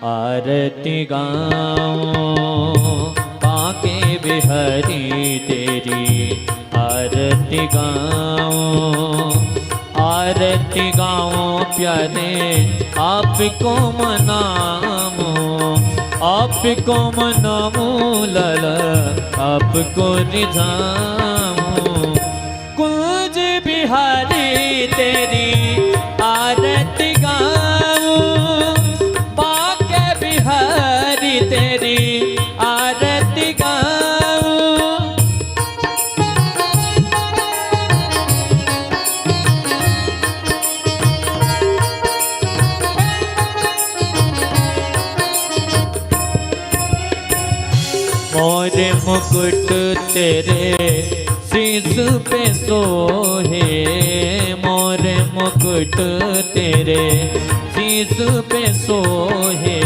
आरती गाऊं बांके बिहारी तेरी, आरती गाऊं, आरती गाऊं प्यारे आपको मनाऊं, आपको मनाऊं लाला आपको रिझाऊं। कुंज बिहारी तेरी आरती गाऊं, बांके बिहारी तेरी आरती गाऊं। मोरे मुकुट तेरे शीश पे सोहे, मोरे मुकुट तेरे शीश पे सोहे,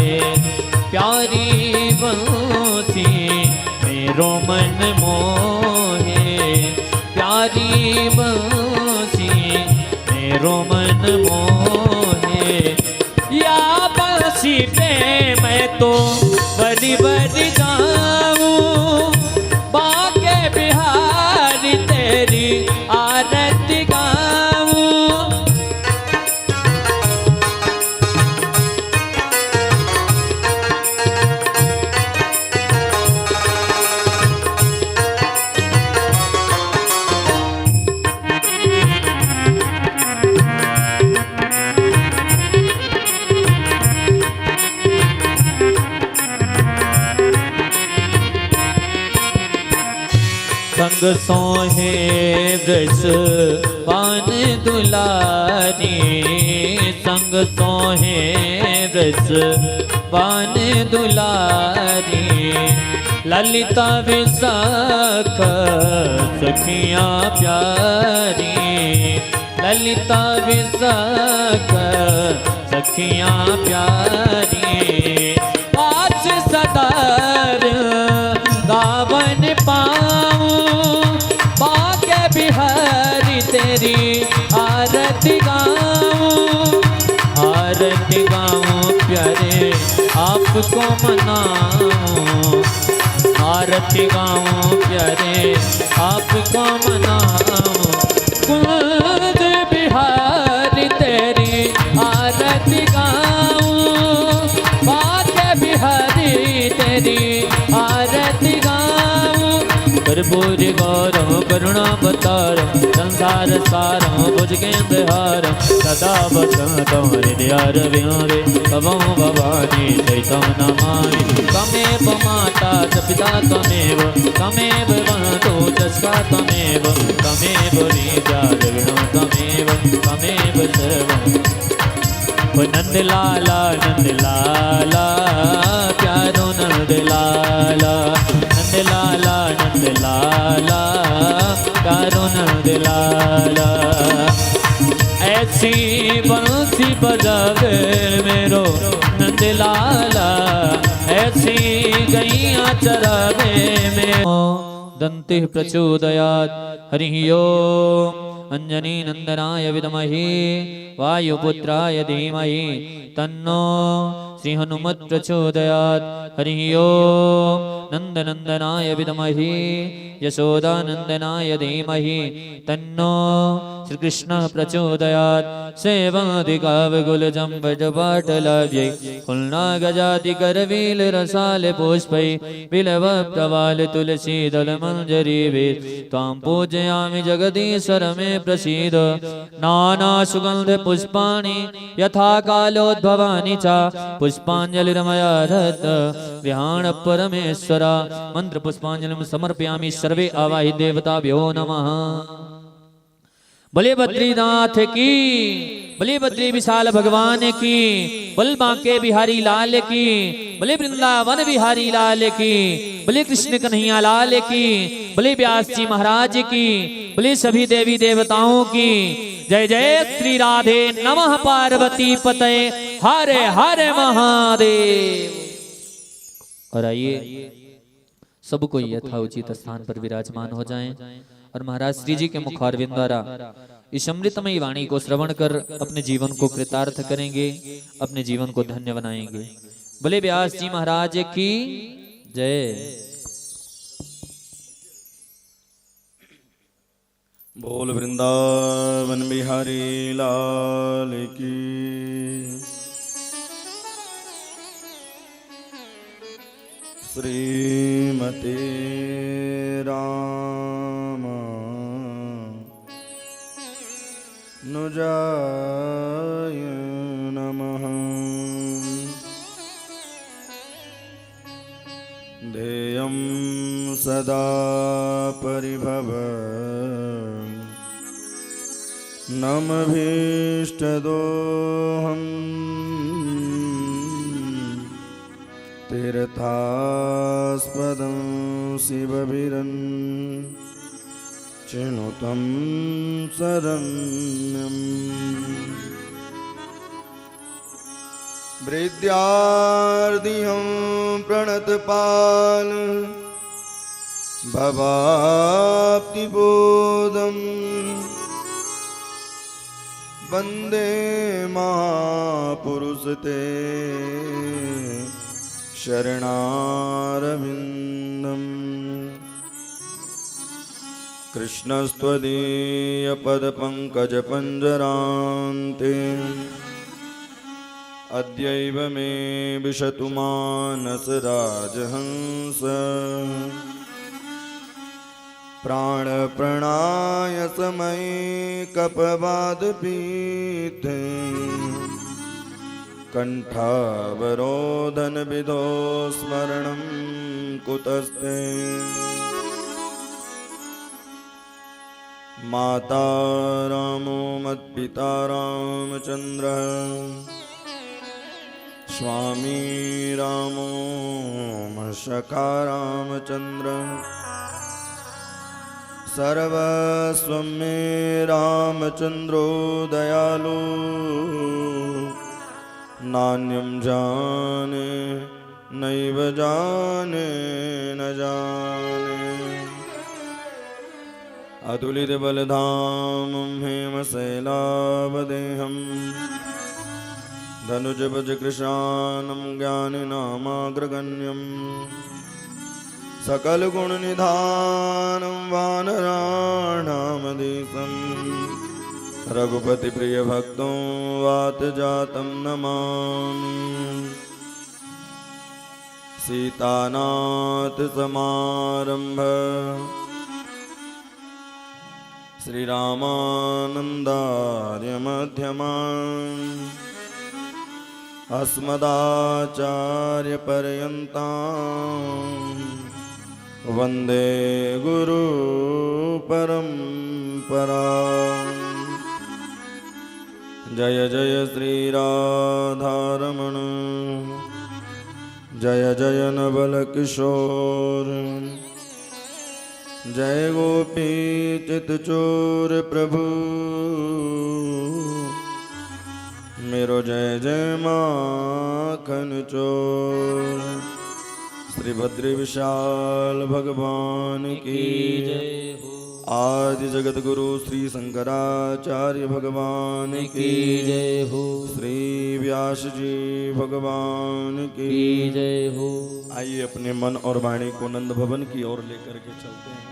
प्यारी बंसी मेरो मन मोहे, प्यारी बंसी मेरो मन मोहे। या बंसी पे मैं तो बड़ी बड़ी जाऊं, बांके बिहारी तेरी आरती गाऊं। संग सोहे वृष पान दुलारी, संग सोहे वृष पान दुलारी, ललिता विशाख सखियां प्यारी, ललिता विशाख सखियां प्यारी। आज सदार गावन पाऊं, बांके बिहारी तेरी आरती गाऊं, आरती गाऊं प्यारे आपको मनाऊं, आरती गाऊं प्यारे आपको मनाऊं। कुंज बिहारी तेरी आरती गाऊं, बांके बिहारी तेरी आरती गाऊं। कर्पूर गौरव करुणावतारम संसार सारम भुजगेन्द्रहारम, सदा वसंतं हृदयारविंदे तवं भवानी चैतं नमामि। त्वमेव माता च पिता त्वमेव, त्वमेव बन्धु च सखा त्वमेव, त्वमेव रीता द्रविणं त्वमेव, त्वमेव सर्वं। नंदलाला नंदलाला प्यारो नंदलाला, नंदलाला नंदलाला प्यारो नंदलाला। ऐसी बंसी बजावे मेरो नंदलाला, ऐसी गैया चरावे मेरो। दंते प्रचोदयात् हरिः ओम्। अंजनी नंदनाय विद्महे वायुपुत्राय धीमहि तन्नो श्री हनुमत् प्रचोदयात्। हरिः ओम्। नंदनंदनाय विद्महे यशोदानंदनाय धीमहि तन्नो श्री कृष्ण प्रचोदयात्। सेवाधिकावगुलजं वज्रपाटलाभ्यै कुलनागजाति करवील रसाल पुष्पै बिलव प्रवाल तुलसी दल मंजरी त्वां पूजयामि जगदीश्वर मे प्रसीद। नाना सुगंध पुष्पाणि यथा कालोद्भवानि च पुष्पांजलिर्मया दत्त विहाण परमेश्वरा। मंत्र पुष्पांजलिं समर्पयामि। सर्वे आवाहि देवताभ्यो नमः। बोले बद्रीनाथ की, बोले बद्री विशाल भगवान की, बोल बांके बिहारी लाल की, बोले वृंदावन बिहारी लाल की, बोले कृष्ण कन्हैया लाल की, बोले व्यास जी महाराज की, बोले सभी देवी देवताओं की जय जय। श्री राधे नमः पार्वती पतये हरे हरे महादेव। और आइए सबको यथाउचित स्थान पर विराजमान हो जाएं और महाराज श्री जी के मुखारविंद द्वारा इस अमृतमयी वाणी को श्रवण कर अपने जीवन को कृतार्थ करेंगे, अपने जीवन को धन्य बनाएंगे। बोले व्यास जी महाराज की जय। बोल वृंदावन बिहारी लाल की। श्रीमते रामानुजाय नमः। ध्येयं सदा परिभव नमभीष्टदोहम् तीर्थास्पदं शिवभिरन् चिनुतं शरण्यम्। वृद्धार्दिहं प्रणतपाल भवाप्तिबोधम् वन्दे महापुरुषते शरणारविन्दम्। कृष्णस्त्वदीयपदपङ्कजपञ्जरान्ते अद्यैव मे विशतु मानसराजहंस। प्राणप्रणाय समये कपवादपीठे कण्ठावरोधनविधो स्मरणं कुतस्ते। माता रामो मत्पिता रामचन्द्रः स्वामी रामो मशका रामचन्द्रः। सर्वस्वं मे रामचन्द्रो दयालु नान्यं जाने नैव जाने न जाने। अतुलितबलधामं हेमशैलावदेहम् धनुजभुजकृशानं ज्ञानिनामाग्रगण्यम्। सकलगुणनिधानं वानराणामधीशं रघुपतिप्रियभक्तं वातजातं नमामि। सीतानाथसमारम्भ श्रीरामानन्दार्यमध्यमान् अस्मदाचार्यपर्यन्तां वन्दे गुरुपरम्पराम्। जय जय श्रीराधारमण जय जय नवलकिशोर जय गोपीचितचोर प्रभु मेरो जय जय माखन चोर। श्री भद्र विशाल भगवान की जय हो। आदि जगत गुरु श्री शंकराचार्य भगवान की जय हो। श्री व्यास जी भगवान की जय हो। आइए अपने मन और वाणी को नंद भवन की ओर लेकर के चलते हैं।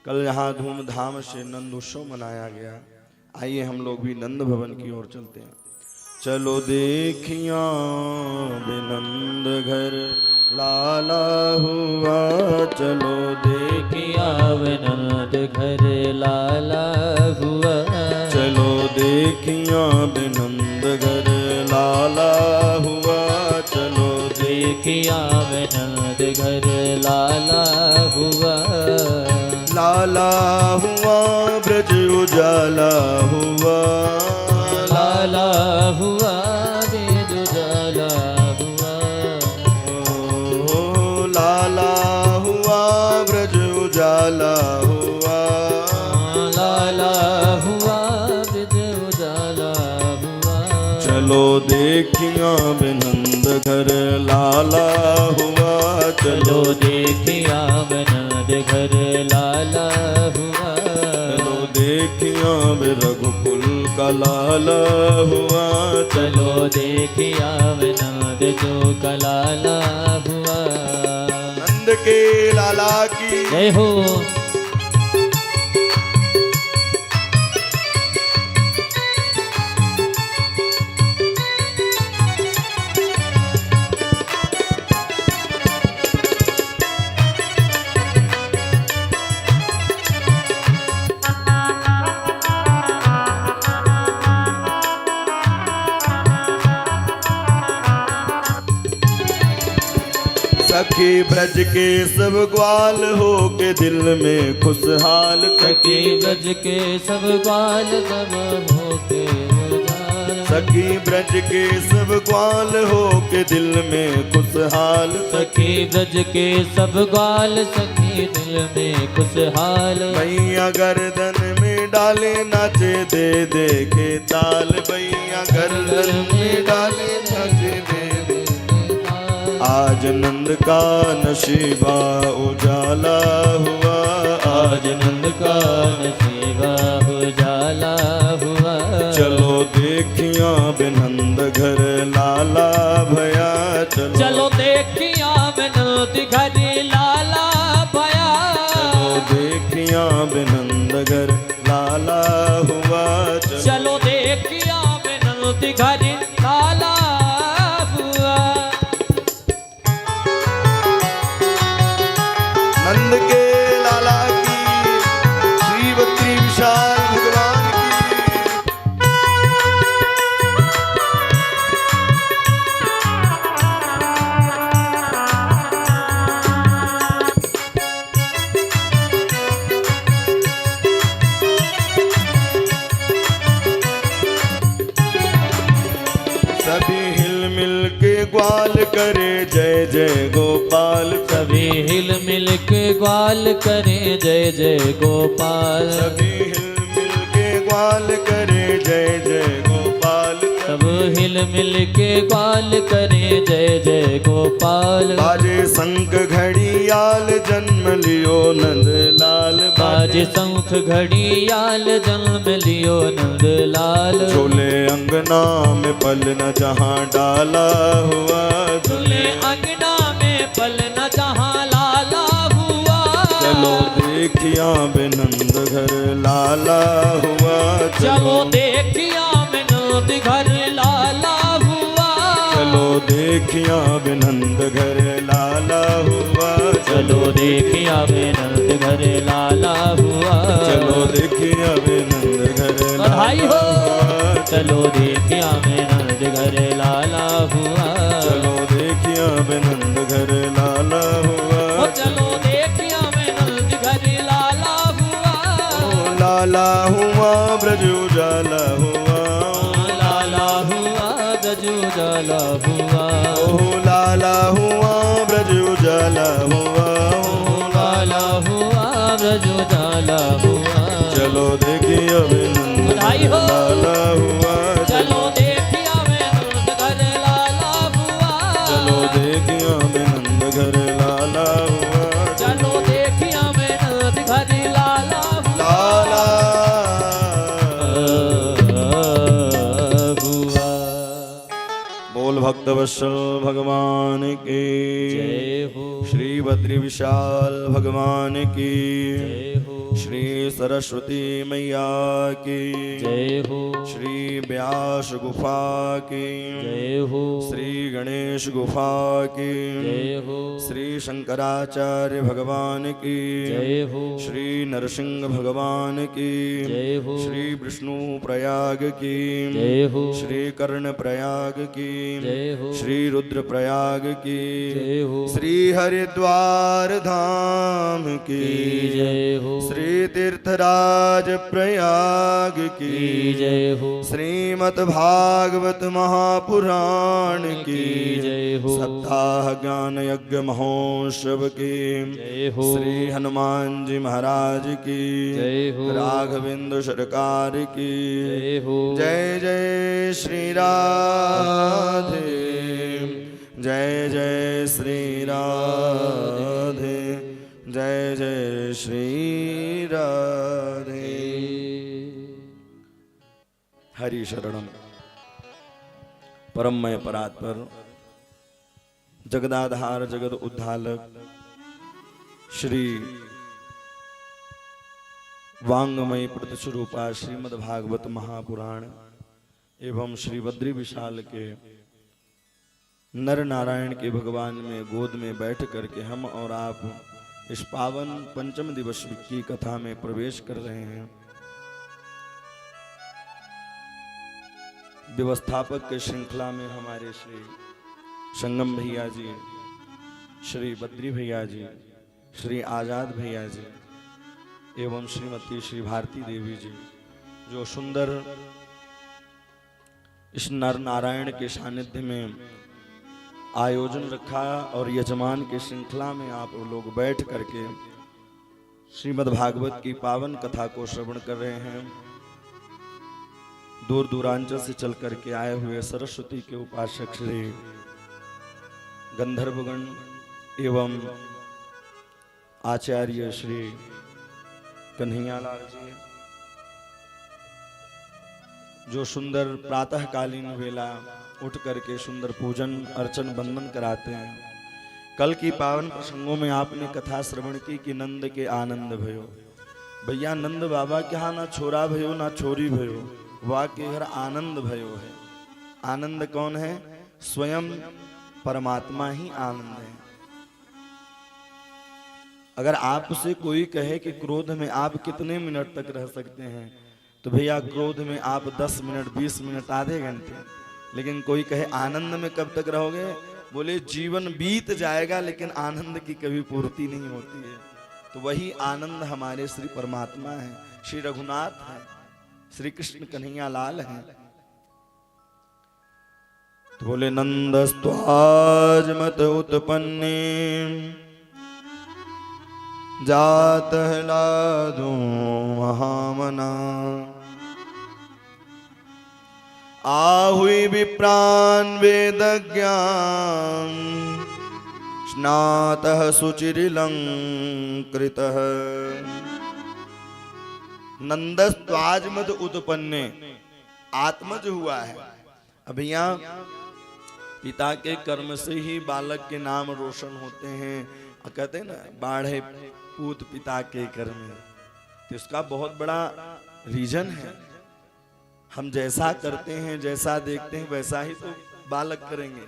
कल यहाँ धूमधाम से नंद उत्सव मनाया गया। आइए हम लोग भी नंद भवन की ओर चलते हैं। चलो देखिया बिनंद घर लाला हुआ। चलो देखिया बिनंद घर लाला हुआ। चलो देखिया बिनंद घर लाला हुआ। चलो देखिया बिनंद घर लाला हुआ। लाला हुआ ब्रज उजाला हुआ। लाला हुआ वेद उजाला हुआ। ओ लाला हुआ ब्रज उजाला हुआ। लाला हुआ वेद उजाला हुआ। चलो देखिया बिनंद घर लाला हुआ। चलो देखिया बिनंद घर लाला हुआ। चलो देखिया रघुकुल का लाला हुआ। चलो देखिया नंद जो का लाला हुआ। नंद के लाला की जय हो। सखी ब्रज के सब ग्वाल हो के दिल में खुशहाल। सखी ब्रज के सब ग्वाल सब हो के उजाल। सखी ब्रज के सब ग्वाल हो के दिल में खुशहाल। सखी ब्रज के सब ग्वाल सखी दिल में खुशहाल। भैया गर्दन में डाले नाचे दे दे के ताल। भैया गर्दन में डाले नाचे दे दे। आज नंद का नशीबा उजाला हुआ। आज नंद का नशीबा उजाला हुआ। चलो देखिया बेनंद घर लाला भया। चलो देखिया बेनंद घर लाला भया। चलो देखिया बेनंद घर लाला हुआ। चलो देखिया बेनंद घर लाला हुआ। नंद के लाला की श्री बद्री विशाल भगवान की। सभी हिल मिल के ग्वाल करे जय जय गोपाल। सभी हिल मिल के ग्वाल करें जय जय गोपाल। सभी हिल मिल के ग्वाल करे जय जय गोपाल। सब हिल मिल के ग्वाल करें जय जय गोपाल। बाजे शंख घड़ियाल जन्म लियो नंद लाल। बाजे शंख घड़ियाल जन्म लियो नंद लाल। झूले अंगना में पल न जहाँ डाला हुआ। झूले अंगना में पल न जहाँ लाला हुआ। चलो देखिया बेनंद घर लाला हुआ। चलो देखिया बेनंद घर लाला हुआ। चलो देखिया बेनंद घर लाला हुआ। चलो देखिया बेनंद घर लाला हुआ। चलो देखिया बेनंद घर बधाई हो। लाला। चलो देखिया बेनंद घर लाला हुआ। चलो देखिया बेनंद घर लाला हुआ। ओ चलो देखिया बेनंद घर लाला हुआ। ओ लाला हुआ ब्रज उजाला हुआ। लाला हुआ ब्रज उजाला हुआ। ओ लाला हुआ ब्रज उजाला हुआ। लाला हुआ ब्रज उजाला हुआ। चलो देखिए बेनंद बधाई हो। लाला हुआ। चलो देखिया बेनंद घर लाला हुआ। चलो देखिए बेनंद घर लाला हुआ। चलो देखिया बेनंद घर लाला लाला हुआ। बोल भक्त वत्सल भगवान की जय हो। श्री बद्री विशाल भगवान की जय हो। श्री सरस्वती मैया की जय हो। श्री व्यास गुफा की जय हो। श्री गणेश गुफा की जय हो। श्री शंकराचार्य भगवान की जय हो। श्री नरसिंह भगवान की जय हो। श्री विष्णु प्रयाग की जय हो। श्री कर्ण प्रयाग की जय हो। श्री रुद्र प्रयाग की जय हो। श्री हरिद्वार धाम की जय हो। श्री तीर्थराज प्रयाग की जय हो। श्रीमद् भागवत महापुराण की जय हो। सप्ताह ज्ञान यज्ञ महोत्सव की जय हो। श्री हनुमान जी महाराज की जय हो। राघवेंद्र सरकार की जय हो। जय जय श्री राधे। जय जय श्री राधे। जय जय श्री राधे। हरि शरणम। परममय परात्पर जगदाधार जगद उद्धालक श्री वांगमयी प्रतिस्वरूपा श्रीमद् भागवत महापुराण एवं श्री बद्री विशाल के नर नारायण के भगवान में गोद में बैठ करके हम और आप इस पावन पंचम दिवस की कथा में प्रवेश कर रहे हैं। व्यवस्थापक के श्रृंखला में हमारे श्री संगम भैया जी, श्री बद्री भैया जी, श्री आजाद भैया जी एवं श्रीमती श्री भारती देवी जी, जो सुंदर इस नर नारायण के सानिध्य में आयोजन रखा और यजमान के श्रृंखला में आप लोग बैठ करके श्रीमद् भागवत की पावन कथा को श्रवण कर रहे हैं। दूर दूरांचल से चल करके आए हुए सरस्वती के उपासक श्री गंधर्वगण एवं आचार्य श्री कन्हैयालाल जी, जो सुंदर प्रातःकालीन वेला उठ करके सुंदर पूजन अर्चन बंदन कराते हैं। कल की पावन प्रसंगों में आपने कथा श्रवण की कि नंद के आनंद भयो। भैया नंद बाबा के यहाँ ना छोरा भयो ना छोरी भयो, वाह के घर आनंद भयो है। आनंद कौन है? स्वयं परमात्मा ही आनंद है। अगर आपसे कोई कहे कि क्रोध में आप कितने मिनट तक रह सकते हैं, तो भैया क्रोध में आप 10 मिनट, 20 मिनट, आधे घंटे। लेकिन कोई कहे आनंद में कब तक रहोगे? बोले जीवन बीत जाएगा लेकिन आनंद की कभी पूर्ति नहीं होती है। तो वही आनंद हमारे श्री परमात्मा है, श्री रघुनाथ है, श्री कृष्ण कन्हैया लाल है। तो बोले नंदस्त्वाज मत उत्पन्ने जात लादो महामना आहुई विप्रान वेद ज्ञान स्नातः सुचिरिलंकृतः नंदस्त्वाजमद उत्पन्ने, आत्मज हुआ है। अब यहाँ पिता के कर्म से ही बालक के नाम रोशन होते हैं। कहते हैं ना, बाढ़े पूत पिता के कर्म, तो इसका बहुत बड़ा रीजन है। हम जैसा करते हैं, जैसा देखते हैं, वैसा ही तो बालक करेंगे।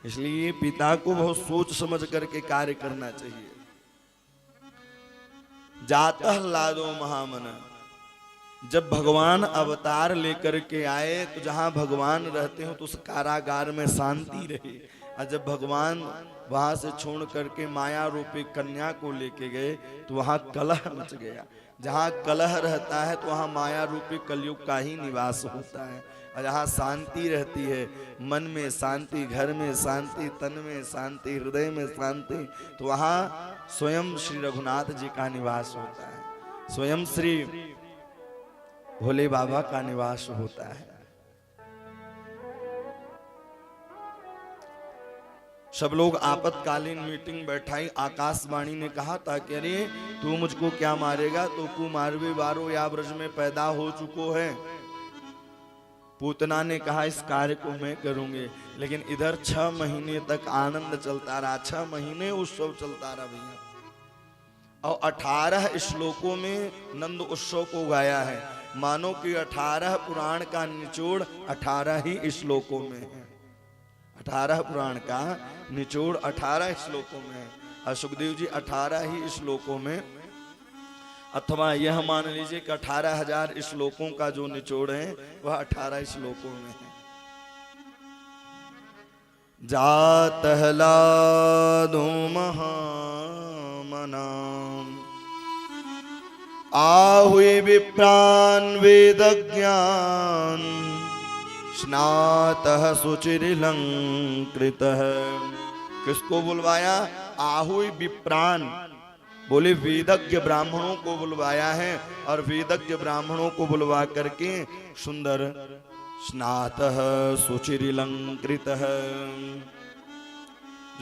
इसलिए पिता को बहुत सोच समझ करके कार्य करना चाहिए। जातः लादो महामन, जब भगवान अवतार लेकर के आए तो जहां भगवान रहते हो तो उस कारागार में शांति रहे। और जब भगवान वहां से छोड़ करके माया रूपी कन्या को लेके गए तो वहां कलह मच गया। जहां कलह रहता है तो वहां माया रूपी कलयुग का ही निवास होता है। और जहां शांति रहती है, मन में शांति, घर में शांति, तन में शांति, हृदय में शांति, तो वहां स्वयं श्री रघुनाथ जी का निवास होता है, स्वयं श्री भोले बाबा का निवास होता है। सब लोग आपातकालीन मीटिंग बैठाई। आकाशवाणी ने कहा था कि अरे तू मुझको क्या मारेगा, तो तू मारवे बारो या ब्रज में पैदा हो चुको है। पूतना ने कहा इस कार्य को मैं करूंगी। लेकिन इधर 6 महीने तक आनंद चलता रहा, 6 महीने उत्सव चलता रहा भैया। और 18 श्लोकों में नंद उत्सव को गाया है। मानो कि 18 पुराण का निचोड़ 18 ही श्लोकों में है। 18 पुराण का निचोड़ 18 श्लोकों में है। और सुखदेव जी 18 ही श्लोकों में, अथवा यह मान लीजिए कि 18,000 श्लोकों का जो निचोड़ है वह 18 श्लोकों में है। जातः लादो महामना आहुई विप्रान वेद ज्ञान स्नातः सुचिरिलंकृतः। किसको बुलवाया? आहुई विप्रान, बोले वेदज्ञ ब्राह्मणों को बुलवाया है। और वेदज्ञ ब्राह्मणों को बुलवा करके सुंदर स्नातः सुचिरिलंकृतः,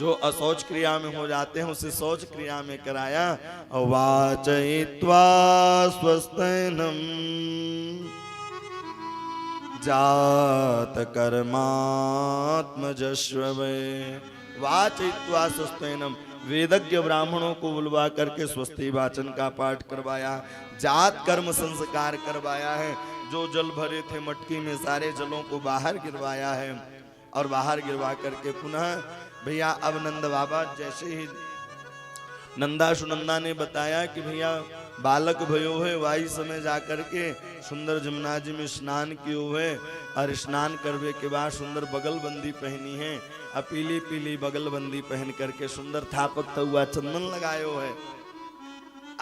जो अशौच क्रिया में हो जाते हैं उसे शौच क्रिया में कराया। वाचयित्वा स्वस्तनम जात कर्मात्मजस्व वाचयित्वा स्वस्तेनम। वेदज्ञ ब्राह्मणों को बुलवा करके स्वस्ति वाचन का पाठ करवाया, जात कर्म संस्कार करवाया है। जो जल भरे थे मटकी में सारे जलों को बाहर गिरवाया है और बाहर गिरवा करके पुनः भैया अब नंद बाबा जैसे ही नंदा सुनंदा ने बताया कि भैया बालक भयो है, वाई समय जा करके सुंदर जमुना जी में स्नान कियो है और स्नान करवे के बाद सुंदर बगलबंदी पहनी है और पीली पीली बगलबंदी पहन करके सुंदर थापक हुआ चंदन लगायो है।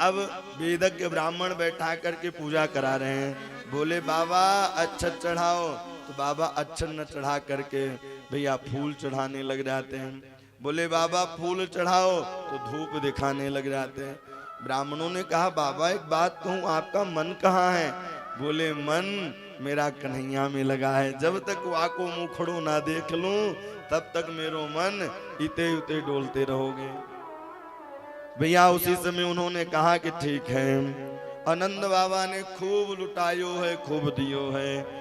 अब वेदज्ञ ब्राह्मण बैठा करके पूजा करा रहे हैं। बोले बाबा अच्छत चढ़ाओ, तो बाबा अच्छत न चढ़ा करके भैया फूल चढ़ाने लग जाते हैं। बोले बाबा फूल चढ़ाओ, तो धूप दिखाने लग जाते हैं। ब्राह्मणों ने कहा बाबा एक बात कहूँ, आपका मन कहाँ है? बोले मन मेरा कन्हैया में लगा है, जब तक वाको मुखड़ो ना देख लूं तब तक मेरो मन इते उते डोलते रहोगे। भैया उसी समय उन्होंने कहा कि ठीक है। आनंद बाबा ने खूब लुटायो है, खूब दियो है।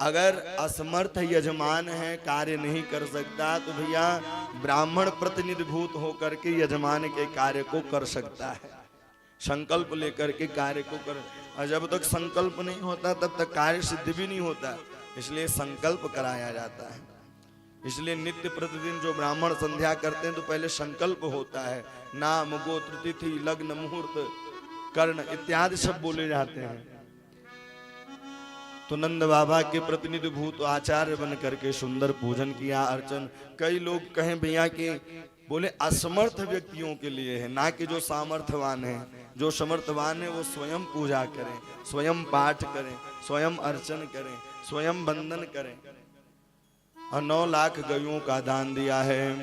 अगर असमर्थ यजमान है, कार्य नहीं कर सकता, तो भैया ब्राह्मण प्रतिनिधिभूत होकर के यजमान के कार्य को कर सकता है। संकल्प लेकर के कार्य को कर, और जब तक संकल्प नहीं होता तब तक कार्य सिद्ध भी नहीं होता, इसलिए संकल्प कराया जाता है। इसलिए नित्य प्रतिदिन जो ब्राह्मण संध्या करते हैं तो पहले संकल्प होता है। नाम गोत्र तिथि लग्न मुहूर्त कर्ण इत्यादि सब बोले जाते हैं। तो नंद बाबा के प्रतिनिधि भूत आचार्य बन करके सुंदर पूजन किया, अर्चन। कई लोग कहें भैया कि बोले असमर्थ व्यक्तियों के लिए है, ना कि जो सामर्थ्यवान है। जो समर्थवान है वो स्वयं पूजा करें, स्वयं पाठ करें, स्वयं अर्चन करें, स्वयं बंदन करें। और 9 लाख गयों का दान दिया है।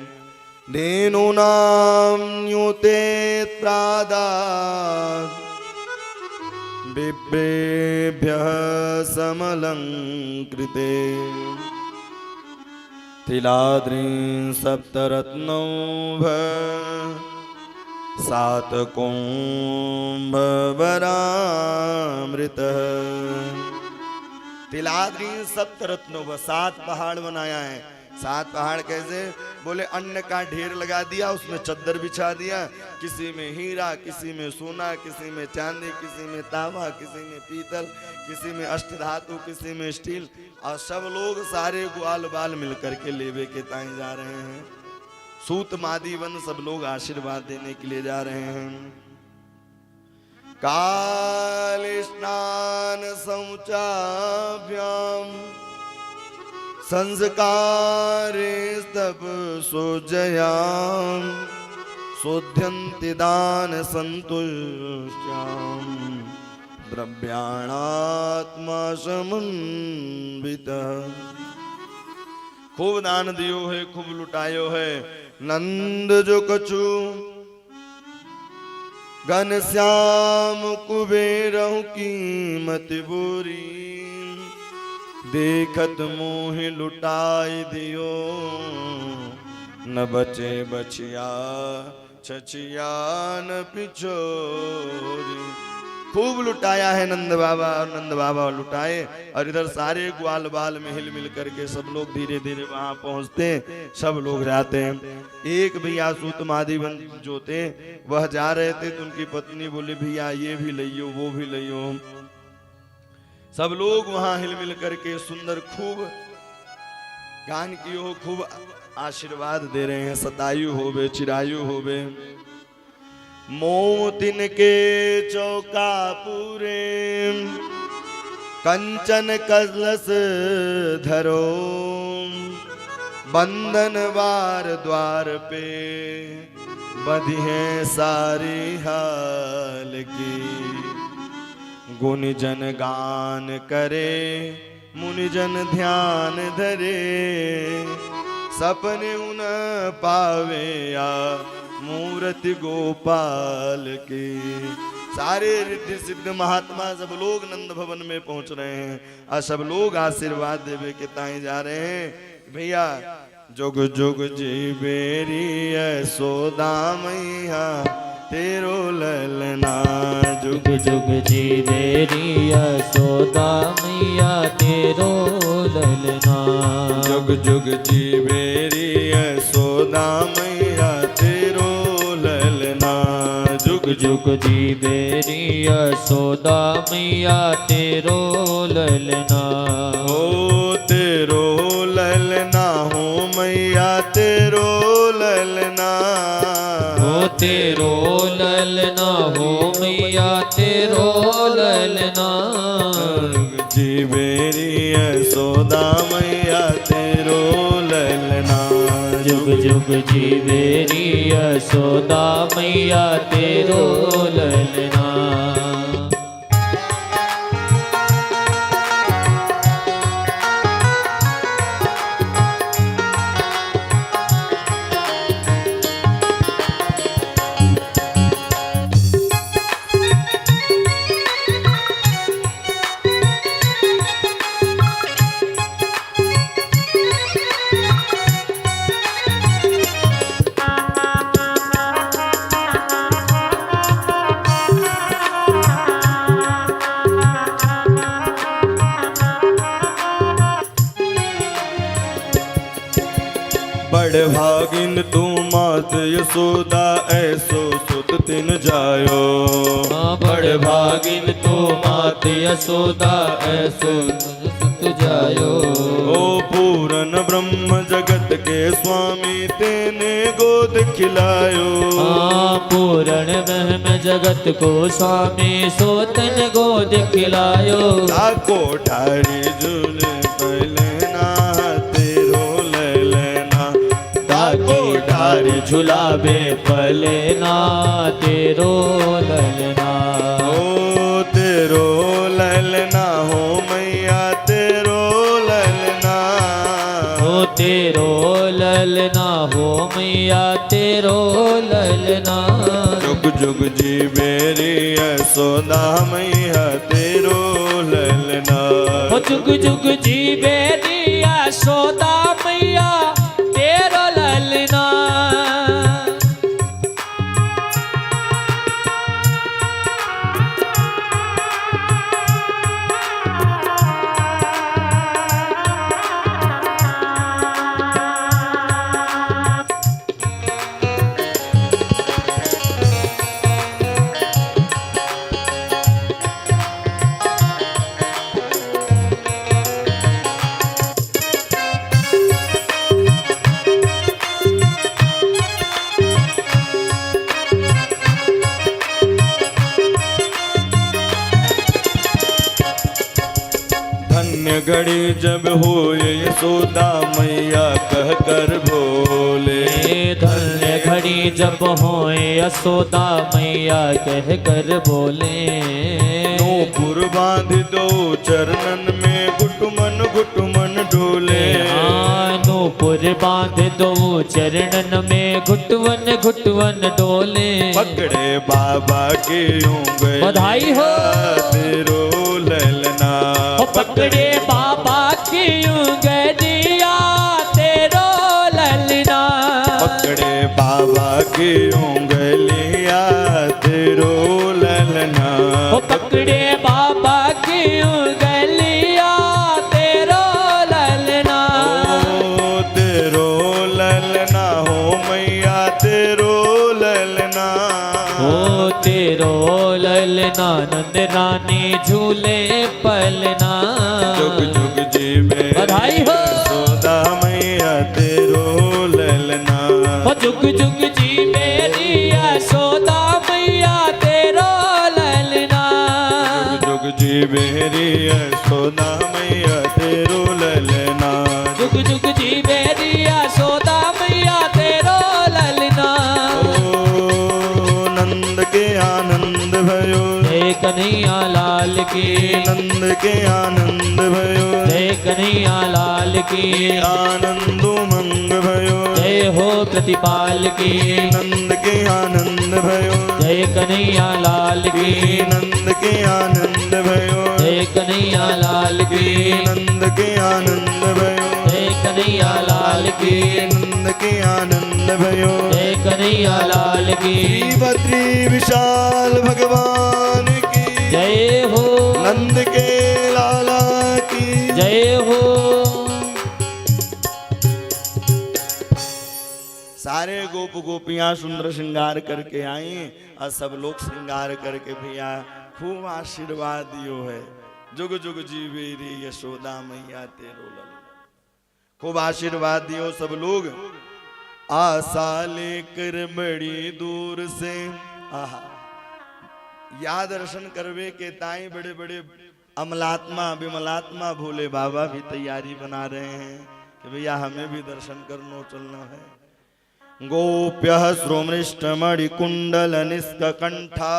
धेनु नाम न्यूते प्रादात् बिभ्रेभ्यः समलंकृते तिलाद्रीं सप्तरत्नौभ सातकुंभवरामृतः। तिलाद्री सप्तरत्नों, 7 पहाड़ बनाया है। 7 पहाड़ कैसे? बोले अन्न का ढेर लगा दिया, उसमें चद्दर बिछा दिया, किसी में हीरा, किसी में सोना, किसी में चांदी, किसी में तांबा, किसी में पीतल, किसी में अष्टधातु, किसी में स्टील, और सब लोग सारे ग्वाल बाल मिलकर के लेवे के ताई जा रहे हैं। सूत मादी वन सब लोग आशीर्वाद देने के लिए जा रहे हैं। काल स्नान शौचाभ्याम संस्कारे स्तव सोजयाम शोध्यन्ति दान संतुष्ट्याम द्रव्याणात्मा समन्वितः। खूब दान दियो है, खूब लुटायो है। नंद जो कछु घनश्याम कुबेरहु कीमत बोरी देखत मोह लुटाई दियो न बचे बचिया छचिया न पिछोरी। खूब लुटाया है नंद बाबा, और नंद बाबा लुटाए, और इधर सारे ग्वाल बाल में हिल मिल करके सब लोग धीरे धीरे वहां पहुंचते, सब लोग जाते हैं। एक भैया सूत मादी जो थे वह जा रहे थे, तो उनकी पत्नी बोली भैया ये भी लियो वो भी लियो। सब लोग वहां हिल मिल करके सुंदर खूब गान की हो, खूब आशीर्वाद दे रहे हैं। सतायु होवे चिरायु होवे, मोतिन के चौका पूरे कंचन कलश धरो बंधन वार द्वार पे बधी है सारी हाल की। गुणजन गान करे मुनिजन ध्यान धरे सपने उन पावे या मूर्ति गोपाल की। सारे रिद्धि सिद्ध महात्मा सब लोग नंद भवन में पहुंच रहे हैं, और सब लोग आशीर्वाद देवे के ताई जा रहे हैं। भैया जुग जुग जी बेरी यशोदा मैया तेरो ललना जुग जुग जुग जीवे री यशोदा मैया तेरो ललना। जुग जुग जीवे री यशोदा मैया तेरो ललना। जुग जुग जीवे री यशोदा मैया तेरो ललना। हो तेरो ललना हो मैया तेरो ललना। हो तेरो ललना हो मैया तेरो ललना। जीवे री यशोदा मैया तेरो ललना। जुग जुग जीवे री यशोदा मैया तेरो ललना। बड़ भागिन तू मात यशोदा ऐसो सुत तिन जायो। बड़ भागिन तो मात यशोदा ऐसो सुत जायो। ओ पूरन ब्रह्म जगत के स्वामी तेने गोद खिलायो। पूरण ब्रह्म जगत को स्वामी सोतन गोद खिलायो। ताको ठारी झूले पहलेना तेरो ललना। ताको ठारी झुलावे पलना तेरो ललना। ओ तेरो ललना हो मैया तेरो ललना। हो तेरो ललना हो मैया तेरो ललना। जुग जुग जीवे री यशोदा मैया तेरो ललना। हो जुग जुग जीवे री यशोदा मैया तेरो ललना। धन्य घड़ी जब होए यशोदा मैया कह कर बोले। धन्य घड़ी जब होए यशोदा मैया कह कर बोले। नूपुर बांध दो चरणन में घुटमन डोले। नूपुर बांध दो चरणन में घुटवन घुटवन डोले। पकड़े बाबा की उंगली बधाई हो। तेरो ललना। पकड़े बाबा की उंगलिया तेरो ललना। पकड़े बाबा की उंगलिया तेरो ललना। पकड़े बाबा की उंगलिया तेरो ललना। ओ तेरो ललना हो मैया तेरो ललना। हो तेरो ललना नंद रानी झूले पलना। जुग जुग जीवे बधाई हो। यशोदा मैया तेरो ललना। हो जुग जुग जीवे री यशोदा मैया तेरो ललना। जुग जुग जीवे री यशोदा मैया तेरो ललना। जुग जुग जीवे री यशोदा मैया तेरो ललना। ओ नंद के आनंद भयो। जय कन्हैया लाल की। नंद के आनंद भयो। जय कन्हैया लाल की। आनंद उमंग भयो। जय हो प्रतिपाल की। नंद के आनंद भयो। जय कन्हैया लाल की। नंद के आनंद भयो। जय कन्हैया लाल की। नंद के आनंद भयो। जय कन्हैया लाल की, नंद के आनंद भयो, जय कन्हैया लाल की, श्री बद्री विशाल भगवान की जय हो, नंद के लाला की जय हो। सारे गोप गोपियां सुंदर श्रृंगार करके आई और सब लोग श्रृंगार करके भैया खूब आशीर्वाद दियो है। जुग जुग जीवे रे यशोदा मैया तेरो लल, खूब आशीर्वाद दियो सब लोग। आशा लेकर बड़ी दूर से, आहा या दर्शन करवे के ताई बड़े बड़े अमलात्मा विमलात्मा भोले बाबा भी तैयारी बना रहे हैं कि भैया हमें भी दर्शन करनो चलना है। गोप्य श्रोमृष्टमणि कुंडल निष्कंठा,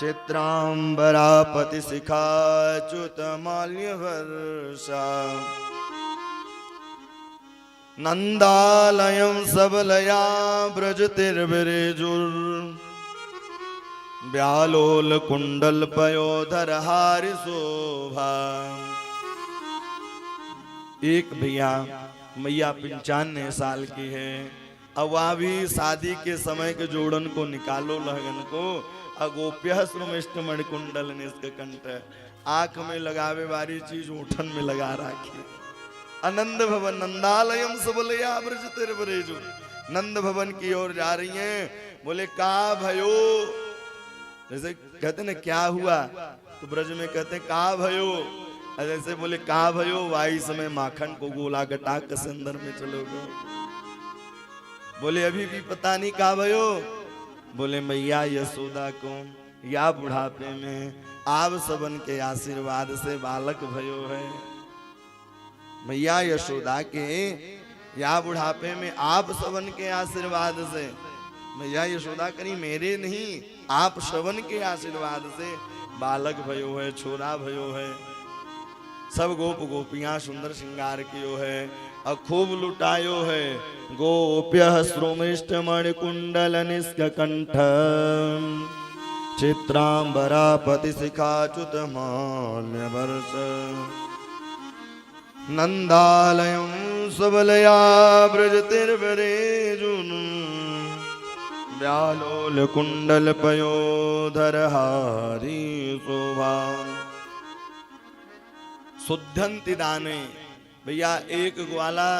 चित्रांबरापति शिखा च्युत माल्य वर्षा, नंदालयं सबलया ब्रजतिर्विरेजुर, व्यालोल कुंडल पयोधर हारि शोभा। एक भैया मैया 95 साल की है। अब वह भी शादी के समय के जोड़न को निकालो लगन को, अगोप्य श्रोमिष्ट मणिकुंडल निष्कंठ, आंख में लगावे वाली चीज ओठन में लगा राखी। आनंद भवन नंदालयम सबलया ब्रजतिर्विरेजु, नंद भवन की ओर जा रही हैं। बोले का भयो, जैसे कहते ना क्या हुआ, तो ब्रज में कहते का भयो, जैसे बोले का भयो, वाई समय माखन को गोला गटा कस अंदर में चलोगे। बोले अभी भी पता नहीं का भयो, बोले मैया यशोदा को या बुढ़ापे में आप सबन के आशीर्वाद से बालक भयो है। मैया यशोदा के या बुढ़ापे में आप सबन के आशीर्वाद से, मैया यशोदा करी मेरे नहीं, आप सबन के आशीर्वाद से बालक भयो है, छोरा भयो है। सब गोप गोपियां सुंदर श्रृंगार कियो है और खूब लुटायो है। गोप्य श्रोमिष्ट मणिकुंडल निष्कंठ, चित्रांबरापति शिखाच्युत माल्य वर्ष, नंदालयं सबलया ब्रजतिर्विरेजुन, व्यालोल कुंडल पयोधर हारी शोभा। शुद्धंति दाने, भैया एक ग्वाला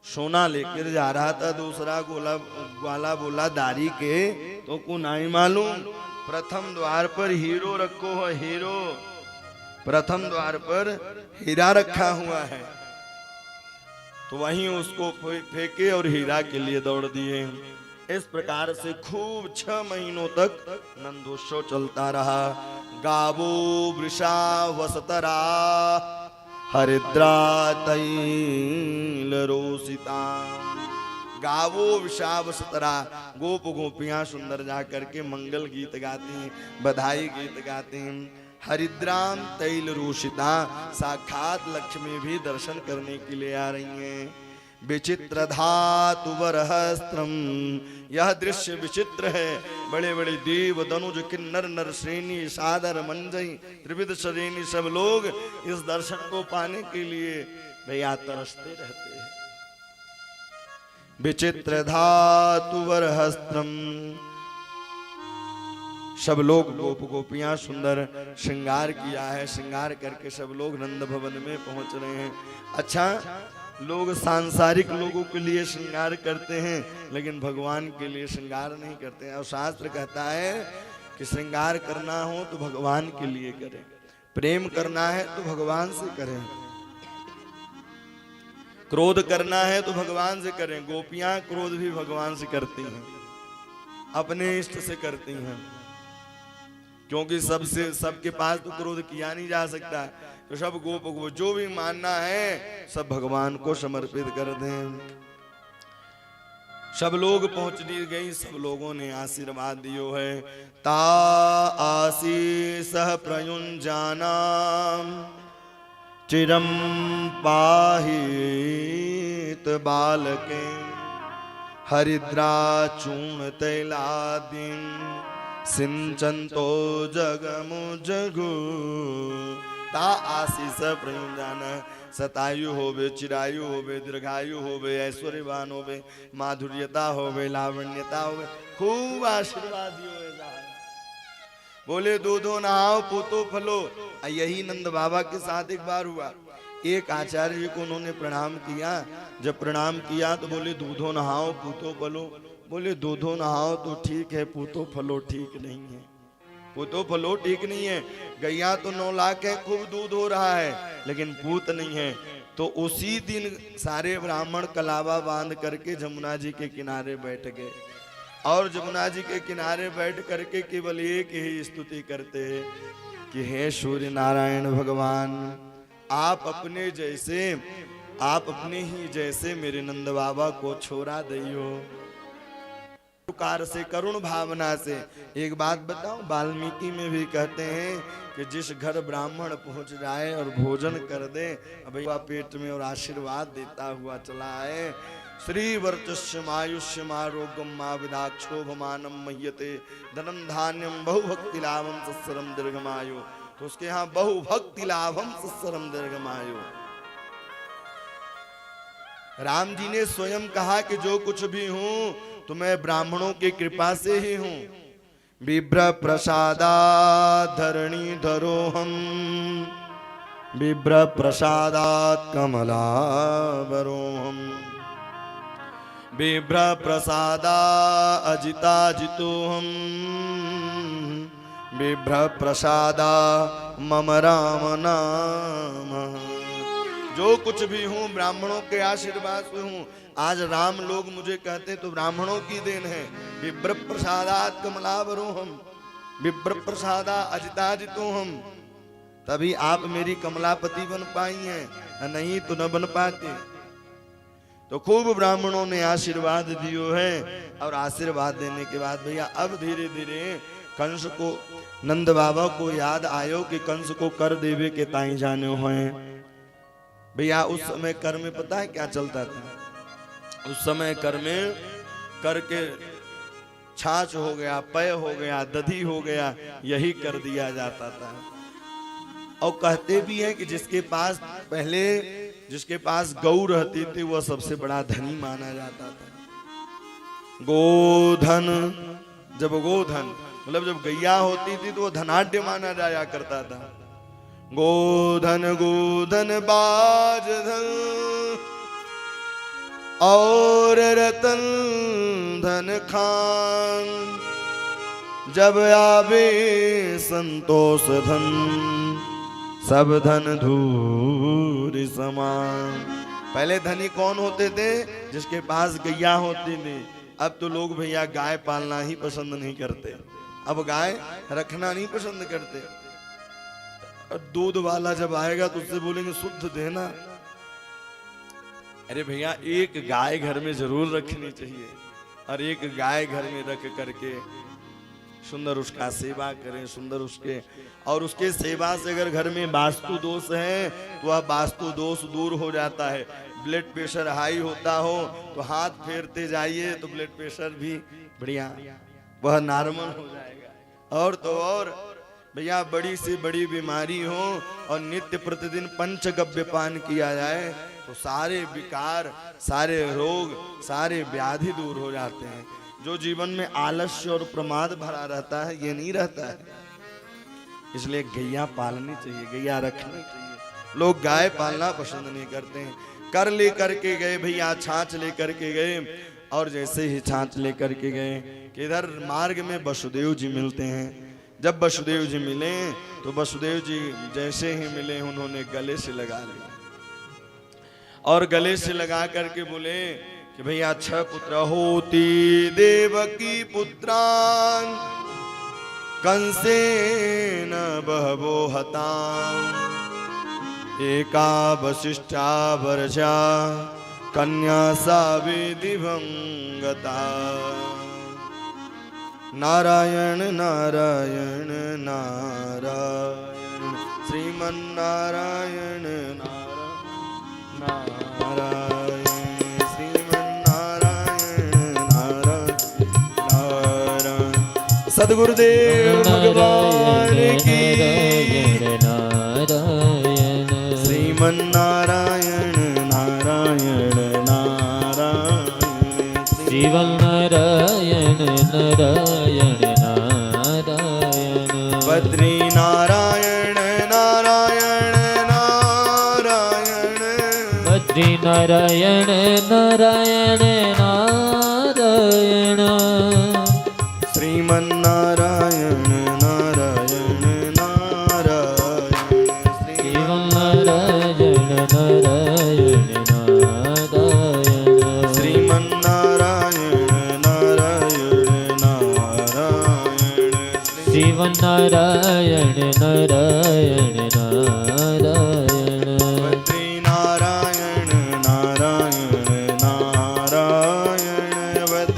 सोना लेकर जा रहा था, दूसरा ग्वाला बोला दारी के तो को नहीं मालूम, प्रथम द्वार पर हीरो रखो है, हीरो प्रथम द्वार पर हीरा रखा हुआ है। तो वहीं उसको फेंके और हीरा के लिए दौड़ दिए। इस प्रकार से खूब 6 महीनों तक नंदोत्सव चलता रहा। गावो वृषा वसतरा, हरिद्रा तैल रोसिता। गावो वृषा वसतरा, गोप गोपियां सुंदर जा करके मंगल गीत गाती, बधाई गीत गाती। हरिद्राम तैल रोषिता, साक्षात लक्ष्मी भी दर्शन करने के लिए आ रही हैं। विचित्र धातु वरहस्त्रम, यह दृश्य विचित्र है। बड़े बड़े देव दनुज किन्नर नर श्रेणी सादर मंजई त्रिविध श्रेणी सब लोग इस दर्शन को पाने के लिए भैया तरसते रहते हैं। विचित्र धातु वरहस्त्रम, सब लोग गोप गोपियां सुंदर श्रृंगार किया है। श्रृंगार करके सब लोग नंद भवन में पहुंच रहे हैं। अच्छा, लोग सांसारिक लोगों के लिए श्रृंगार करते हैं, लेकिन भगवान के लिए श्रृंगार नहीं करते हैं। और शास्त्र कहता है कि श्रृंगार करना हो तो भगवान के लिए करें, प्रेम करना है तो भगवान से करें, क्रोध करना है तो भगवान से करें। गोपियां क्रोध भी भगवान से करती हैं, अपने इष्ट से करती हैं, क्योंकि सबके पास तो क्रोध किया नहीं जा सकता। तो सब गोप को जो भी मानना है सब भगवान को समर्पित कर दें। सब लोग पहुंचनी गई, सब लोगों ने आशीर्वाद दियो है। ता आशीष प्रयुंजाना चिरम पाहित बालके, हरिद्रा चूर्ण तैलादीन सिंचंतो जगमु जगु। ता आशीष प्रयुंजाना, सतायु होवे, चिरायु होवे, दीर्घायु होवे, ऐश्वर्यवान होवे, माधुर्यता होवे, लावण्यता होवे, खूब आशीर्वाद दियो है। बोले दूधो नहाओ पूतो फलो। यही नंद बाबा के साथ एक बार हुआ। एक आचार्य जी को उन्होंने प्रणाम किया। जब प्रणाम किया तो बोले दूधो नहाओ पूतो फलो। बोले दूधो नहाओ तो ठीक है, पूतो फलो ठीक नहीं है। पूतो फलो ठीक नहीं है। गैया तो 9 लाख है, खूब दूध हो रहा है, लेकिन पूत नहीं है। तो उसी दिन सारे ब्राह्मण कलावा बांध करके जमुना जी के किनारे बैठ गए और जमुना जी के किनारे बैठ करके केवल एक ही स्तुति करते हैं कि हे सूर्य नारायण भगवान, आप अपने ही जैसे मेरे नंद बाबा को छोड़ा दियो। पुकार से, करुण भावना से। एक बात बताओ, वाल्मीकि में भी कहते हैं कि जिस घर ब्राह्मण पहुंच जाए और भोजन कर दे, अभी पेट में और आशीर्वाद देता हुआ चला है। श्री वर्चस्यमायुष्यम आरोग्यम मा विदाक्षोभमानम मह्यते धनम धान्यम बहुभक्ति लाभम सत्सरम दीर्घमायु। तो उसके यहाँ बहुभक्ति लाभम सत्सरम दीर्घमायु। राम जी ने स्वयं कहा कि जो कुछ भी हूं तो मैं ब्राह्मणों की कृपा से ही हूं। बिभ्र प्रसादा धरणी धरोहम, बिभ्र प्रसादात् कमलाबरोहम, बिभ्र प्रसादा अजिता जितोहम, बिभ्र प्रसादा मम राम नाम। जो कुछ भी हूँ ब्राह्मणों के आशीर्वाद से हूँ। आज राम लोग मुझे कहते तो ब्राह्मणों की देन है। बिभ्र प्रसादात् कमलाबरोहम, बिभ्र प्रसादा अजिताजितोहम। तभी आप मेरी कमलापति बन पाई हैं, नहीं तो न बन पाते। तो खूब ब्राह्मणों ने आशीर्वाद दियो है। और आशीर्वाद देने के बाद भैया अब धीरे धीरे कंस को, नंद बाबा को याद आयो कि कंस को कर देवे के ताई जाने हैं। भैया उस समय कर में पता है क्या चलता था? उस समय कर में करके छाछ हो गया, पय हो गया, दधी हो गया, यही कर दिया जाता था। और कहते भी हैं कि जिसके पास गौ रहती थी वह सबसे बड़ा धनी माना जाता था। गोधन, जब गोधन मतलब जब गैया होती थी तो वह धनाढ्य माना जाया करता था। गोधन गोधन बाज धन और रतन धन खान, जब आवे संतोष धन सब धन धूर समान। पहले धनी कौन होते थे? जिसके पास गैया होती थी। अब तो लोग भैया गाय पालना ही पसंद नहीं करते, अब गाय रखना नहीं पसंद करते। दूध वाला जब आएगा तो उससे बोलेंगे शुद्ध देना। अरे भैया एक गाय घर में जरूर रखनी चाहिए, और एक गाय घर में रख करके सुंदर उसका सेवा करें, सुंदर उसके, और उसके सेवा से अगर घर में वास्तु दोष है तो वह वास्तु दोष दूर हो जाता है। ब्लड प्रेशर हाई होता हो तो हाथ फेरते जाइए तो ब्लड प्रेशर भी बढ़िया वह नॉर्मल हो जाएगा। और तो और भैया बड़ी से बड़ी बीमारी हो और नित्य प्रतिदिन पंचगव्य पान किया जाए तो सारे विकार, सारे रोग, सारे व्याधि दूर हो जाते हैं। जो जीवन में आलस्य और प्रमाद भरा रहता है ये नहीं रहता है। इसलिए गैया पालनी चाहिए, गैया रखनी चाहिए। लोग गाय पालना पसंद नहीं करते हैं। कर ले करके गए भैया, छाछ ले करके गए, और जैसे ही छाछ ले करके गए कि इधर मार्ग में वसुदेव जी मिलते हैं। जब वसुदेव जी मिले तो वसुदेव जी जैसे ही मिले उन्होंने गले से लगा लिया, और गले से लगा करके बोले कि भैया 6 पुत्र होती देवकी पुत्रान कंसेन बहवो हताम, एका वशिष्ठा वर्षा कन्या साविधि भंगता। नारायण नारायण नारायण श्रीमन्नारायण नारायण श्रीमन्नारायण नारायण। सद्गुरुदेव भगवान की श्रीमन्नारायण श्रीवल नारायण नारायण नारायण बद्री नारायण नारायण नारायण बद्री नारायण नारायण नारायण श्रीमन्नारायण नारायण नारायण श्रीवल नारायण नारायण नारायण श्रीमन्नारायण नारायण नारायण श्रीवल नारायण नारायण नारायण बद्री नारायण नारायण नारायण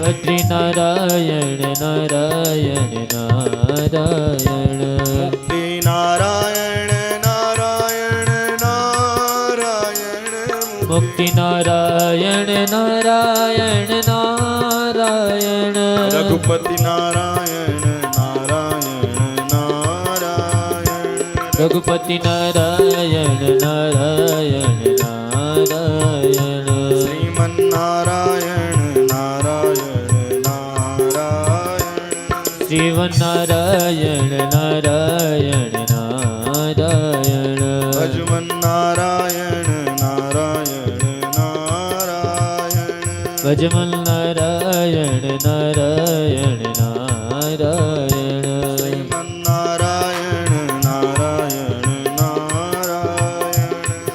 बद्री नारायण नारायण नारायण मुक्ति नारायण नारायण नारायण मुक्ति नारायण नारायण नारायण रघुपति नारायण नारायण नारायण रघुपति नारायण नारायण नारायण श्रीमन्नारायण नारायण नारायण श्रीवन नारायण नारायण नारायण भजमन नारायण नारायण नारायण भजमल नारायण नारायण नारायण श्रीमन्नारायण नारायण नारायण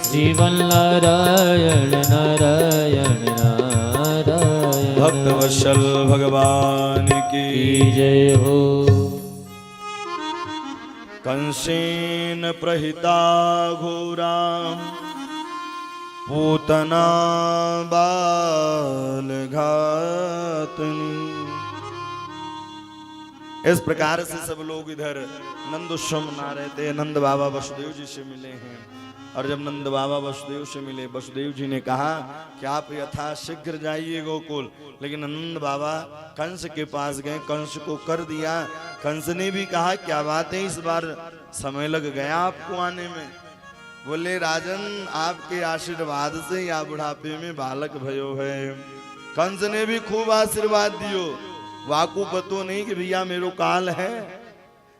श्रीवल नारायण नारायण नारायण भक्तवत्सल भगवान की जय हो। कंसेन प्रहिता घोरा पूतना बाल घातनी। इस प्रकार से सब लोग इधर नंदोत्सव मना रहे थे। नंद बाबा वसुदेव जी से मिले हैं और जब नंद बाबा वसुदेव से मिले, वसुदेव जी ने कहा कि आप यथा शीघ्र जाइए गोकुल। लेकिन नंद बाबा कंस के पास गए, कंस को कर दिया। कंस ने भी कहा क्या बात है, इस बार समय लग गया आपको आने में। बोले राजन आपके आशीर्वाद से या बुढ़ापे में बालक भयो है। कंस ने भी खूब आशीर्वाद दियो, वाकू पतो नहीं कि भैया मेरो काल है।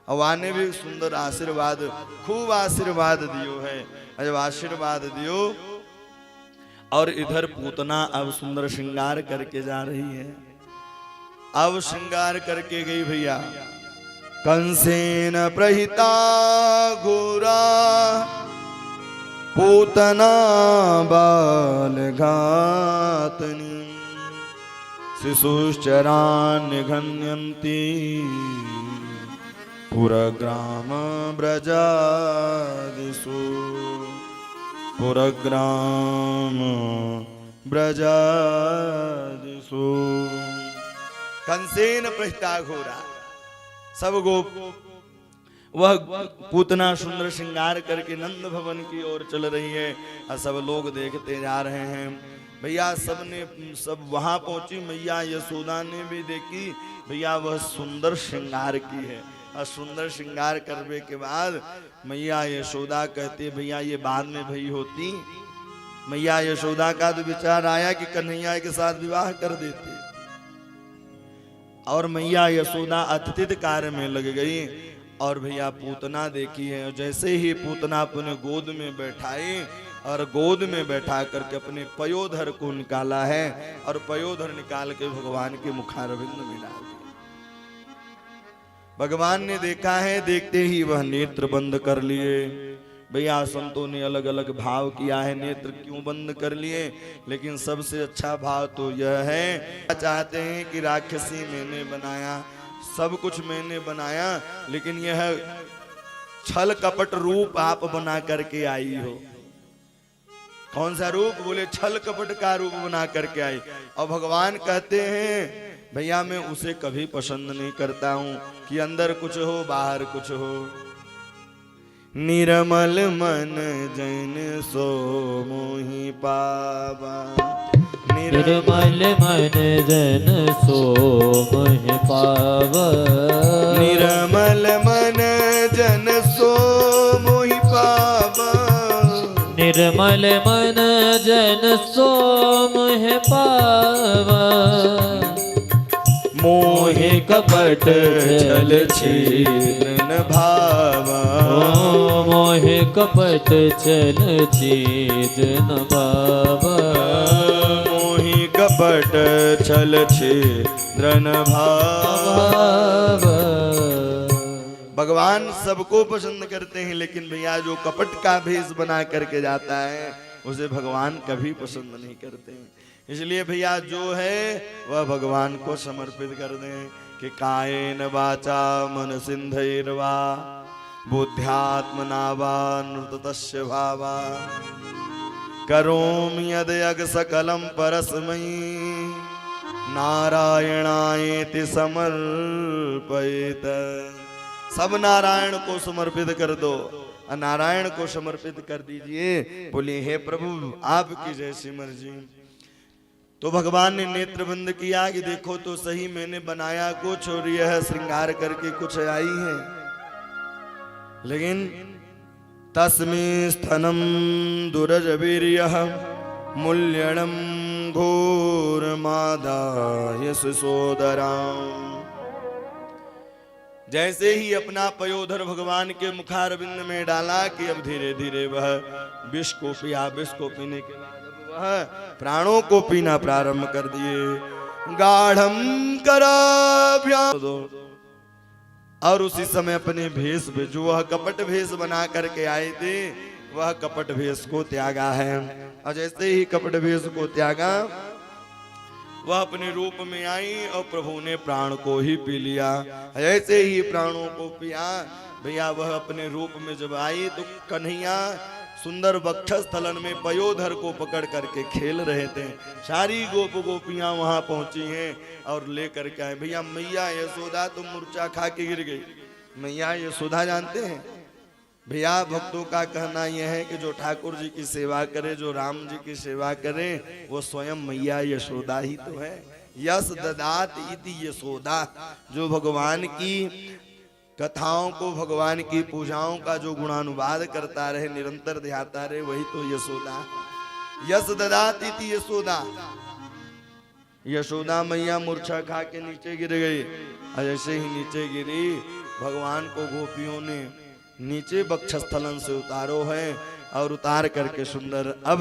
और आने भी सुंदर आशीर्वाद, खूब आशीर्वाद दियो है। जब आशीर्वाद दियो और इधर पूतना अब सुंदर श्रृंगार करके जा रही है। अब श्रृंगार करके गई भैया। कंसेन प्रहिता घोरा पूतना बाल घातनी शिशुश्चरान् निघन्यन्ति पुरग्राम ब्रजादिषु पुरग्राम ब्रजादिषु। कंसेन प्रहिता घोरा, सब गोप वह पूतना सुंदर श्रृंगार करके नंद भवन की ओर चल रही है और सब लोग देखते जा रहे हैं। भैया सब वहां पहुंची। मैया यशोदा ने भी देखी भैया वह सुंदर श्रृंगार की है। और सुंदर श्रृंगार करने के बाद मैया यशोदा कहती भैया ये बाद में भई होती। मैया यशोदा का तो विचार आया कि कन्हैया के साथ विवाह कर देते। और मैया यशोदा अतिथि कार्य में लग गई। और भैया पूतना देखी है, जैसे ही पूतना अपने गोद में बैठाई और गोद में बैठा करके अपने पयोधर को निकाला है और पयोधर निकाल के भगवान के मुखारविंद में डाल दिया। भगवान ने देखा है, देखते ही वह नेत्र बंद कर लिए। भैया संतों ने अलग अलग भाव किया है, नेत्र क्यों बंद कर लिए, लेकिन सबसे अच्छा भाव तो यह है, चाहते हैं कि राक्षसी मैंने बनाया, सब कुछ मैंने बनाया, लेकिन यह छल कपट रूप आप बना करके आई हो। कौन सा रूप? बोले छल कपट का रूप बना करके आई। और भगवान कहते हैं भैया मैं उसे कभी पसंद नहीं करता हूं कि अंदर कुछ हो बाहर कुछ हो। निर्मल मन जन सो मोहि पावा, निर्मल मन जन सो मोहि पावा, निर्मल मन जन सो मोहि पावा, निर्मल मन जन सो मोहि पावा। मोहे कपट छल छल छिद्र न भावा मोहे कपट छल छिद्र न भावा मोहि कपट छल छिद्र न भावा। भगवान सबको पसंद करते हैं, लेकिन भैया जो कपट का भेष बना करके जाता है उसे भगवान कभी पसंद नहीं करते हैं। इसलिए भैया जो है वह भगवान को समर्पित कर दें कि कायेन वाचा मनसिंधैर्वा बुद्ध्यात्मना वा नृतस्य भावा करोमि यद्यग सकलं परस्मै नारायणायेति समर्पयेत। सब नारायण को समर्पित कर दो, नारायण को समर्पित कर दीजिए। बोले हे प्रभु आपकी जैसी मर्जी। तो भगवान ने नेत्र बंद किया कि देखो तो सही, मैंने बनाया कुछ और यह श्रृंगार करके कुछ आई है। लेकिन तस्मै स्थनम दुरजवीर्यः मूल्यणम घोरमादाय सुसोदराम। जैसे ही अपना पयोधर भगवान के मुखारविंद में डाला कि अब धीरे धीरे वह विष को पिया। विष को पीने के बाद वह प्राणों को पीना प्रारंभ कर दिए। गाढ़म कराभ्याम। और उसी समय अपने भेष में जो वह कपट भेष बना करके आए थे वह कपट भेष को त्यागा है। और जैसे ही कपट भेष को त्यागा वह अपने रूप में आई और प्रभु ने प्राण को ही पी लिया। ऐसे ही प्राणों को पिया भैया वह अपने रूप में जब आई तो कन्हैया सुंदर वक्षस्थलन में पयोधर को पकड़ करके खेल रहे थे। सारी गोप गोपियां वहां पहुंची हैं और लेकर के आए। भैया मैया यशोदा तो मूर्छा खा के गिर गई। मैया यशोदा जानते हैं भैया, भक्तों का कहना यह है कि जो ठाकुर जी की सेवा करे, जो राम जी की सेवा करे, वो स्वयं मैया यशोदा ही तो है। यश ददात इति यशोदा। जो भगवान की कथाओं को, भगवान की पूजाओं का जो गुणानुवाद करता रहे, निरंतर ध्याता रहे, वही तो यशोदा। यश ददात इति यशोदा। यशोदा मैया मूर्छा खा के नीचे गिर गई। जैसे ही नीचे गिरी भगवान को गोपियों ने नीचे वक्षस्थलन से उतारो है और उतार करके सुंदर अब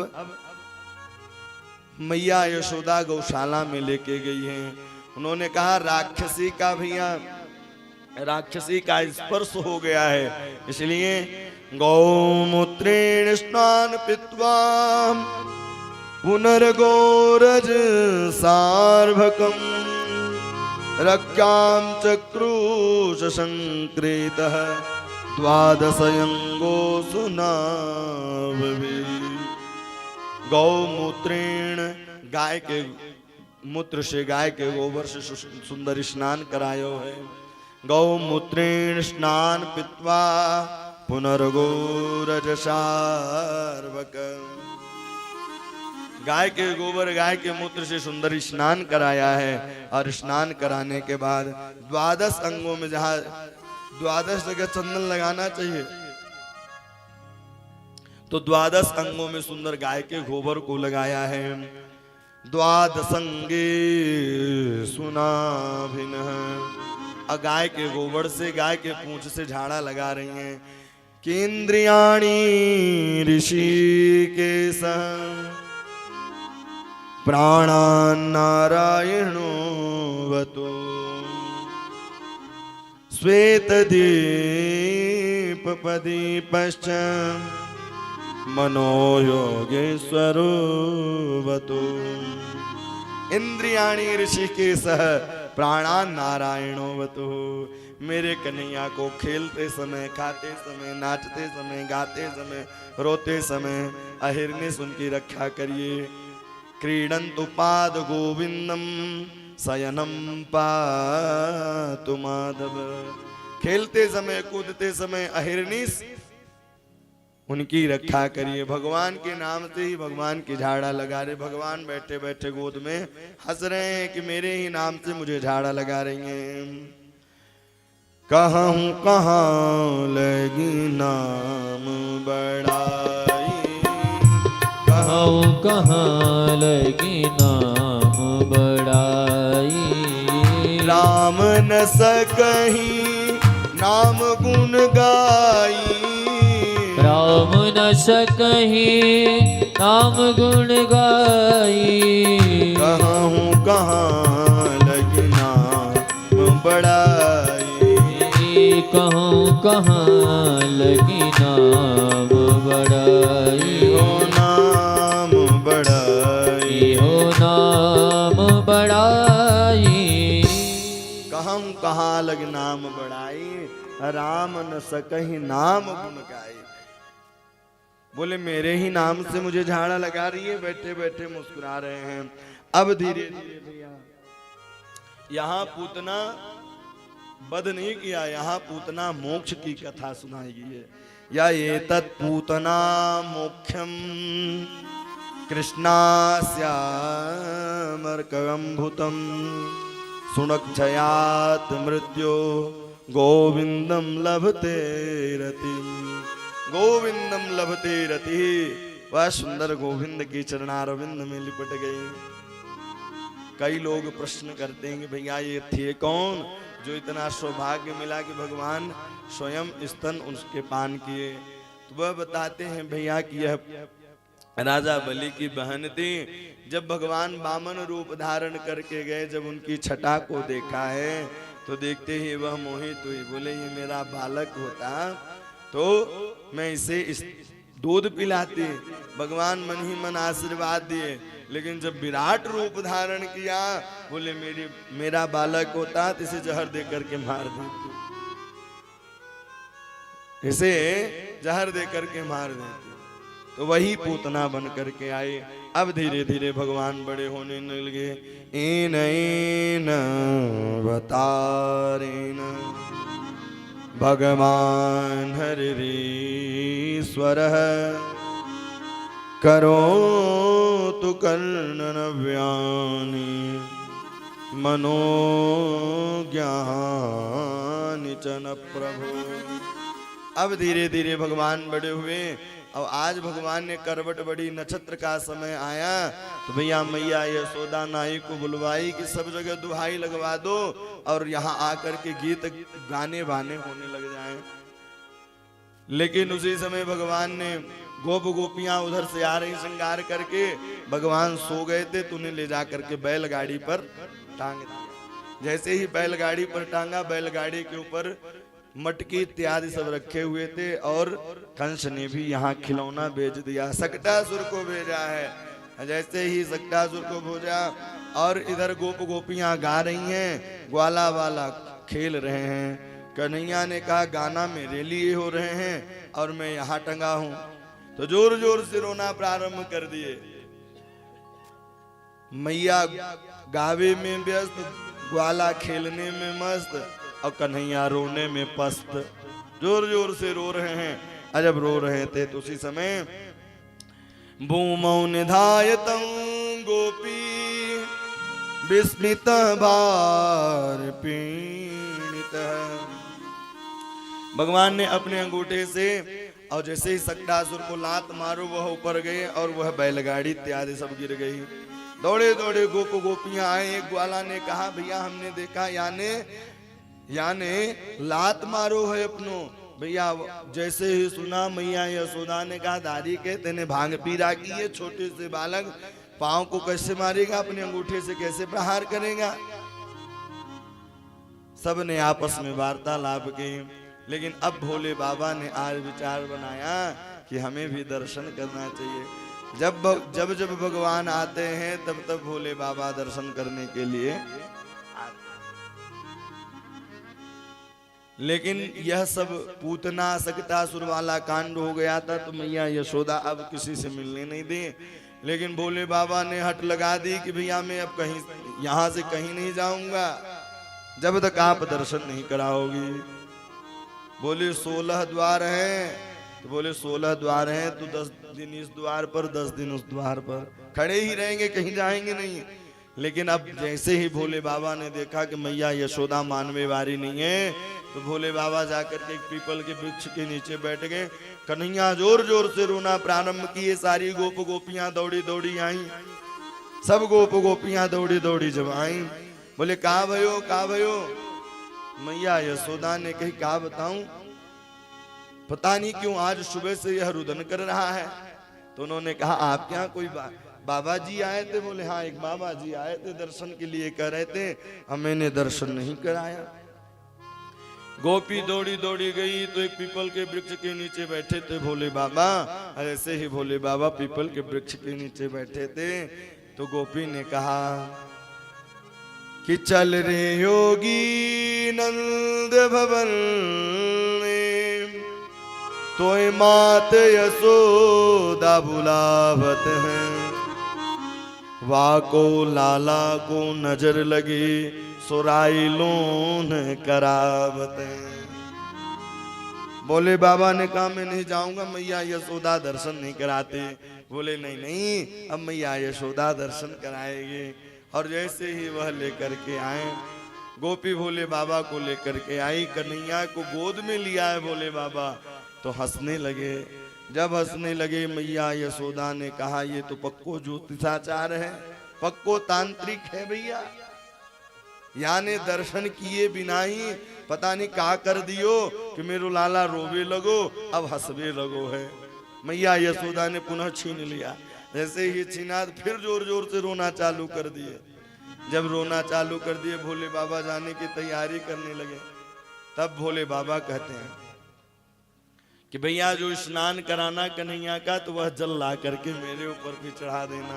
मैया यशोदा गौशाला में लेके गई हैं। उन्होंने कहा राक्षसी का भैया राक्षसी का स्पर्श हो गया है, इसलिए गौमूत्रेण स्नान पित्वा पुनर्गोरज सार्भकम रक्याम चक्रुष संक्रेतः द्वादशयंगो सुनावि। गौमूत्रेण गाय के मूत्र से, गाय के गोबर से सुंदर स्नान करायो है। गौमूत्रेण स्नान पित्वा पुनर्गोरज सार्वक। गाय के गोबर, गाय के मूत्र से सुंदर स्नान कराया है। और स्नान कराने के बाद 12 अंगों में, जहां 12 जगह चंदन लगाना चाहिए, तो 12 अंगों में सुंदर गाय के गोबर को लगाया है। 12 अंगे सुनाभिनः। गाय के गोबर से, गाय के पूंछ से झाड़ा लगा रही हैं। केंद्रियाणि ऋषिकेश प्राणान् नारायणो वतो श्वेत दीप पदीपश्च मनोयोगेश्वरो वतो। इंद्रियाणि ऋषिकेशः प्राणान् नारायणो वतो। मेरे कन्हैया को खेलते समय, खाते समय, नाचते समय, गाते समय, रोते समय अहिर्निश उनकी रक्षा करिए। क्रीडन्तु पाद गोविंदम शयनम पातु माधव। खेलते समय, कूदते समय अहिर्निश उनकी रक्षा करिए। भगवान के नाम से ही भगवान की झाड़ा लगा रहे। भगवान बैठे बैठे गोद में हंस रहे हैं कि मेरे ही नाम से मुझे झाड़ा लगा रही हैं। कहूँ कहाँ लगी नाम बड़ाई, कहूँ कहाँ लगी नाम बड़ाई। राम न सकहीं नाम गुण गाई। राम न सकहीं नाम गुण गाई। कहूँ कहाँ लगी नाम बड़ाई। कहूँ कहाँ लगी नाम बड़ाई। हो नाम बड़ाई। हो नाम बड़ाई। कहूँ कहाँ लग नाम बड़ाई। राम न सकहीं नाम गुण गाई। बोले मेरे ही नाम से मुझे झाड़ा लगा रही है, बैठे बैठे मुस्कुरा रहे हैं। अब धीरे धीरे भैया यहाँ पूतना वध नहीं किया, यहाँ पूतना मोक्ष की कथा सुनाई गई है। या ये तत्पूतना मोक्षम कृष्णास्यामर्कगम्भुतम सुनक्षयात मृत्यो गोविंदम लभते रति। गोविंदम लभते रति। वह सुंदर गोविंद की चरणारविंद में लिपट गई। कई लोग प्रश्न करते हैं कि भैया ये थे कौन जो इतना सौभाग्य मिला कि भगवान स्वयं स्तन उसके पान किए। तो वह बताते हैं भैया कि यह राजा बलि की बहन थी। जब भगवान वामन रूप धारण करके गए, जब उनकी छटा को देखा है तो देखते ही वह मोहित हुई। बोले ये मेरा बालक होता तो मैं इसे इस दूध पिलाती। भगवान मन ही मन आशीर्वाद दिए। लेकिन जब विराट रूप धारण किया, बोले मेरा बालक होता तो इसे जहर दे करके मार देती। इसे जहर दे करके मार देती। तो वही पूतना बन करके आए। अब धीरे धीरे भगवान बड़े होने लगे। एन एन बतारेन भगवान हरिश्वर करो तु कर्णव्यानि मनोज्ञान चन प्रभु। अब धीरे धीरे भगवान बड़े हुए। अब आज भगवान ने करवट बड़ी, नक्षत्र का समय आया तो भैया मैया यशोदा नाई को बुलवाई कि सब जगह दुहाई लगवा दो और यहाँ आकर के गीत गाने बाने होने लग जाएं। लेकिन उसी समय भगवान ने गोप गोपियां उधर से आ रही श्रृंगार करके, भगवान सो गए थे तो उन्हें ले जा करके बैलगाड़ी पर टांग दिया। जैसे ही बैलगाड़ी पर टांगा, बैलगाड़ी के ऊपर मटकी इत्यादि सब रखे हुए थे और कंस ने भी यहाँ खिलौना भेज दिया, सकटासुर को भेजा है। जैसे ही सकटासुर को भेजा और इधर गोप गोपियां गा रही हैं, ग्वाला वाला खेल रहे हैं। कन्हैया ने कहा गाना मेरे लिए हो रहे हैं और मैं यहाँ टंगा हूं। तो जोर जोर से रोना प्रारंभ कर दिए। मैया गावे में व्यस्त, ग्वाला खेलने में मस्त और कन्हैया रोने में पस्त। जोर जोर से रो रहे हैं। अजब रो रहे थे तो उसी समय भूमौ निधायतं गोपी विस्मित भार पीड़ित। भगवान ने अपने अंगूठे से और जैसे ही सकटासुर को लात मारो वह ऊपर गए और वह बैलगाड़ी इत्यादि सब गिर गई। दौड़े दौड़े गोप गोपियां आए। एक ग्वाला ने कहा भैया हमने देखा याने लात मारो है अपनो। भैया जैसे ही सुना मैया यशोदा ने कहा दादी के तेने भांग पी राखी है, छोटे से बालक पांव को कैसे मारेगा, अपने अंगूठे से कैसे प्रहार करेगा। सब ने आपस में वार्तालाप की। लेकिन अब भोले बाबा ने आज विचार बनाया कि हमें भी दर्शन करना चाहिए। जब जब भगवान आते हैं तब तब भोले बाबा दर्शन करने के लिए आते। लेकिन यह सब पूतना सकटासुर वाला कांड हो गया था तो मैया यशोदा अब किसी से मिलने नहीं दी। लेकिन भोले बाबा ने हट लगा दी कि भैया मैं अब कहीं यहाँ से कहीं नहीं जाऊंगा जब तक आप दर्शन नहीं कराओगी। बोले 16 द्वार हैं, तो बोले 16 द्वार हैं तो 10 दिन इस द्वार पर 10 दिन उस द्वार पर खड़े ही रहेंगे, कहीं जाएंगे नहीं। लेकिन अब जैसे ही भोले बाबा ने देखा कि मैया यशोदा मानवे वारी नहीं है तो भोले बाबा जाकर के एक पीपल के वृक्ष के नीचे बैठ गए। कन्हैया जोर जोर से रोना प्रारंभ किए। सारी गोप गोपियां दौड़ी दौड़ी आई। सब गोप गोपियां दौड़ी दौड़ी जब आई बोले का भयो? मैया यशोदा ने कही का बताऊं, पता नहीं क्यों आज सुबह से यह रुदन कर रहा है। तो उन्होंने कहा आपके यहाँ कोई बाबा जी आए थे? बोले हाँ, एक बाबा जी आए थे दर्शन के लिए, कह रहे थे अब मैंने दर्शन नहीं कराया। गोपी दौड़ी दौड़ी गई तो एक पीपल के वृक्ष के नीचे बैठे थे भोले बाबा। ऐसे ही भोले बाबा पीपल के वृक्ष के नीचे बैठे थे। तो गोपी ने कहा कि चल रे योगी नंद भवन में, तोय मात यशोदा बुलावत हैं। वाको लाला को नजर लगी, सुराई लोन करावत हैं। बोले बाबा ने कहा मैं नहीं जाऊंगा, मैया यशोदा दर्शन नहीं कराते। बोले नहीं नहीं, अब मैया यशोदा दर्शन कराएंगे। और जैसे ही वह लेकर के आए, गोपी भोले बाबा को लेकर के आई, कन्हैया को गोद में लिया है भोले बाबा, तो हंसने लगे। जब हंसने लगे, मैया यशोदा ने कहा ये तो पक्को ज्योतिषाचार है, पक्को तांत्रिक है भैया, यानी दर्शन किए बिना ही पता नहीं का कर दियो कि मेरो लाला रोवे लगो, अब हंसवे लगो है। मैया यशोदा ने पुनः छीन लिया। जैसे ही छीना फिर जोर जोर से रोना चालू कर दिए। जब रोना चालू कर दिए, भोले बाबा जाने की तैयारी करने लगे। तब भोले बाबा कहते हैं कि भैया जो स्नान कराना कन्हैया का, तो वह जल ला करके मेरे ऊपर भी चढ़ा देना।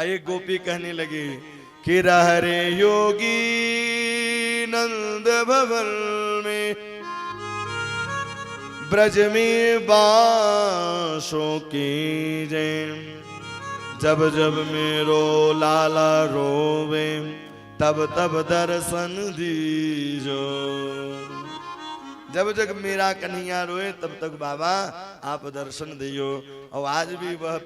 एक गोपी कहने लगी कि रह रे योगी नंद भवन में, ब्रज में बांसों की जय। जब जब मेरो लाला रोवे, तब तब दर्शन दीजो। जब जब मेरा कन्हैया रोए तब तक बाबा आप दर्शन दियो। और आज भी वह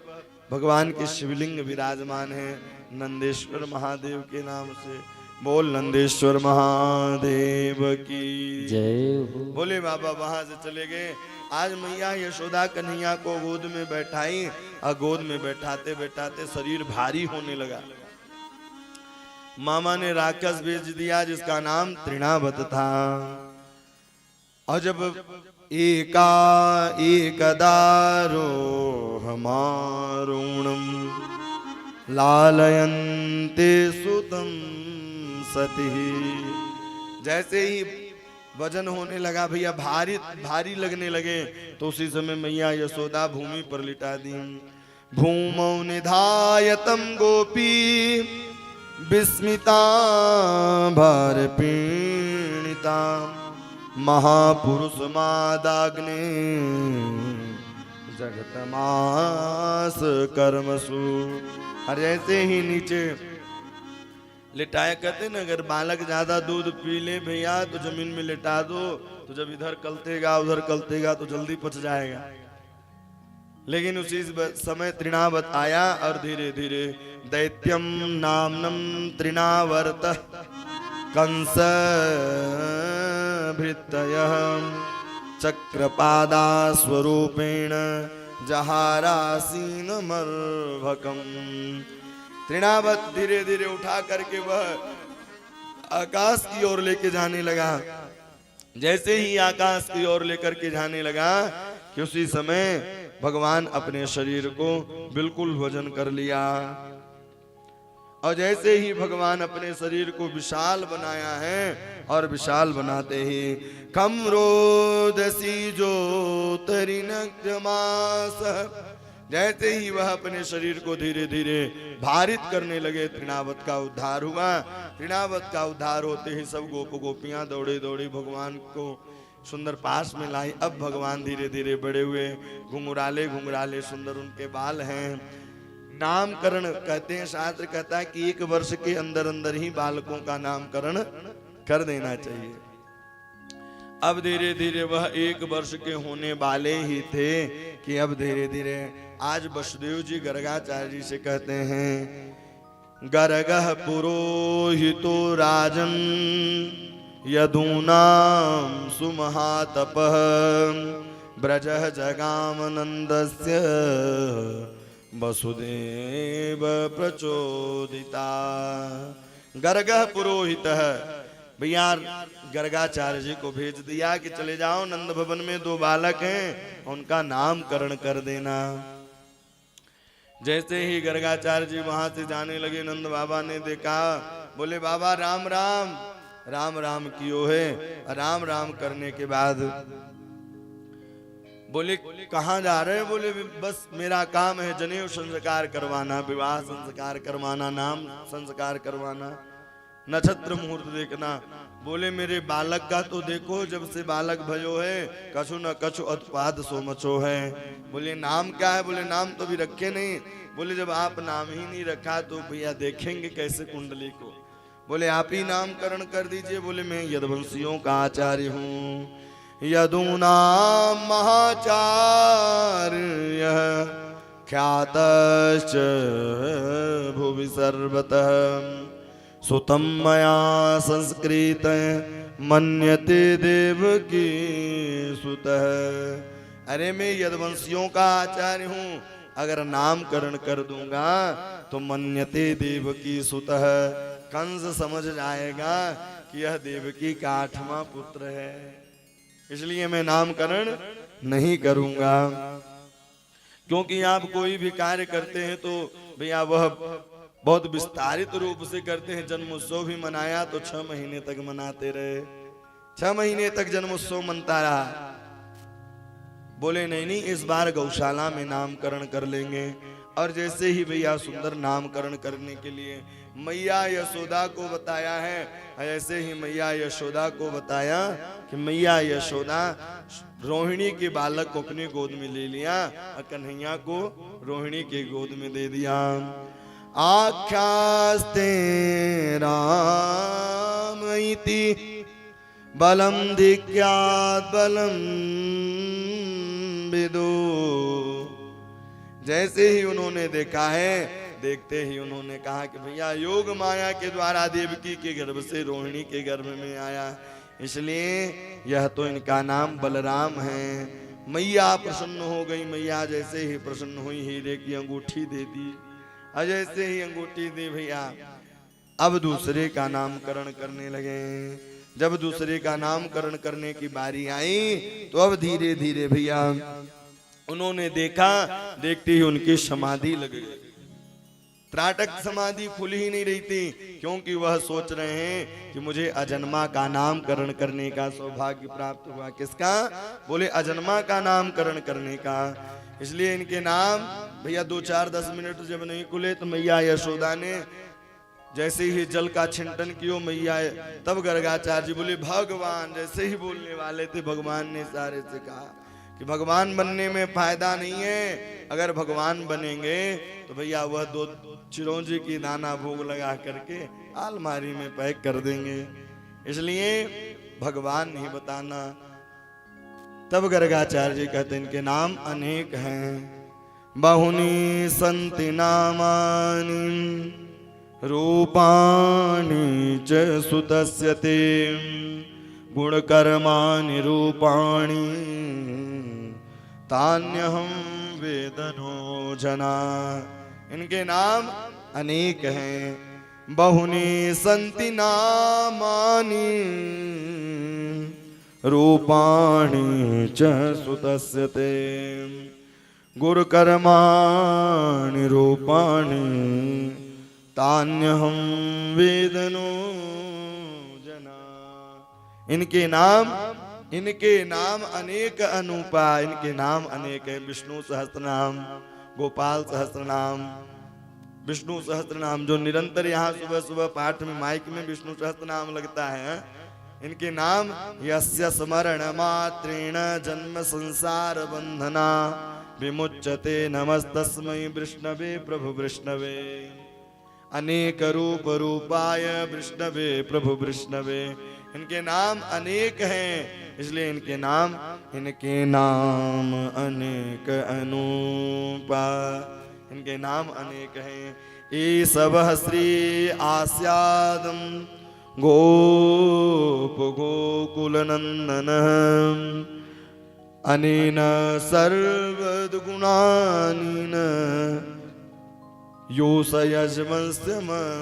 भगवान के शिवलिंग विराजमान है नंदेश्वर महादेव के नाम से। बोल नंदेश्वर महादेव की जय। बोले बाबा वहां से चले गए। आज मैया यशोदा कन्हैया को गोद में बैठाई, और गोद में बैठाते बैठाते शरीर भारी होने लगा। मामा ने राक्षस भेज दिया जिसका नाम तृणावत था। और जब एकदारो हमारुणम लालयन्ते सुतम सती, जैसे ही वजन होने लगा भैया, भारी लगने लगे, तो उसी समय मैया यशोदा भूमि पर लिटा दी। भूमौ निधायतम गोपी विस्मिता भार पीड़िता, महापुरुष मादाग्ने जगतमास कर्मसु। और ऐसे ही नीचे लिटाया, कहते ना अगर बालक ज्यादा दूध पी ले भैया तो जमीन में लिटा दो, तो जब इधर कलतेगा उधर कलतेगा तो जल्दी पच जाएगा। लेकिन उसी समय तृणावत आया और धीरे धीरे दैत्यम नामनम तृणावर्त कंस भृतयः चक्रपादा स्वरूपेण जहारासीन मर्भकम। तृणावत धीरे धीरे उठा करके वह आकाश की ओर लेके जाने लगा। जैसे ही आकाश की ओर लेकर के जाने लगा कि उसी समय भगवान अपने शरीर को बिल्कुल वजन कर लिया। और जैसे ही भगवान अपने शरीर को विशाल बनाया है, और विशाल बनाते ही कम रोदसी जो तरिनग्मास, जैसे ही वह अपने शरीर को धीरे धीरे भारित करने लगे, तृणावत का उद्धार हुआ। तृणावत का उद्धार होते ही सब गोपियां दौड़े दौड़ी भगवान को सुंदर पास में लाई। अब भगवान धीरे धीरे बड़े हुए, घुंघराले घुंघराले सुंदर उनके बाल हैं। नामकरण कहते हैं, शास्त्र कहता है कि 1 वर्ष के अंदर अंदर ही बालकों का नामकरण कर देना चाहिए। अब धीरे धीरे वह 1 वर्ष के होने वाले ही थे कि अब धीरे धीरे आज वसुदेव जी गर्गाचार्य जी से कहते हैं, गर्गः पुरोहितो राजन यदूनां सुमहातपः ब्रजः जगामनन्दस्य वसुदेव प्रचोदिता। गर्गः पुरोहित भैया गर्गाचार्य जी को भेज दिया कि चले जाओ नंद भवन में 2 बालक हैं, उनका नामकरण कर देना। जैसे ही गर्गाचार्य जी वहां से जाने लगे, नंद बाबा ने देखा, बोले बाबा राम राम। राम राम कियो है। राम राम करने के बाद बोले कहाँ जा रहे हैं? बोले बस मेरा काम है जनेऊ संस्कार करवाना, विवाह संस्कार करवाना, नाम संस्कार करवाना, नक्षत्र मुहूर्त देखना। बोले मेरे बालक का तो देखो, जब से बालक भयो है कछु न कछु उत्पाद सो मचो है। बोले नाम क्या है? बोले नाम तो भी रखे नहीं। बोले जब आप नाम ही नहीं रखा तो भैया देखेंगे कैसे कुंडली को? बोले आप ही नामकरण कर दीजिए। बोले मैं यदुवंशियों का आचार्य हूँ, यदूनाम महाचार्य ख्यातश्च भुवि सर्वतः सुतं मया संस्कृत मन्यते देवकी सुतः। अरे मैं यदुवंशियों का आचार्य हूँ, अगर नामकरण कर दूंगा तो मन्यते देवकी सुतः, कंस समझ जाएगा कि यह देवकी का 8वां पुत्र है, इसलिए मैं नामकरण नहीं करूंगा। क्योंकि आप कोई भी कार्य करते हैं तो भैया वह बहुत विस्तारित रूप से करते हैं। जन्मोत्सव भी मनाया तो 6 महीने तक मनाते रहे, 6 महीने तक जन्मोत्सव मनता रहा। बोले नहीं इस बार गौशाला में नामकरण कर लेंगे। और जैसे ही भैया सुंदर नामकरण करने के लिए मैया यशोदा को बताया है, ऐसे ही मैया यशोदा को बताया कि मैया यशोदा रोहिणी के बालक को अपने गोद में ले लिया और कन्हैया को रोहिणी के गोद में दे दिया। आख्यास्ते राम इति बलम धिक्यात् बलम विदु। जैसे ही उन्होंने देखा है, देखते ही उन्होंने कहा कि भैया योग माया के द्वारा देवकी के गर्भ से रोहिणी के गर्भ में आया, इसलिए यह तो इनका नाम बलराम है। मैया प्रसन्न हो गई। मैया जैसे ही प्रसन्न हुई हीरे की अंगूठी दे दी, और जैसे ही अंगूठी दी भैया अब दूसरे का नामकरण करने लगे। जब दूसरे का नामकरण करने की बारी आई तो अब धीरे धीरे भैया उन्होंने देखा, देखते ही उनकी समाधि लग गई। त्राटक समाधि खुल ही नहीं रही थी, क्योंकि वह सोच रहे हैं कि मुझे अजन्मा का नामकरण करने का सौभाग्य प्राप्त हुआ। किसका? बोले अजन्मा का नामकरण करने का। इसलिए इनके नाम भैया 2-4-10 मिनट जब नहीं खुले तो मैया यशोदा ने जैसे ही जल का छिंटन किया मैया, तब गर्गाचार्य जी बोले भगवान। जैसे ही बोलने वाले थे भगवान ने इशारे से कहा कि भगवान बनने में फायदा नहीं है, अगर भगवान बनेंगे तो भैया वह 2 चिरौंजी की दाना भोग लगा करके अलमारी में पैक कर देंगे, इसलिए भगवान नहीं बताना। तब गर्गाचार्य जी कहते इनके नाम अनेक हैं। बहुनी संति नामानि रूपाणि च सुतस्य ते गुणकर्माणि रूपाणि तान्यहं वेदनो जना। इनके नाम अनेक हैं। बहुनी संति नामानि रूपाणि च सुतस्य ते गुरुकर्माणि रूपाणि तान्यहं वेदनो जना। इनके नाम अनेक अनुपा, इनके नाम अनेक है। विष्णु सहस्त्रनाम, गोपाल सहस्त्रनाम, विष्णु सहस्त्रनाम जो निरंतर यहाँ सुबह सुबह पाठ में माइक में विष्णु सहस्त्रनाम लगता है। इनके नाम यस्य स्मरण मात्रेण जन्म संसार बंधना विमुच्यते नमस्तस्मै विष्णवे प्रभु विष्णवे। अनेक रूप रूपाय विष्णवे प्रभु विष्णवे। इनके नाम अनेक हैं, इसलिए इनके नाम अनेक अनूपा। इनके नाम अनेक हैं। ये सब श्री आस्यादम गोप गोकुल नंदन अनेन सर्वद गुणानीन यो स यजमस्थितः।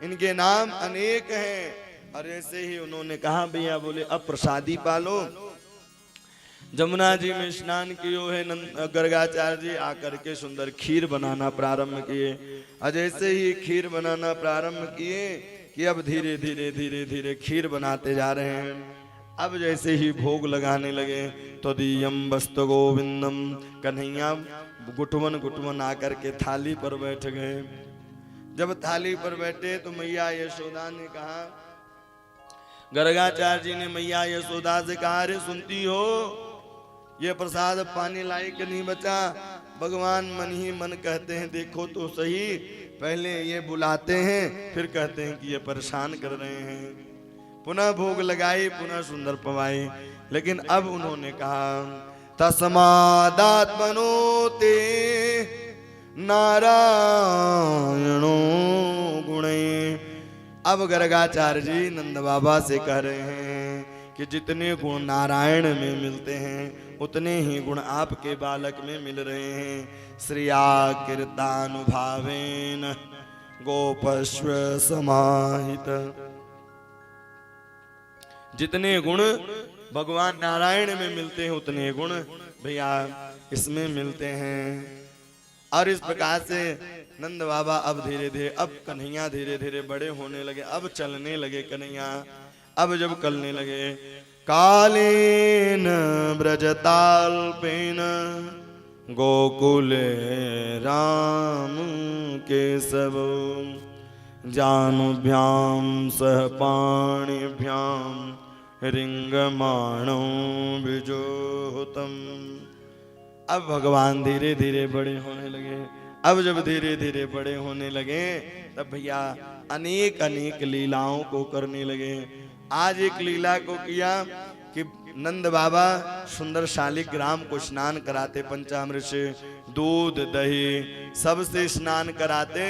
इनके नाम अनेक हैं। और ऐसे ही उन्होंने कहा भैया, बोले अब प्रसादी पालो। जमुना जी में स्नान किए है गर्गाचार्य जी, आकर के सुंदर खीर बनाना प्रारंभ किए। और जैसे ही खीर बनाना प्रारंभ किए कि अब धीरे धीरे धीरे धीरे खीर बनाते जा रहे हैं। अब जैसे ही भोग लगाने लगे तो दियम वस्तु गोविंदम, कन्हैया गुटवन गुटवन आकर के थाली पर बैठ गए। जब थाली पर बैठे तो मैया यशोदा ने कहा, गर्गाचार्य जी ने मैया यशोदा से कहा, अरे सुनती हो, ये प्रसाद पाने लायक नहीं बचा। भगवान मन ही मन कहते हैं देखो तो सही, पहले ये बुलाते हैं फिर कहते हैं कि ये परेशान कर रहे हैं। पुनः भोग लगाई, पुनः सुंदर पवाई। लेकिन अब उन्होंने कहा, तस्मादात्मनो ते नारायणो गुणे। अब गर्गाचार्य जी नंद बाबा से कह रहे हैं कि जितने गुण नारायण में मिलते हैं उतने ही गुण आपके बालक में मिल रहे हैं। श्रिया कीर्तानुभावेन गोपस्व समाहित। जितने गुण भगवान नारायण में मिलते हैं उतने गुण भैया इसमें मिलते हैं। और इस प्रकार से नंद बाबा अब धीरे धीरे, अब कन्हैया धीरे धीरे बड़े होने लगे, अब चलने लगे कन्हैया। अब जब चलने लगे, कालेन ब्रजताल्पेन गोकुले राम केशव, जानुभ्याम सह पाणिभ्याम रिंगमाणो विजोहतम। अब भगवान धीरे धीरे बड़े होने लगे। अब जब धीरे धीरे बड़े होने लगे तब भैया अनेक अनेक लीलाओं को करने लगे। आज एक लीला को किया कि नंद बाबा सुंदर शालिग्राम को स्नान कराते, पंचामृत से दूध दही सबसे स्नान कराते।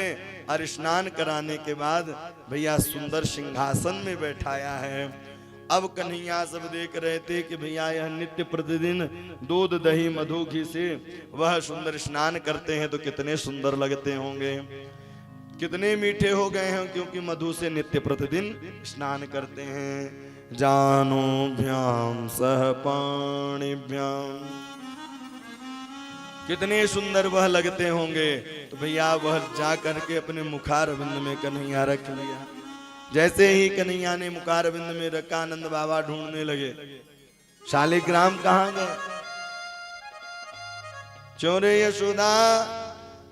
और स्नान कराने के बाद भैया सुंदर सिंहासन में बैठाया है। अब कन्हैया सब देख रहे थे कि भैया यह नित्य प्रतिदिन दूध दही मधु घी से वह सुंदर स्नान करते हैं तो कितने सुंदर लगते होंगे, कितने मीठे हो गए हैं, क्योंकि मधु से नित्य प्रतिदिन स्नान करते हैं। जानोभ्याम सह पाणिभ्याम, कितने सुंदर वह लगते होंगे। तो भैया वह जा करके अपने मुखारविंद में कन्हैया रख लिया। जैसे ही कन्हैया ने मुखारविंद में रखा, नंद बाबा ढूंढने लगे शालिग्राम कहाँ गए। चोरे यशोदा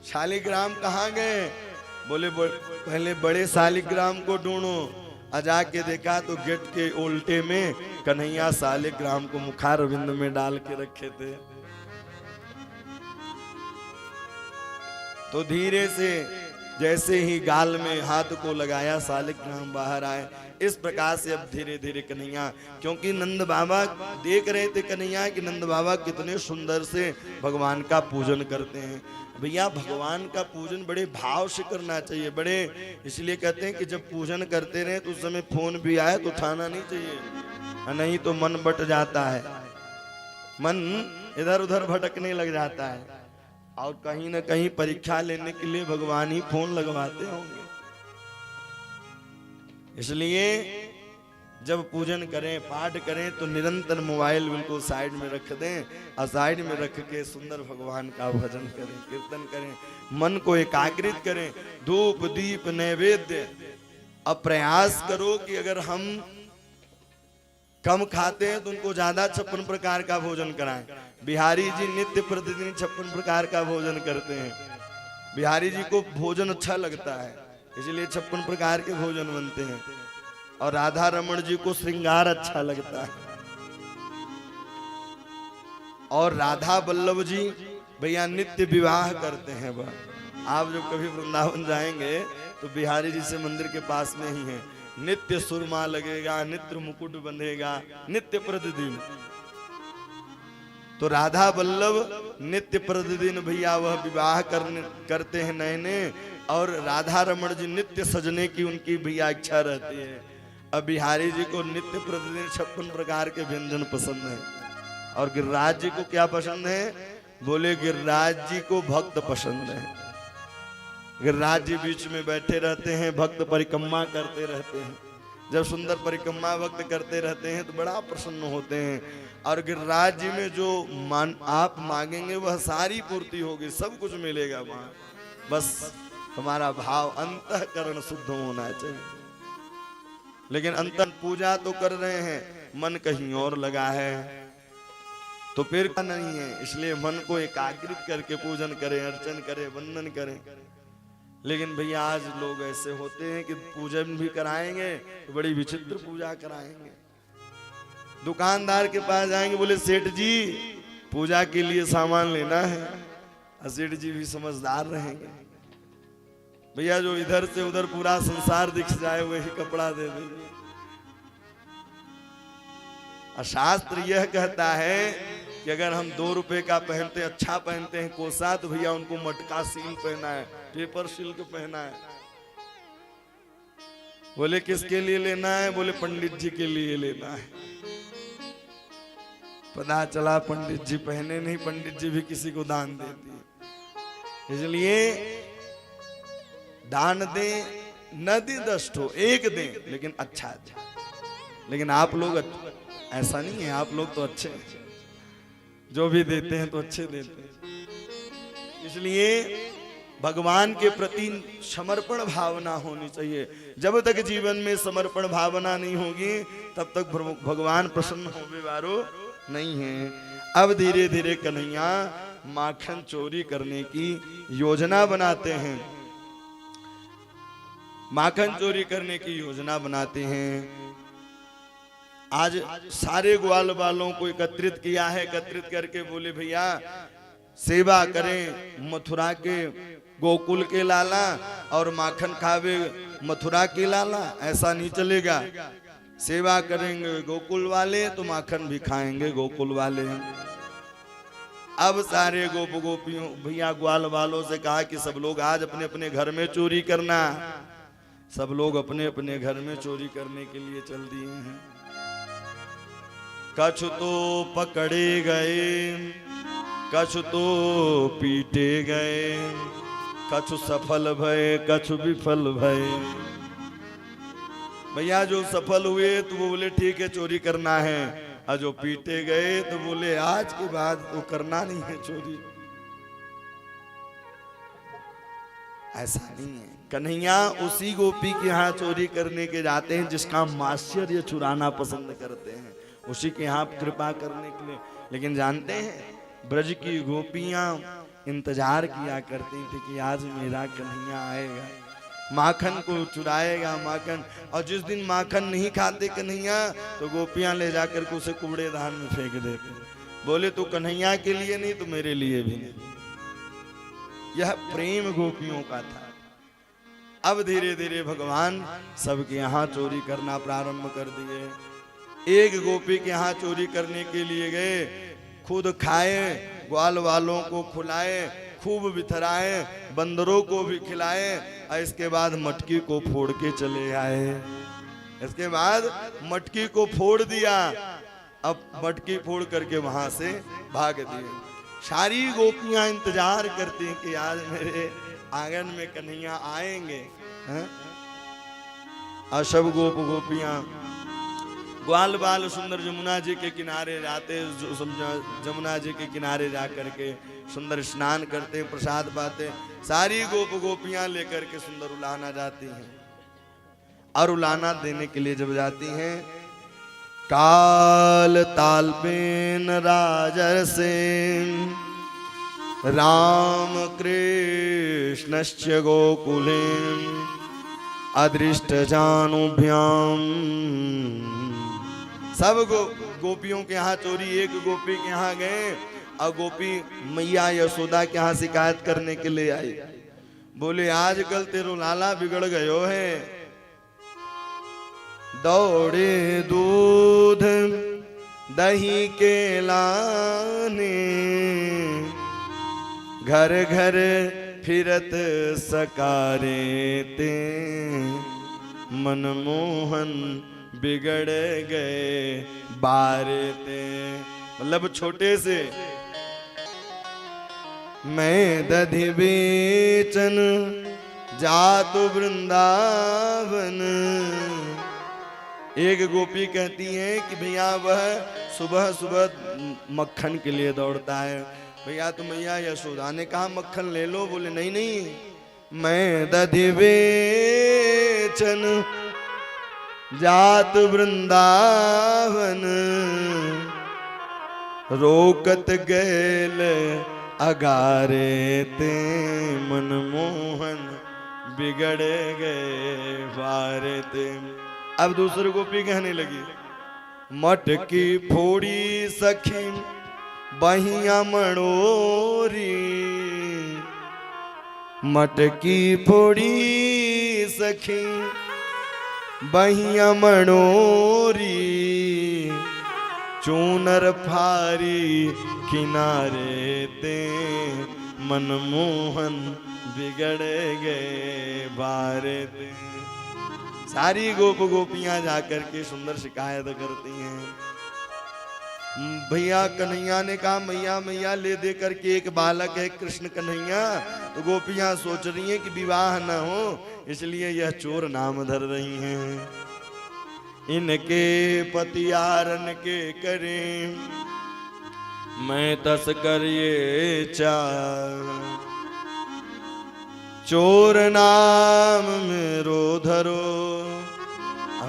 शालिग्राम कहाँ गए। बोले पहले बड़े शालिग्राम को ढूंढो। जाके देखा तो गेट के उल्टे में कन्हैया शालिग्राम को मुखारविंद में डाल के रखे थे। तो धीरे से जैसे ही गाल में हाथ को लगाया शालिग्राम बाहर आए। इस प्रकार से अब धीरे धीरे कन्हैया, क्योंकि नंद बाबा देख रहे थे कन्हैया कि नंद बाबा कितने सुंदर से भगवान का पूजन करते हैं। भैया भगवान का पूजन बड़े भाव से करना चाहिए, बड़े इसलिए कहते हैं कि जब पूजन करते रहे तो उस समय फोन भी आए तो उठाना नहीं चाहिए, नहीं तो मन बट जाता है, मन इधर उधर भटकने लग जाता है। और कहीं ना कहीं परीक्षा लेने के लिए भगवान ही फोन लगवाते होंगे। इसलिए जब पूजन करें पाठ करें तो निरंतर मोबाइल बिल्कुल साइड में रख दें और साइड में रख के सुंदर भगवान का भजन करें, कीर्तन करें, मन को एकाग्रित करें। धूप दीप नैवेद्य। अब प्रयास करो कि अगर हम कम खाते हैं तो उनको ज्यादा 56 प्रकार का भोजन कराएं। बिहारी जी नित्य प्रतिदिन 56 प्रकार का भोजन करते हैं। बिहारी जी को भोजन अच्छा लगता है इसलिए 56 प्रकार के भोजन बनते हैं। और राधा रमण जी को श्रृंगार अच्छा लगता है। और राधा वल्लभ जी भैया नित्य विवाह करते हैं। वह आप जब कभी वृंदावन जाएंगे तो बिहारी जी से मंदिर के पास में ही है, नित्य सुरमा लगेगा, नित्य मुकुट बंधेगा, नित्य प्रतिदिन। तो राधा वल्लभ नित्य प्रतिदिन भैया वह विवाह करते हैं नए नए। और राधा रमण जी नित्य सजने की उनकी भैया इच्छा रहती है। अब बिहारी जी को नित्य प्रतिदिन 56 प्रकार के व्यंजन पसंद है। और गिरिराज जी को क्या पसंद है, बोले गिरिराज जी को भक्त पसंद है। गिरिराज जी बीच में बैठे रहते हैं, भक्त परिक्रमा करते रहते हैं। जब सुंदर परिक्रमा भक्त करते रहते हैं तो बड़ा प्रसन्न होते हैं। और गिरिराज जी में जो आप मांगेंगे वह सारी पूर्ति होगी, सब कुछ मिलेगा वहां। बस हमारा भाव अंतःकरण शुद्ध होना चाहिए। लेकिन अंतर पूजा तो कर रहे हैं, मन कहीं और लगा है तो फिर का नहीं है। इसलिए मन को एकाग्रित करके पूजन करें, अर्चन करें, वंदन करें। लेकिन भैया आज लोग ऐसे होते हैं कि पूजन भी कराएंगे तो बड़ी विचित्र पूजा कराएंगे। दुकानदार के पास जाएंगे, बोले सेठ जी पूजा के लिए सामान लेना है। सेठ जी भी समझदार रहेंगे, भैया जो इधर से उधर पूरा संसार दिख जाए वही कपड़ा दे देंगे। शास्त्र यह कहता है कि अगर हम 2 रुपए का पहनते, अच्छा पहनते हैं कोसा, तो भैया उनको मटका सिल पहना है, पेपर सिल्क पहना है। बोले किसके लिए लेना है? बोले पंडित जी के लिए लेना है। पता चला पंडित जी पहने नहीं, पंडित जी भी किसी को दान दे दिए। इसलिए दान दे, न दे 10 ठो, एक दे लेकिन अच्छा अच्छा। लेकिन आप लोग ऐसा नहीं है, आप लोग तो अच्छे हैं, जो भी देते हैं तो अच्छे देते हैं। इसलिए भगवान के प्रति समर्पण भावना होनी चाहिए। जब तक जीवन में समर्पण भावना नहीं होगी तब तक भगवान प्रसन्न होने वालो नहीं है। अब धीरे धीरे कन्हैया माखन चोरी करने की योजना बनाते हैं, माखन चोरी करने की योजना बनाते हैं। आज सारे ग्वाल वालों को एकत्रित किया है, एकत्रित करके बोले भैया सेवा करें मथुरा के गोकुल के लाला और माखन खावे मथुरा के लाला, ऐसा नहीं चलेगा। सेवा करेंगे गोकुल वाले तो माखन भी खाएंगे गोकुल वाले। अब सारे गोप गोपियों भैया ग्वाल वालों से कहा कि सब लोग आज अपने अपने घर में चोरी करना। सब लोग अपने अपने घर में चोरी करने के लिए चल दिए हैं। कछु तो पकड़े गए, कछु तो पीटे गए, कछु सफल भय कछु विफल भय। भैया जो सफल हुए तो वो बोले ठीक है चोरी करना है, और जो पीटे गए तो बोले आज के बाद तो करना नहीं है चोरी। ऐसा नहीं है। कन्हैया उसी गोपी के यहाँ चोरी करने के जाते हैं जिसका मात्सर्य चुराना पसंद करते हैं, उसी के यहाँ कृपा करने के लिए। लेकिन जानते हैं ब्रज की गोपियां इंतजार किया करती थी कि आज मेरा कन्हैया आएगा, माखन को चुराएगा माखन। और जिस दिन माखन नहीं खाते कन्हैया तो गोपियां ले जाकर के उसे कूड़ेदान में फेंक देते। बोले तो कन्हैया के लिए नहीं तो मेरे लिए भी नहीं। यह प्रेम गोपियों का था। अब धीरे धीरे भगवान सबके यहाँ चोरी करना प्रारंभ कर दिए। एक गोपी के यहाँ चोरी करने के लिए गए, खुद खाए, ग्वाल वालों को खिलाए, खूब बिथराए, बंदरों को भी खिलाए, और इसके बाद मटकी को फोड़ के चले आए। इसके बाद मटकी को फोड़ दिया, अब मटकी फोड़ करके वहां से भाग दिए। सारी गोपियां इंतजार करती हैं कि आज मेरे आंगन में कन्हैया आएंगे। और सब गोपियां ग्वाल बाल सुंदर जमुना जी के किनारे जाते, जमुना जी के किनारे जा करके सुंदर स्नान करते, प्रसाद पाते। सारी गोपियां लेकर के सुंदर उलाहना जाती हैं। और उलाहना देने के लिए जब जाती हैं, काल तालपेन राजर्षे राम कृष्णश्च गोकुले अदृष्ट जानुभ्याम। सब गोपियों के यहाँ चोरी, एक गोपी के यहाँ गए और गोपी मैया यशोदा के यहाँ शिकायत करने के लिए आई। बोले आजकल तेरो लाला बिगड़ गयो है, दौड़े दूध दही के लाने, घर घर फिरत सकारे ते, मनमोहन बिगड़ गए बारे ते। मतलब छोटे से मैं दधि बेचन जातु वृंदावन। एक गोपी कहती है कि भैया वह सुबह सुबह मक्खन के लिए दौड़ता है। भैया तो मैया यशोदा ने कहा मक्खन ले लो। बोले नहीं नहीं, मैं दधि बेचन जात वृंदावन। रोकत गैल अगारे ते मनमोहन बिगड़ गए बारे ते। अब दूसरी गोपी कहने लगी मटकी फोड़ी सखी बहिया मणोरी। मटकी फोड़ी सखी बहिया मणोरी। चूनर फारी किनारे ते मनमोहन बिगड़ गए बारे ते। सारी गोपियां जाकर के सुंदर शिकायत करती हैं। भैया कन्हैया ने कहा मैया मैया ले दे करके एक बालक है कृष्ण कन्हैया। तो गोपियां सोच रही हैं कि विवाह न हो, इसलिए यह चोर नाम धर रही हैं। इनके पतियारन के करें मैं तस्कर ये चार। चोर नाम मेरो धरो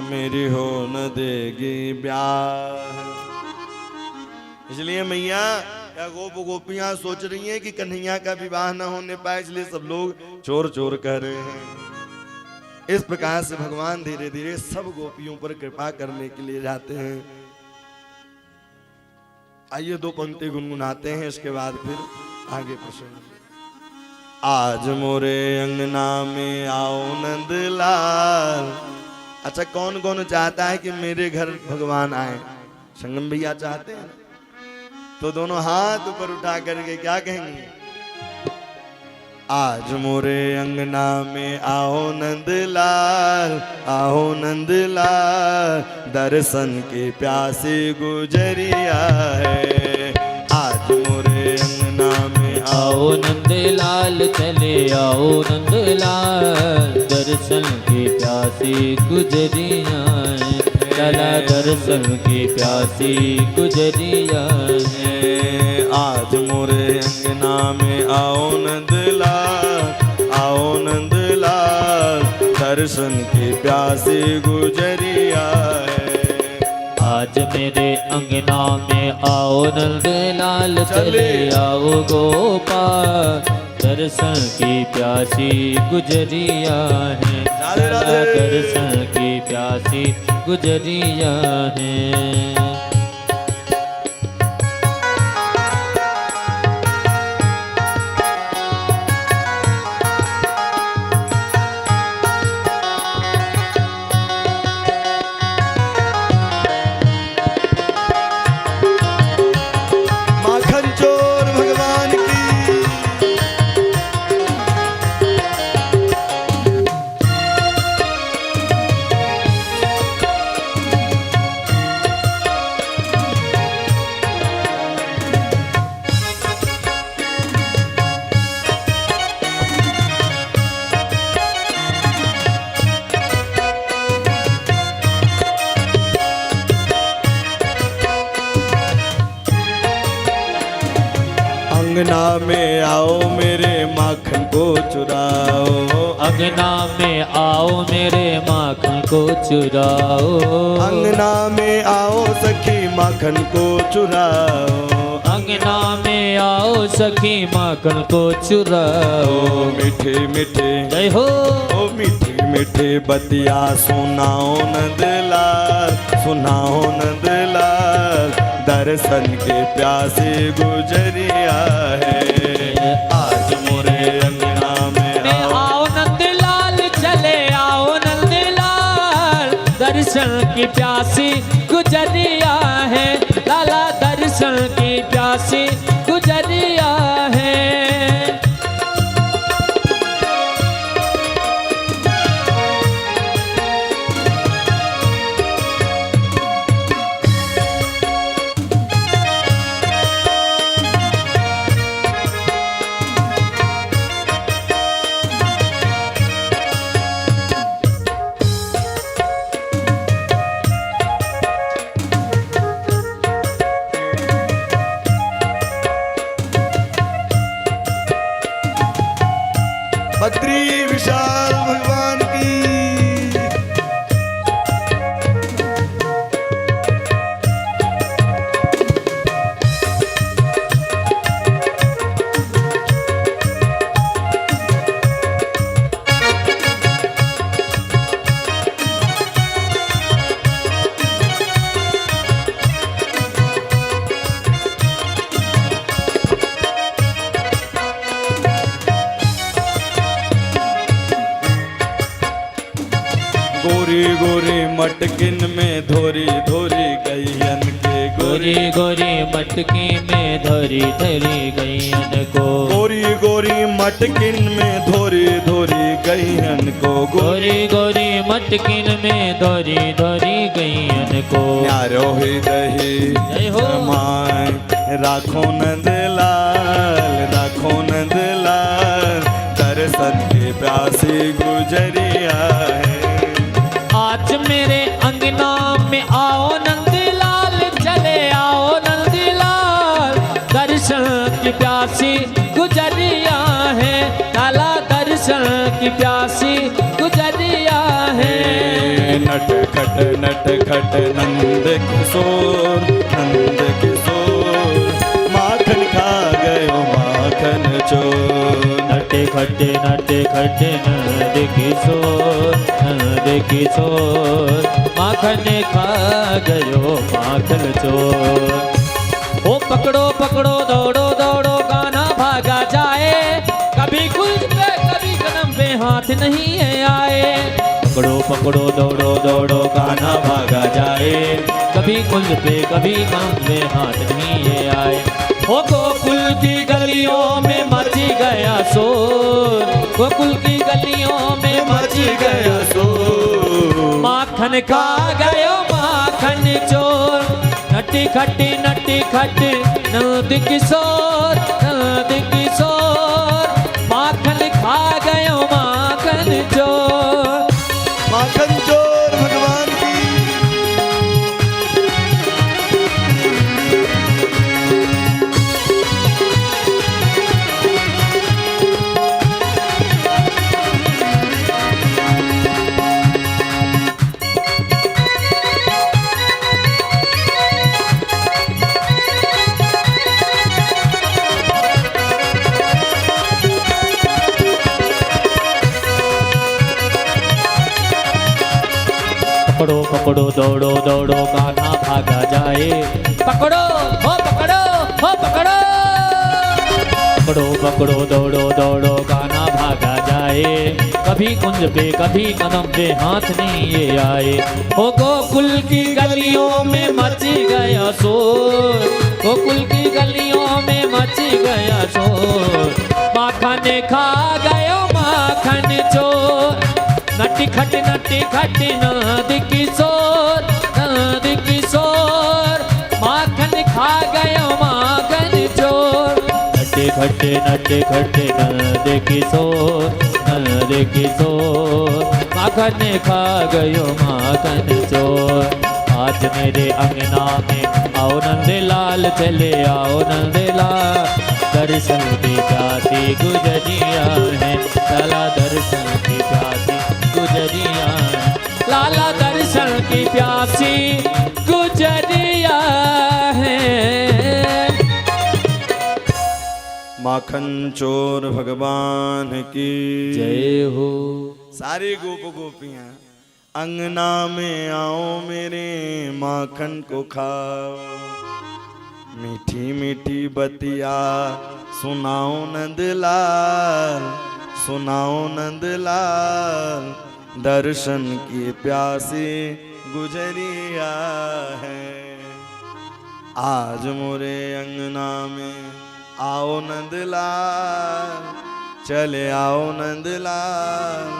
मेरी हो न देगी ब्याह। इसलिए मैया या गोपियां सोच रही हैं कि कन्हैया का विवाह न होने पाए, इसलिए सब लोग चोर चोर कह रहे हैं। इस प्रकार से भगवान धीरे धीरे सब गोपियों पर कृपा करने के लिए जाते हैं। आइए दो पंक्ति गुनगुनाते हैं, इसके बाद फिर आगे प्रश्न। आज मोरे अंगना में आओ नंदलाल। अच्छा कौन कौन चाहता है कि मेरे घर भगवान आए? संगम भैया चाहते हैं, तो दोनों हाथ ऊपर उठा करके क्या कहेंगे? आज मोरे अंगना में आओ नंदलाल, आओ नंदलाल, दर्शन की प्यासी गुजरिया है। आज मोरे अंगना में आओ नंदलाल, चले आओ नंदलाल, दर्शन की प्यासी गुजरिया है। चला दर्शन की प्यासी गुजरिया है। आज मोरे अंगना में आओ नंदलाल, आओ नंदलाल, दर्शन की प्यासी गुजरिया है। आज मेरे अंगना में आओ नंदलाल, चले आओ गोपाल, दर्शन की प्यासी गुजरिया है। दर्शन की प्यासी गुजरिया है। अंगना में आओ मेरे माखन को चुराओ। अंगना में आओ मेरे माखन को चुराओ। अंगना में आओ सखी माखन को चुराओ। अंगना में आओ सखी माखन को चुराओ। मीठे मीठे जय हो, ओ मीठे मीठे बतिया सुनाओ नंदलाल, सुनाओ नंदलाल, दर्शन के प्यासे गुजरिया है। आज मोरे अंगना में आओ नंदलाल, चले आओ नंदलाल, दर्शन की प्यासी गुजरिया है। लाला दर्शन की प्यासी गुजरिया है। गोरी गोरी मटकिन में धोरी धोरी गैयन के गोरी गोरी मटकी में धोरी धोरी गैयन को गोरी गोरी मटकिन में धोरी धोरी गैयन को गोरी गोरी मटकिन में धोरी धोरी गैयन को न्यारो ही दही जय हो माय राखो नंदलाल दर्शन के प्यासी गुजरिया है आज मेरे अंगना में आओ नंदलाल चले आओ नंदलाल दर्शन की प्यासी गुजरिया है लाला दर्शन की प्यासी गुजरिया है नट खट नंद किशोर माखन खा गयो माखन चोर नटे खटे नंद किशोर माखन खा गयो माखन चोर ओ पकड़ो पकड़ो दौड़ो दौड़ो गाना भागा जाए कभी कुल्ज पे कभी कदम पे हाथ नहीं है आए पकड़ो पकड़ो दौड़ो दौड़ो गाना भागा जाए कभी कुल्ज पे कभी कदम पे हाथ नहीं है आए ओ गोकुल की गलियों में मची गया शोर गोकुल की गलियों में मची गया शोर माखन खा गयो माखन चोर नटी खटी नंद किशोर माखन खा गयो माखन चोर भगवान की पकड़ो पकड़ो दौड़ो दौड़ो गाना भागा जाए पकड़ो हो पकड़ो हो पकड़ो पकड़ो पकड़ो दौड़ो दौड़ो गाना भागा जाए कभी कुंज पे कभी कदम पे हाथ नहीं ये आए ओ गोकुल की गलियों में मची गया शोर गोकुल की गलियों में मची गया शोर माखन खा गयो माखन चोर नटी खट नंद किशोर माखन खा गयो माखन चोर नटी खट नंद किशोर माखन खा गयो माखन चोर आज मेरे अंगना में आओ नंदलाल चले आओ नंदलाल दर्शन की प्यासी गुजरिया है लाला दर्शन की प्यासी गुजरिया है लाला दर्शन की प्यासी गुजरिया है माखन चोर भगवान की जय हो सारी गोप गोपियां अंगना में आओ मेरे माखन को खाओ मीठी मीठी बतिया सुनाओ नंदलाल दर्शन की प्यासी गुजरिया है आज मोरे अंगना में आओ नंदलाल चले आओ नंदलाल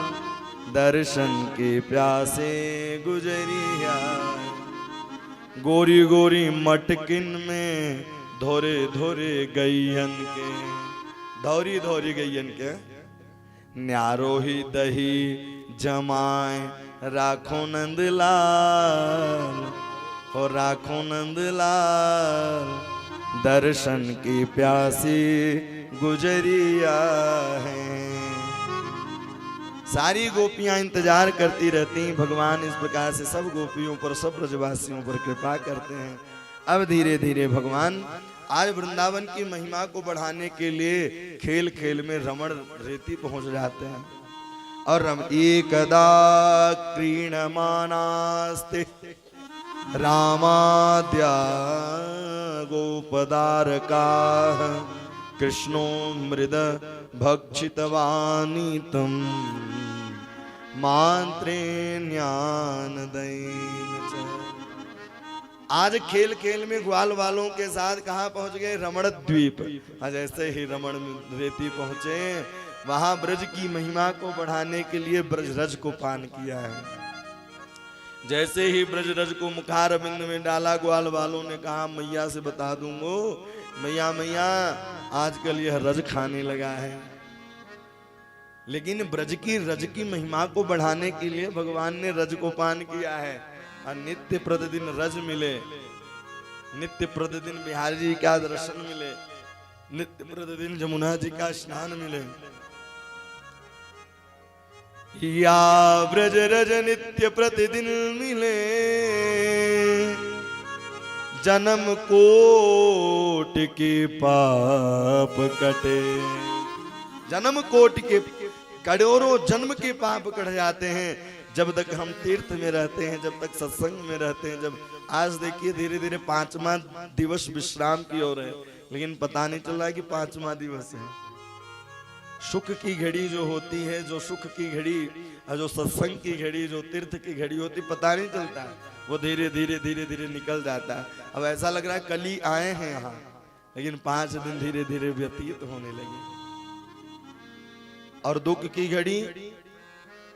दर्शन की प्यासे गुजरिया गोरी गोरी मटकिन में धोरे धोरे गैयन के धौरी धौरी गैयन के न्यारो ही दही जमाए राखो नंदलाल हो राखो नंदलाल दर्शन की प्यासी गुजरिया है सारी गोपियां इंतजार करती रहती भगवान इस प्रकार से सब गोपियों पर सब ब्रजवासियों पर कृपा करते हैं अब धीरे धीरे भगवान आज वृंदावन की महिमा को बढ़ाने के लिए खेल खेल में रमण रेती पहुंच जाते हैं और एकदा क्रीणमानास्ते रामाद्या गोपदारका कृष्णो मृद भक्षितवानितं मांत्रेण्यान दैन च। आज खेल खेल में ग्वाल वालों के साथ कहाँ पहुंच गए? रमण द्वीप। आज ऐसे ही रमण रेती पहुंचे, वहां ब्रज की महिमा को बढ़ाने के लिए ब्रजरज को पान किया है। जैसे ही ब्रजरज को मुखारबिंद में डाला, ग्वाल वालों ने कहा मैया से बता दूंगो, मैया मैया आजकल यह रज खाने लगा है। लेकिन ब्रज की रज की महिमा को बढ़ाने के लिए भगवान ने रज को पान किया है। और नित्य प्रतिदिन रज मिले, नित्य प्रतिदिन बिहारी जी का दर्शन मिले, नित्य प्रतिदिन जमुना जी का स्नान मिले। या ब्रज रज नित्य प्रतिदिन मिले, जन्म कोटि के पाप कटे। जन्म कोटि के करोड़ों जन्म के पाप कट जाते हैं जब तक हम तीर्थ में रहते हैं, जब तक सत्संग में रहते हैं। जब आज देखिए धीरे धीरे 5वां दिवस विश्राम की ओर है, लेकिन पता नहीं चल रहा कि 5वां दिवस है। सुख की घड़ी जो होती है, जो सुख की घड़ी, जो सत्संग की घड़ी, जो तीर्थ की घड़ी होती, पता नहीं चलता है, वो धीरे धीरे धीरे धीरे निकल जाता है। अब ऐसा लग रहा है कल ही आए हैं यहाँ, लेकिन 5 दिन धीरे धीरे व्यतीत होने लगे। और दुख की घड़ी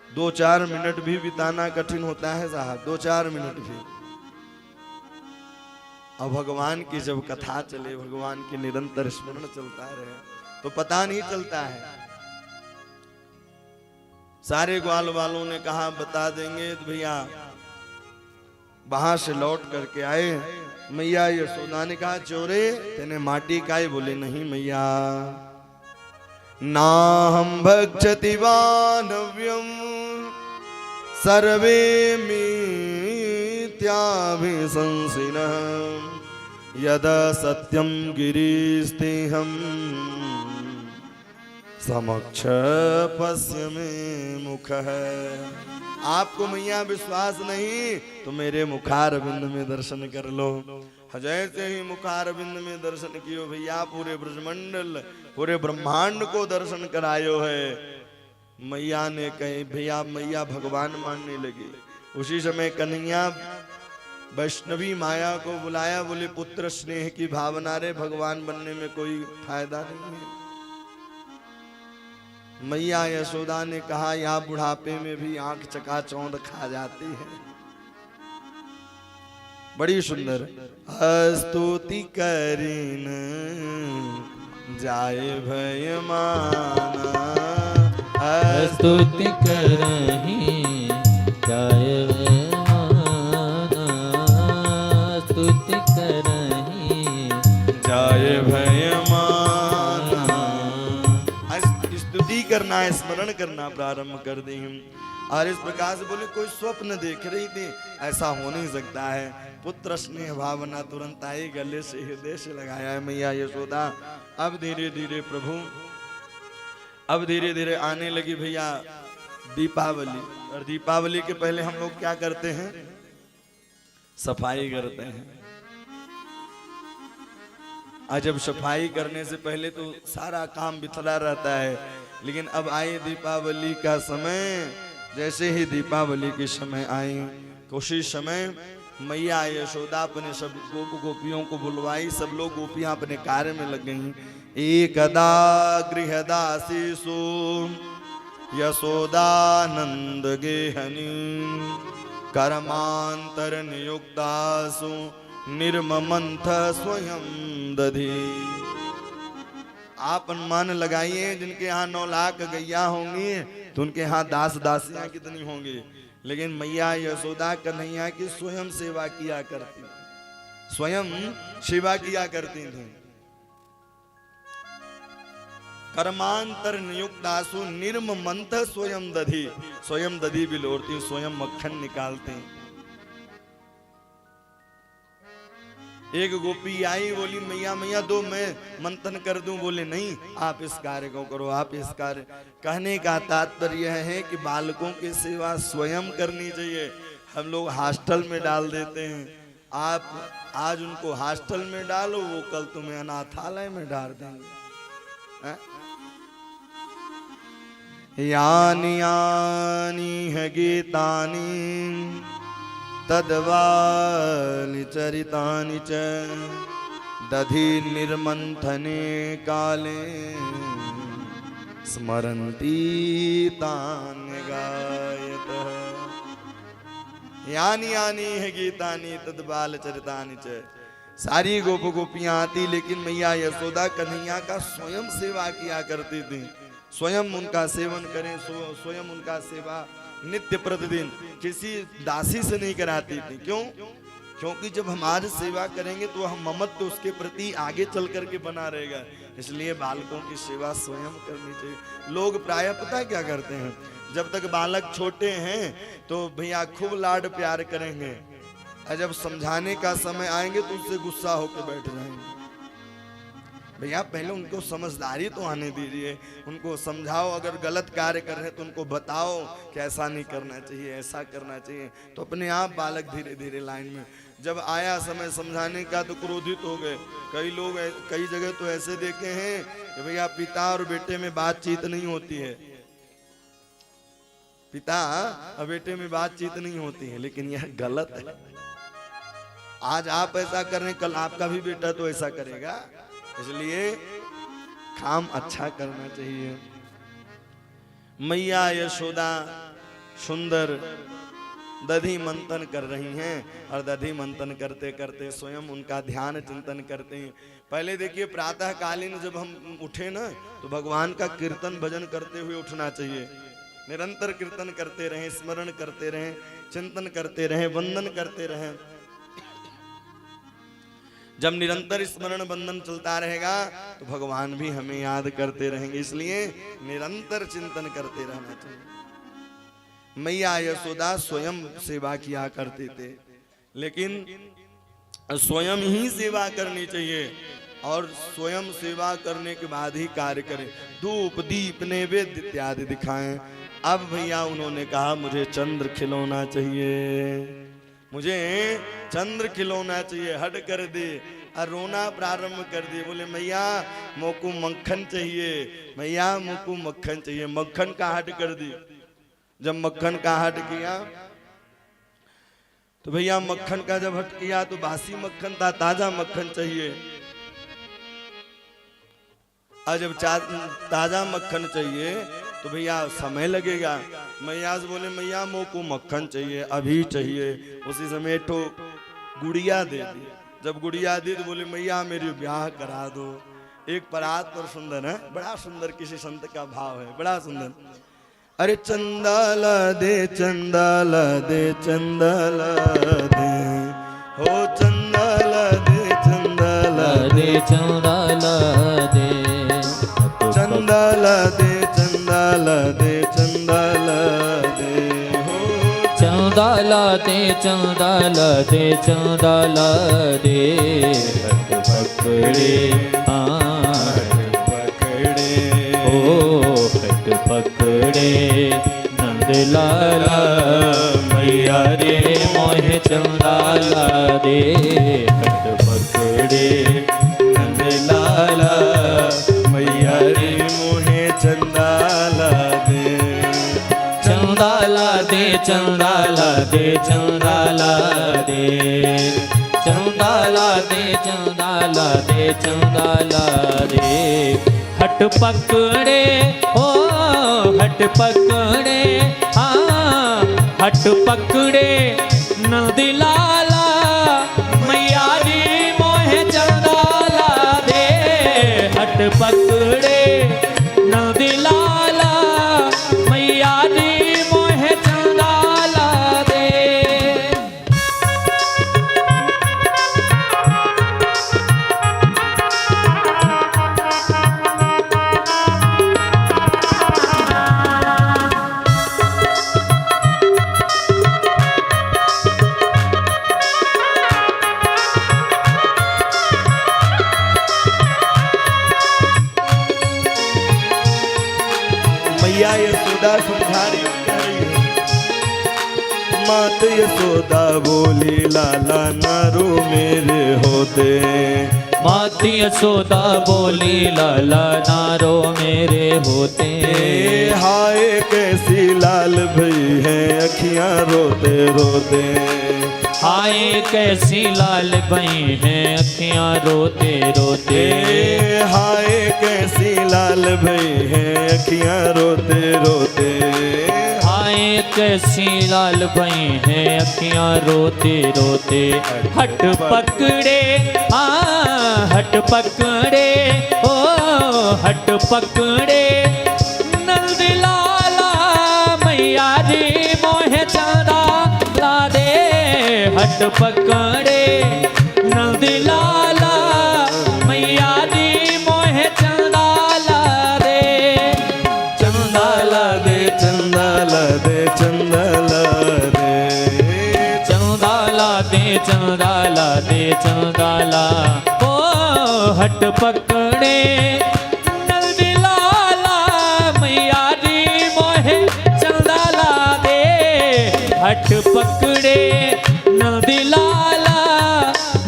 2-4 मिनट भी बिताना कठिन होता है साहब, 2-4 मिनट भी। और भगवान की जब कथा चले, भगवान के निरंतर स्मरण चलता रहे, तो पता नहीं चलता है। सारे ग्वाल वालों ने कहा बता देंगे, तो भैया वहां से लौट करके आए। मैया यशोदा ने कहा चोरे तेने माटी काई? बोले नहीं मैया, ना हम भक्षति वानव्यम सर्वे मिथ्याभिशंसिनः यदा सत्यम गिरीस्तेहम समक्ष पश्य में मुख है। आपको मैया विश्वास नहीं तो मेरे मुखारविंद में दर्शन कर लो। जैसे ही मुखारविंद में दर्शन कियो भैया, पूरे ब्रजमंडल, पूरे ब्रह्मांड को दर्शन करायो है। मैया ने कहे भैया, मैया भगवान मानने लगी। उसी समय कन्हैया वैष्णवी माया को बुलाया, बोले पुत्र स्नेह की भावना रे, भगवान बनने में कोई फायदा नहीं है। मैया यशोदा ने कहा या बुढ़ापे में भी आंख चकाचौंध खा जाती है। बड़ी सुंदर स्तुति करीन जाए भय माना, स्तुति करहीं जाए भय माना, स्तुति करहीं जाए भय माना। स्तुति करना, स्मरण करना प्रारंभ कर दी। और इस प्रकार से बोले कोई स्वप्न देख रही थी, ऐसा हो नहीं सकता है। पुत्र स्नेह भावना तुरंत आई, गले से हृदय से लगाया है मैया यशोदा। अब धीरे धीरे प्रभु, अब धीरे धीरे आने लगी भैया दीपावली। और दीपावली के पहले हम लोग क्या करते हैं? सफाई करते हैं। आज जब सफाई करने से पहले तो सारा काम बिखरा रहता है, लेकिन अब आई दीपावली का समय। जैसे ही दीपावली के समय आई, उसी समय मैया यशोदा अपने सब गोपियों को बुलवाई। सब लोग गोपियां अपने कार्य में लग गईं। एकदा गृहदासीसु यशोदानंद गेहनी कर्मांतर नियुक्तासु निर्ममंथ स्वयं दधी। आप अनुमान लगाइए, जिनके यहाँ 9 लाख गैया होंगी तो उनके यहाँ दास दासियां कितनी होंगी। लेकिन मैया यशोदा कन्हैया की स्वयं सेवा किया करती, स्वयं सेवा किया करती थी। कर्मांतर नियुक्तासु निर्ममंथ स्वयं दधी, स्वयं दधी बिलोरती, स्वयं मक्खन निकालती। एक गोपी आई, बोली मैया मैया दो मैं मंथन कर दूं। बोले नहीं, आप इस कार्य को करो, आप इस कार्य। कहने का तात्पर्य है कि बालकों की सेवा स्वयं करनी चाहिए। हम लोग हॉस्टल में डाल देते हैं। आप आज उनको हॉस्टल में डालो, वो कल तुम्हें अनाथालय में डाल देंगे। यानि यानि है गीतानि तद्वानि चरितानि च दधि निर्मंथने काले स्मरन्ति तानि गायतः। यानि यानि है गीतानि तद्बाल चरितानि च। सारी गोप गोपियां आती, लेकिन मैया यशोदा कन्हैया का स्वयं सेवा किया करती थी। स्वयं उनका सेवन करें, स्वयं उनका सेवा नित्य प्रतिदिन किसी दासी से नहीं कराती थी। क्यों? क्योंकि जब हमारी सेवा करेंगे तो हम ममत्व उसके प्रति आगे चल करके बना रहेगा। इसलिए बालकों की सेवा स्वयं करनी चाहिए। लोग प्रायः पता क्या करते हैं, जब तक बालक छोटे हैं तो भैया खूब लाड प्यार करेंगे, और जब समझाने का समय आएंगे तो उससे गुस्सा होकर बैठ जाएंगे। भैया पहले उनको समझदारी तो आने दीजिए, उनको समझाओ। अगर गलत कार्य कर रहे हैं तो उनको बताओ कि ऐसा नहीं करना चाहिए, ऐसा करना चाहिए। तो अपने आप बालक धीरे धीरे लाइन में। जब आया समय समझाने का तो क्रोधित हो गए। कई लोग कई जगह तो ऐसे देखे हैं कि भैया पिता और बेटे में बातचीत नहीं होती है, पिता और बेटे में बातचीत नहीं होती है, लेकिन यह गलत है। आज आप ऐसा कर रहे हैं, कल आपका भी बेटा तो ऐसा करेगा। इसलिए काम अच्छा करना चाहिए। मैया यशोदा सुंदर दधि मंथन कर रही हैं, और दधि मंथन करते करते स्वयं उनका ध्यान चिंतन करते हैं। पहले देखिए, प्रातः कालीन जब हम उठे ना, तो भगवान का कीर्तन भजन करते हुए उठना चाहिए। निरंतर कीर्तन करते रहें, स्मरण करते रहें, चिंतन करते रहें, वंदन करते रहें। जब निरंतर स्मरण बंधन चलता रहेगा तो भगवान भी हमें याद करते रहेंगे। इसलिए निरंतर चिंतन करते रहना चाहिए। मैया यशोदा स्वयं सेवा किया करते थे, लेकिन स्वयं ही सेवा करनी चाहिए, और स्वयं सेवा करने के बाद ही कार्य करें। धूप दीप नैवेद्य इत्यादि दिखाएं। अब भैया उन्होंने कहा मुझे चंद्र खिलौना चाहिए, मुझे चंद्र खिलौना चाहिए। हट कर दे और रोना प्रारंभ कर दिए। बोले मैया मोको मक्खन चाहिए, मैया मोको मक्खन चाहिए। मक्खन का हट कर दी। जब मक्खन का हट किया तो भैया मक्खन का जब हट किया तो बासी मक्खन था, ताजा मक्खन चाहिए। और जब ताजा मक्खन चाहिए तो भैया समय लगेगा। मैया से बोले मैया मोको मक्खन चाहिए, अभी चाहिए। उसी समय तो गुड़िया दे दी। जब गुड़िया दी तो बोले मैया मेरी ब्याह करा दो। एक परात पर सुंदर है, बड़ा सुंदर किसी संत का भाव है, बड़ा सुंदर। अरे चंदाल दे चंदाल दे चंदाल दे, हो चंदाल दे चंदाल दे चंदाल दे, चंदाल दे चंदाल दे चंदाल दे, हो चंदाल दे चंदाल दे चंदाल दे। पकड़े हाथ पकड़े, ओ हट पकड़े नंदलाला मैया रे मोहे चंदाला दे। हट पकड़े नंदलाला मैया रे मोहे चंदाला दे, चंदाला दे चंदाला दे चंदाला दे, चंदाला दे चंदाला दे चंदाला दे। हट पकड़े ओ हट पकड़े हाँ हट पकड़े नंदलाला मैया रे मोहे चंदाला दे। हट पकड़े नंदलाला मैया रे मोहे चंदाला दे। मैया यशोदा समझा रही है। मात यशोदा बोली लाला नारो मेरे होते, माती यशोदा बोली लाला नारो मेरे होते। हाय कैसी लाल भई है अखियां रोते रोते। हाय कैसी लाल भई है अखियां रोते रोते। हाय कैसी लाल भई है अखियां रोते रोते। हाय कैसी लाल भई है अखियां रोते रोते। हट पकड़े हाँ हट पकड़े ओ हट पकड़े नंद लाला मैया री मोहे चांदा ला दे। हट पकड़े नंद लाला मैया री मोहे चांदा ला दे। चंदा ला दे चंदा ला दे चंदा ला दे। चंदा ला दे चंदा ला दे चंदा ला। ओ हट पकड़े नंद लाला मैया री मोहे चंदा ला दे। हट पकड़े नंद लाला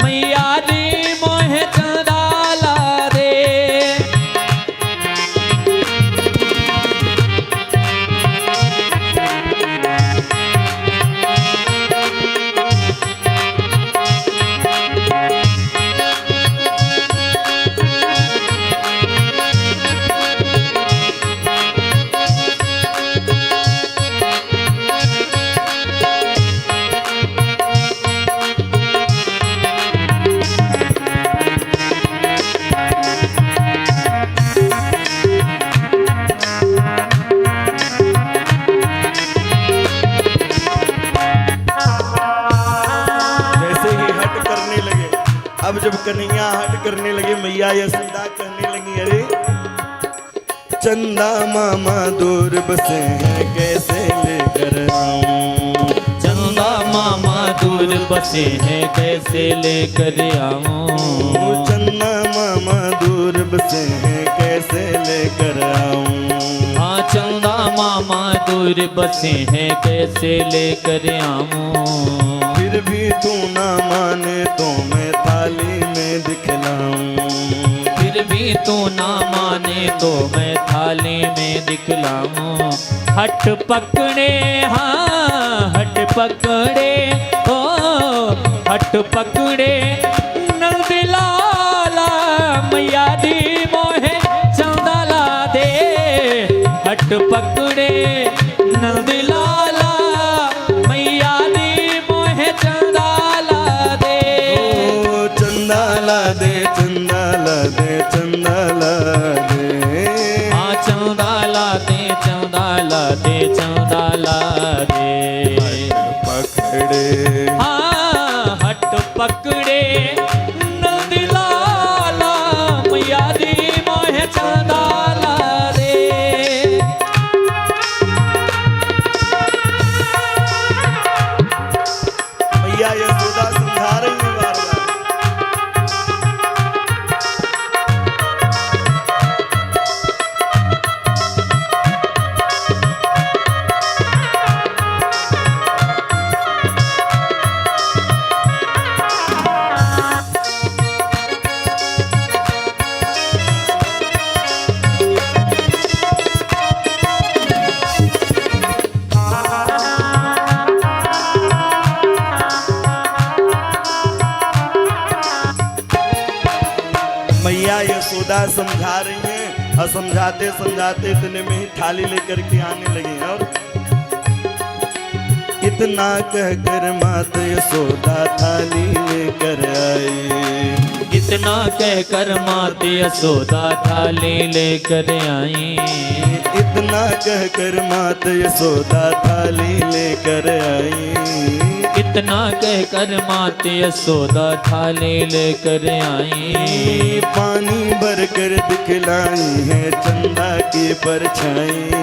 मैया री मोहे चंदा ला दे। अब जब कन्हैया हट करने लगे मैया यशोदा कहने लगी अरे चंदा मामा दूर बसे हैं कैसे लेकर आऊं। चंदा मामा दूर बसे हैं कैसे लेकर आऊं। चंदा मामा दूर बसे हैं कैसे लेकर आऊं। हाँ चंदा मामा दूर बसे हैं कैसे लेकर आऊं। फिर भी तू ना माने तो मैं थाली में दिखलाऊं। फिर भी तू ना माने तो मैं थाली में दिखलाऊं। हट पकड़े हाँ हट पकड़े ओ हट पकड़े नंद लाला मैया दी मोहे चंदा ला दे। हट पकड़े नंद लाला मैया दी मोहे चंदा ला दे। ओ चंदा ला दे चंदा ला दे चंदा ला दे। हाँ चंदा ला दे चंदा ला दे चंदा ला दे। पकड़े हाँ हट पकड़े नंद लाला मैया दी मोहे चंदा ला दे। मैया यशोदा समझा रही है बार बार। मैया यशोदा समझा रही हैं और समझाते समझाते इतने में ही थाली लेकर के आने लगी और इतना कहकर मात यशोदा थाली लेकर आई। इतना कहकर माते यशोदा थाली लेकर आई। इतना कहकर मात यशोदा थाली लेकर आई। इतना कहकर माते यशोदा थाली लेकर आई। पानी भर कर दिखलाई है चंदा की परछाई।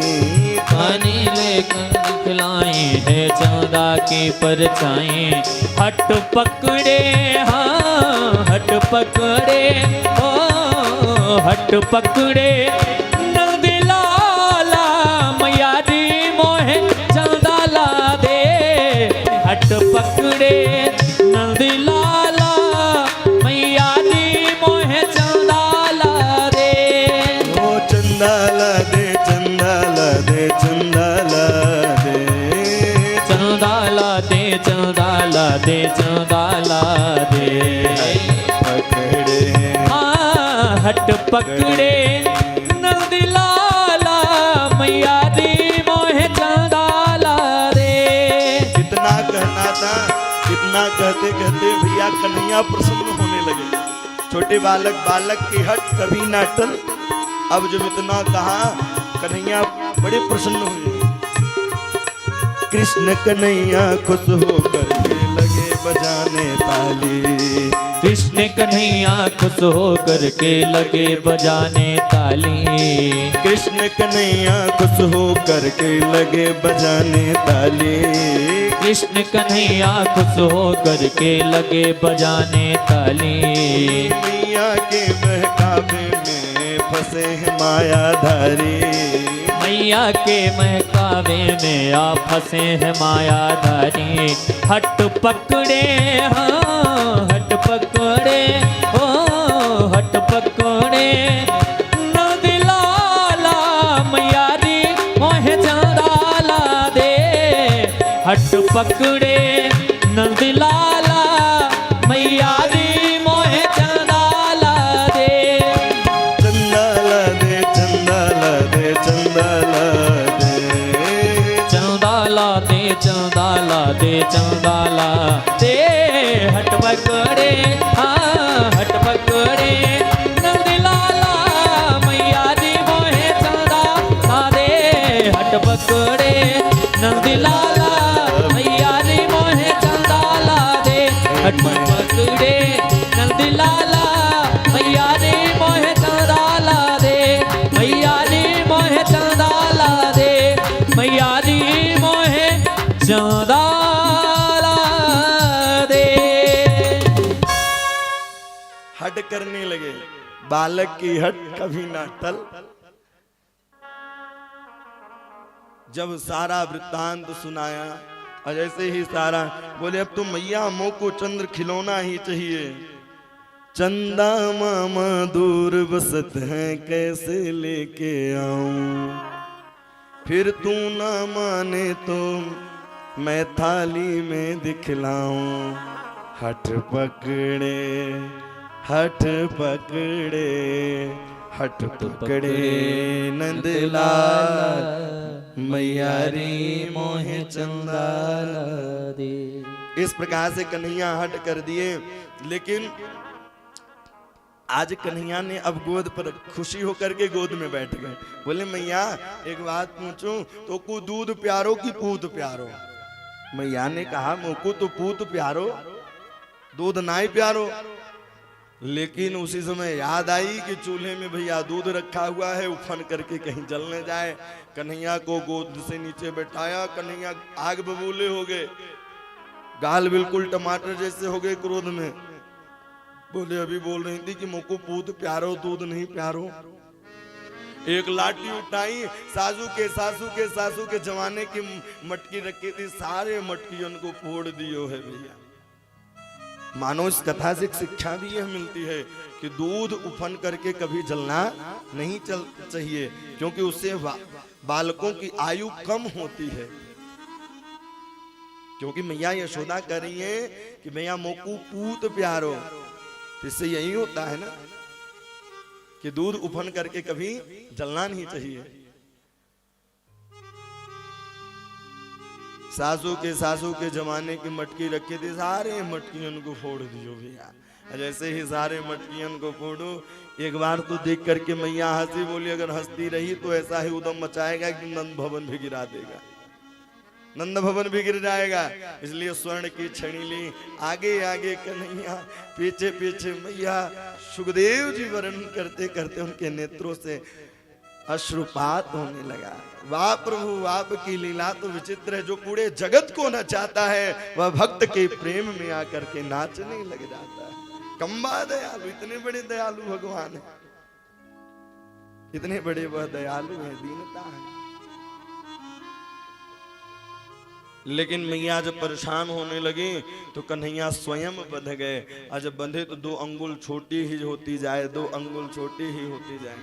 पानी लेकर दिखलाई है चंदा की परछाई। हट पकड़े हाँ हट पकड़े ओ हट पकड़े नंद लाला मैया दी मोहे चंदा ला दे। हट पकड़े नंद लाला मैया दी मोहे दे चंदाला दे चंदाला दे पकड़े हाँ हट पकड़े नंद लाला मैया दी मोहे चंदाला दे। कितना कहना था, कितना कहते कहते भैया कन्हैया प्रसन्न होने लगे। छोटे बालक की हट कभी ना टल। अब जब इतना कहा कन्हैया बड़े प्रसन्न हुए। कृष्ण कन्हैया खुश होकर के लगे बजाने ताली। कृष्ण कन्हैया खुश होकर के लगे बजाने ताली। कृष्ण कन्हैया खुश होकर के लगे बजाने ताली। कृष्ण कन्हैया खुश होकर के लगे बजाने ताली। मैया के बहकावे में फंसे हैं मायाधारी। मैया के महकावे में आ फंसे हैं मायाधारी। हट पकड़े हाँ हट पकड़े ओ हट पकड़े नंद लाला मैया दी मोहे चंदाला दे। हट पकड़े नंद लाला मैया दी मोहे चंदाला दे। चंदाला दे चंदाला दे चंदाला दे चंदाला दे चंदाला दे चंदाला दे। हट पकड़े हाँ हट पकड़े नंद लाला मैया दी मोहे चंदाला दे। हट पकड़े नंद लाला मैया दी मोहे चंदाला दे। हट पकड़े नंद लाला मैया दी मोहे चंदाला दे। मैया दी मोहे चंदाला दे। मैया दी मोहे चंदाला दे। हट करने लगे। बालक की हट कभी ना टल। जब सारा वृत्तांत सुनाया और जैसे ही सारा बोले अब तो मैया मोह को चंद्र खिलौना ही चाहिए। चंदा मामा दूर बसत है कैसे लेके आऊं। फिर तू ना माने तो मैं थाली में दिखलाऊं। हट पकड़े हट पकड़े हट पकड़े नंदलाल मैया रे मोहे चंदाला दे। इस प्रकार से कन्हैया हट कर दिए। लेकिन आज कन्हैया ने अब गोद पर खुशी होकर के गोद में बैठ गए। बोले मैया एक बात पूछूं तो को दूध प्यारो कि पूत प्यारो। मैया ने कहा मोको तो पूत प्यारो दूध नाई प्यारो। लेकिन उसी समय याद आई कि चूल्हे में भैया दूध रखा हुआ है, उफन करके कहीं जल न जाए। कन्हैया को गोद से नीचे बैठाया। कन्हैया आग बबूले हो गए, गाल बिल्कुल टमाटर जैसे हो गए क्रोध में। बोले अभी बोल रही थी कि मुझको पूत प्यारो दूध नहीं प्यारो। एक लाठी उठाई, सासू के जमाने की मटकी रखी थी, सारे मटकियों को फोड़ दियो है भैया। मानो इस कथा से एक शिक्षा भी यह मिलती है कि दूध उफन करके कभी जलना नहीं चाहिए, क्योंकि उससे बालकों की आयु कम होती है। क्योंकि मैया यशोदा कह रही है कि मैया मोकू पूत प्यारो, इससे यही होता है ना कि दूध उफन करके कभी जलना नहीं चाहिए। सासू के जमाने की मटकी रखी थी, सारे मटकियों को फोड़ दियो भैया। जैसे ही सारे मटकियों को फोड़ो, एक बार तो देख करके मैया हंसी, बोली अगर हंसती रही तो ऐसा ही उदम मचाएगा कि नंद भवन भी गिरा देगा, नंद भवन भी गिर जाएगा। इसलिए स्वर्ण की छड़ी ली, आगे आगे कन्हैया, पीछे पीछे मैया। सुखदेव जी वर्णन करते करते उनके नेत्रों से अश्रुपात होने लगा। वाह प्रभु, आपकी लीला तो विचित्र है। जो पूरे जगत को नचाता है वह भक्त के प्रेम में आकर के नाचने लग जाता है। कम्बा दयालु, इतने बड़े दयालु भगवान है, इतने बड़े वह दयालु है, दीनता है। लेकिन मैया जब परेशान होने लगी तो कन्हैया स्वयं बंध गए। और जब बंधे तो 2 अंगुल छोटी ही होती जाए, 2 अंगुल छोटी ही होती जाए।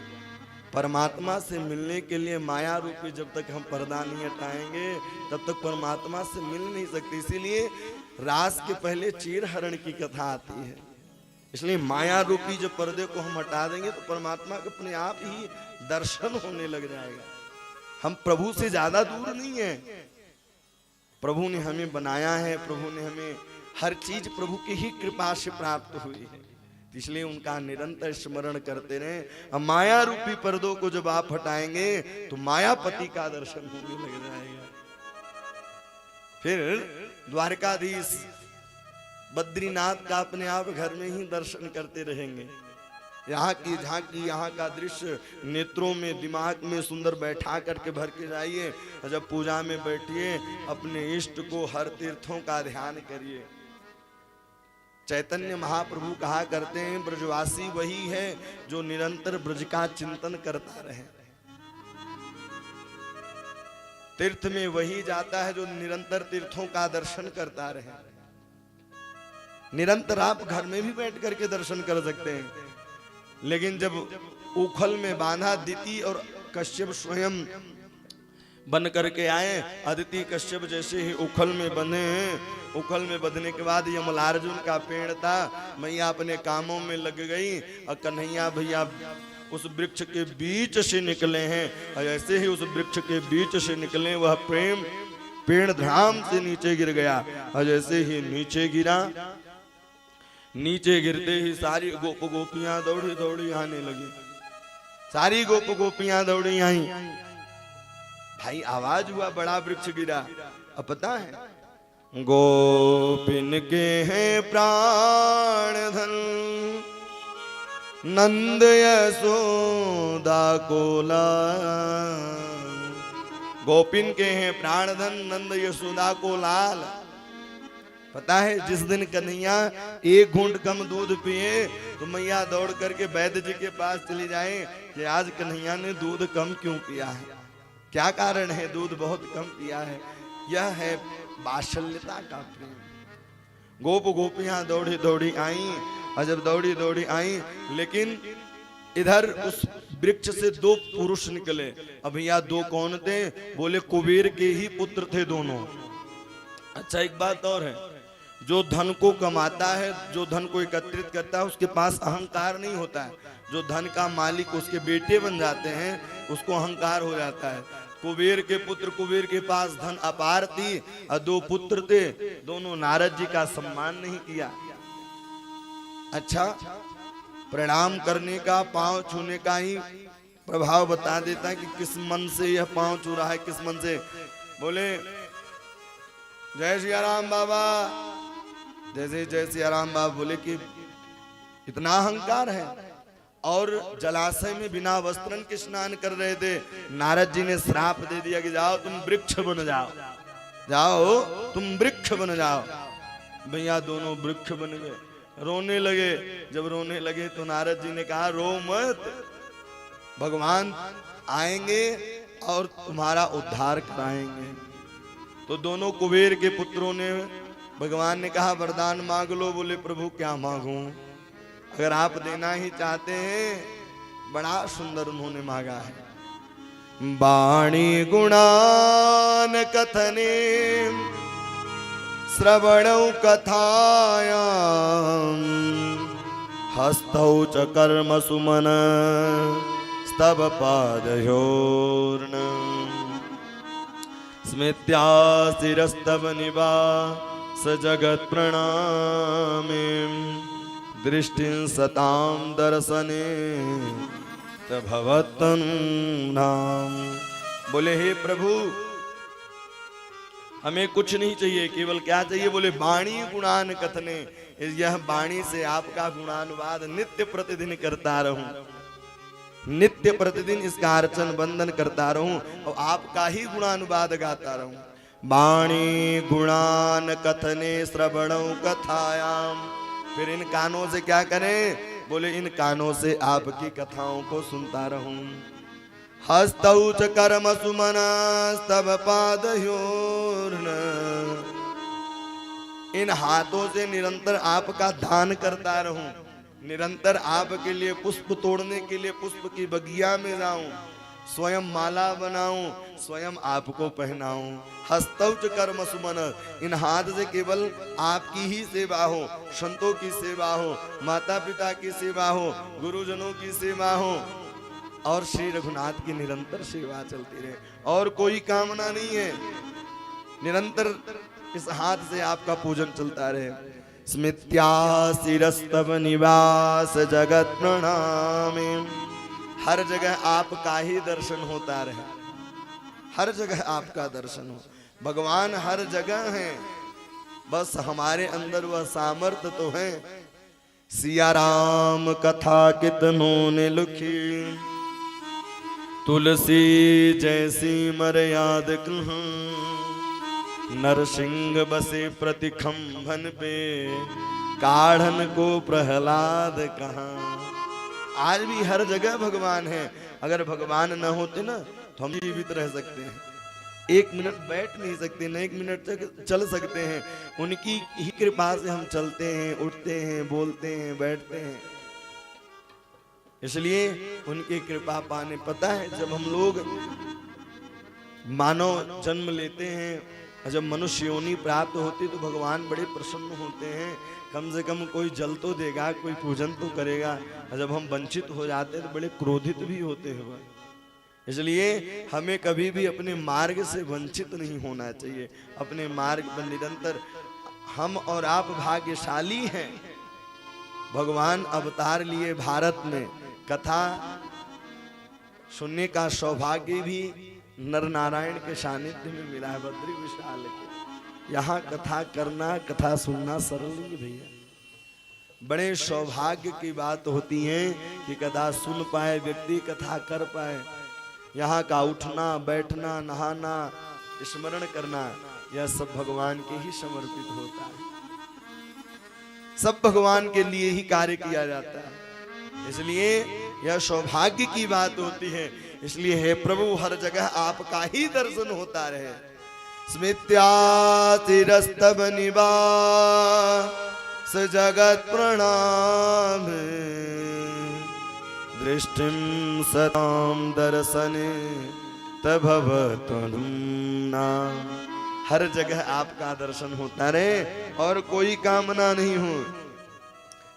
परमात्मा से मिलने के लिए माया रूपी जब तक हम पर्दा नहीं हटाएंगे तब तक परमात्मा से मिल नहीं सकते। इसीलिए रास के पहले चीर हरण की कथा आती है। इसलिए माया रूपी जब पर्दे को हम हटा देंगे तो परमात्मा का अपने आप ही दर्शन होने लग जाएगा। हम प्रभु से ज्यादा दूर नहीं है। प्रभु ने हमें बनाया है, प्रभु ने हमें हर चीज प्रभु की ही कृपा से प्राप्त हुई है। इसलिए उनका निरंतर स्मरण करते रहे। अब माया रूपी पर्दों को जब आप हटाएंगे तो मायापति का दर्शन होने लग जाएगा। फिर द्वारकाधीश बद्रीनाथ का अपने आप घर में ही दर्शन करते रहेंगे। यहाँ की झांकी, यहाँ का दृश्य नेत्रों में, दिमाग में सुंदर बैठा करके भर के जाइए। जब पूजा में बैठिए अपने इष्ट को हर तीर्थों का ध्यान करिए। चैतन्य महाप्रभु कहा करते हैं ब्रजवासी वही है जो निरंतर ब्रज का चिंतन करता रहे। तीर्थ में वही जाता है जो निरंतर तीर्थों का दर्शन करता रहे। निरंतर आप घर में भी बैठ करके दर्शन कर सकते हैं, लेकिन जब उखल में बांधा दिति और कश्यप स्वयं बन करके आए, अदिति कश्यप जैसे ही उखल में बंधे हैं। उखल में बंधने के बाद यमलार्जुन का पेड़ था, मैया अपने कामों में लग गई और कन्हैया भैया उस वृक्ष के बीच से निकले हैं। और ऐसे ही उस वृक्ष के बीच से निकले वह प्रेम पेड़ धाम से नीचे गिर गया। और जैसे ही नीचे गिरा, नीचे गिरते ही सारी गोप गोपियां दौड़ी दौड़ी आने लगी। सारी गोप गोपियां दौड़ी आई। भाई आवाज हुआ, बड़ा वृक्ष गिरा। अब पता है गोपिन के हैं प्राण धन, नंद यशोदा को लाल। गोपिन के हैं प्राण धन, नंद यशोदा को लाल। पता है जिस दिन कन्हैया एक घूंट कम दूध पिए तो मैया दौड़ करके वैद्य जी के पास चली जाए कि आज कन्हैया ने दूध कम क्यों पिया है, क्या कारण है, दूध बहुत कम पिया है। यह है वात्सल्यता का प्रेम। गोप गोपियां दौड़ी दौड़ी आई। और जब दौड़ी दौड़ी आई, लेकिन इधर उस वृक्ष से दो पुरुष निकले। अब भैया दो कौन थे? बोले कुबेर के ही पुत्र थे दोनों। अच्छा एक बात और है, जो धन को कमाता है, जो धन को एकत्रित करता है, उसके पास अहंकार नहीं होता है। जो धन का मालिक उसके बेटे बन जाते हैं उसको अहंकार हो जाता है। कुबेर के पुत्र, कुबेर के पास धन अपार थी और दो पुत्र थे, दोनों नारद जी का सम्मान नहीं किया। अच्छा प्रणाम करने का, पांव छूने का ही प्रभाव बता देता है कि किस मन से यह पांव छू रहा है, किस मन से। बोले जय सिया राम बाबा, जैसे जय सिया राम बाबा बोले कि इतना अहंकार है। और जलाशय में बिना वस्त्रन के स्नान कर रहे थे। नारद जी ने श्राप दे दिया कि जाओ तुम वृक्ष बन जाओ, जाओ तुम वृक्ष बन जाओ। भैया दोनों वृक्ष बन गए, रोने लगे। जब रोने लगे तो नारद जी ने कहा रो मत, भगवान आएंगे और तुम्हारा उद्धार कराएंगे। तो दोनों कुबेर के पुत्रों ने, भगवान ने कहा वरदान मांग लो। बोले प्रभु क्या मांगूं? अगर आप देना ही चाहते हैं, बड़ा सुंदर उन्होंने मांगा है। बाणी गुणान कथने श्रवणौ कथायां, हस्तौ च कर्म सुमन स्तव पादयोर्न, स्मृत्या शिरस्तव निवास जगत प्रणामे, दृष्टि सताम दर्शने भवतन नाम। बोले हे प्रभु हमें कुछ नहीं चाहिए, केवल क्या चाहिए? बोले वाणी गुणान कथने, यह वाणी से आपका गुणानुवाद नित्य प्रतिदिन करता रहूं, नित्य प्रतिदिन इसका अर्चन बंदन करता रहूं और आपका ही गुणानुवाद गाता रहूं। वाणी गुणान कथने श्रवणौ कथायाम। फिर इन कानों से क्या करें? बोले इन कानों से आपकी कथाओं को सुनता रहूं। हस्तौ च कर्म सुमना स्तव पादयोर्न, इन हाथों से निरंतर आपका दान करता रहूं। निरंतर आपके लिए पुष्प तोड़ने के लिए पुष्प की बगिया में जाऊं, स्वयं माला बनाऊं, स्वयं आपको पहनाऊं। हस्तौच कर्म सुमन, इन हाथ से केवल आपकी ही सेवा हो, संतों की सेवा हो, माता पिता की सेवा हो, गुरुजनों की सेवा हो और श्री रघुनाथ की निरंतर सेवा चलती रहे। और कोई कामना नहीं है, निरंतर इस हाथ से आपका पूजन चलता रहे। स्मित्या शिरस्तव निवास जगत प्रणामे, हर जगह आपका ही दर्शन होता रहे, हर जगह आपका दर्शन हो। भगवान हर जगह है, बस हमारे अंदर वह सामर्थ्य तो है। सिया राम कथा कितनों ने लिखी, तुलसी जैसी मर्याद कहाँ, नरसिंह बसे प्रतिखंभन पे, काढ़न को प्रहलाद कहाँ। आज भी हर जगह भगवान है। अगर भगवान न होते ना तो हम जीवित रह सकते हैं, एक मिनट बैठ नहीं सकते, न एक मिनट तक चल सकते हैं। उनकी ही कृपा से हम चलते हैं, उठते हैं, बोलते हैं, बैठते हैं। इसलिए उनकी कृपा पाने, पता है जब हम लोग मानव जन्म लेते हैं, जब मनुष्य योनि प्राप्त होती तो भगवान बड़े प्रसन्न होते हैं, कम से कम कोई जल तो देगा, कोई पूजन तो करेगा। जब हम वंचित हो जाते हैं तो बड़े क्रोधित भी होते हैं। इसलिए हमें कभी भी अपने मार्ग से वंचित नहीं होना चाहिए, अपने मार्ग पर निरंतर। हम और आप भाग्यशाली हैं, भगवान अवतार लिए भारत में। कथा सुनने का सौभाग्य भी नर नारायण के सानिध्य में मिला है, बद्री विशाल के। यहाँ कथा करना, कथा सुनना सरल नहीं भैया, बड़े सौभाग्य की बात होती है कि कथा सुन पाए व्यक्ति, कथा कर पाए। यहाँ का उठना, बैठना, नहाना, स्मरण करना, यह सब भगवान के ही समर्पित होता है, सब भगवान के लिए ही कार्य किया जाता है। इसलिए यह सौभाग्य की बात होती है। इसलिए हे प्रभु, हर जगह आपका ही दर्शन होता रहे। स्मित्यातिरस्तव निवास जगत प्रणाम, दृष्टिम सताम दर्शने तभवतु नाम। हर जगह आपका दर्शन होता रहे और कोई कामना नहीं हो।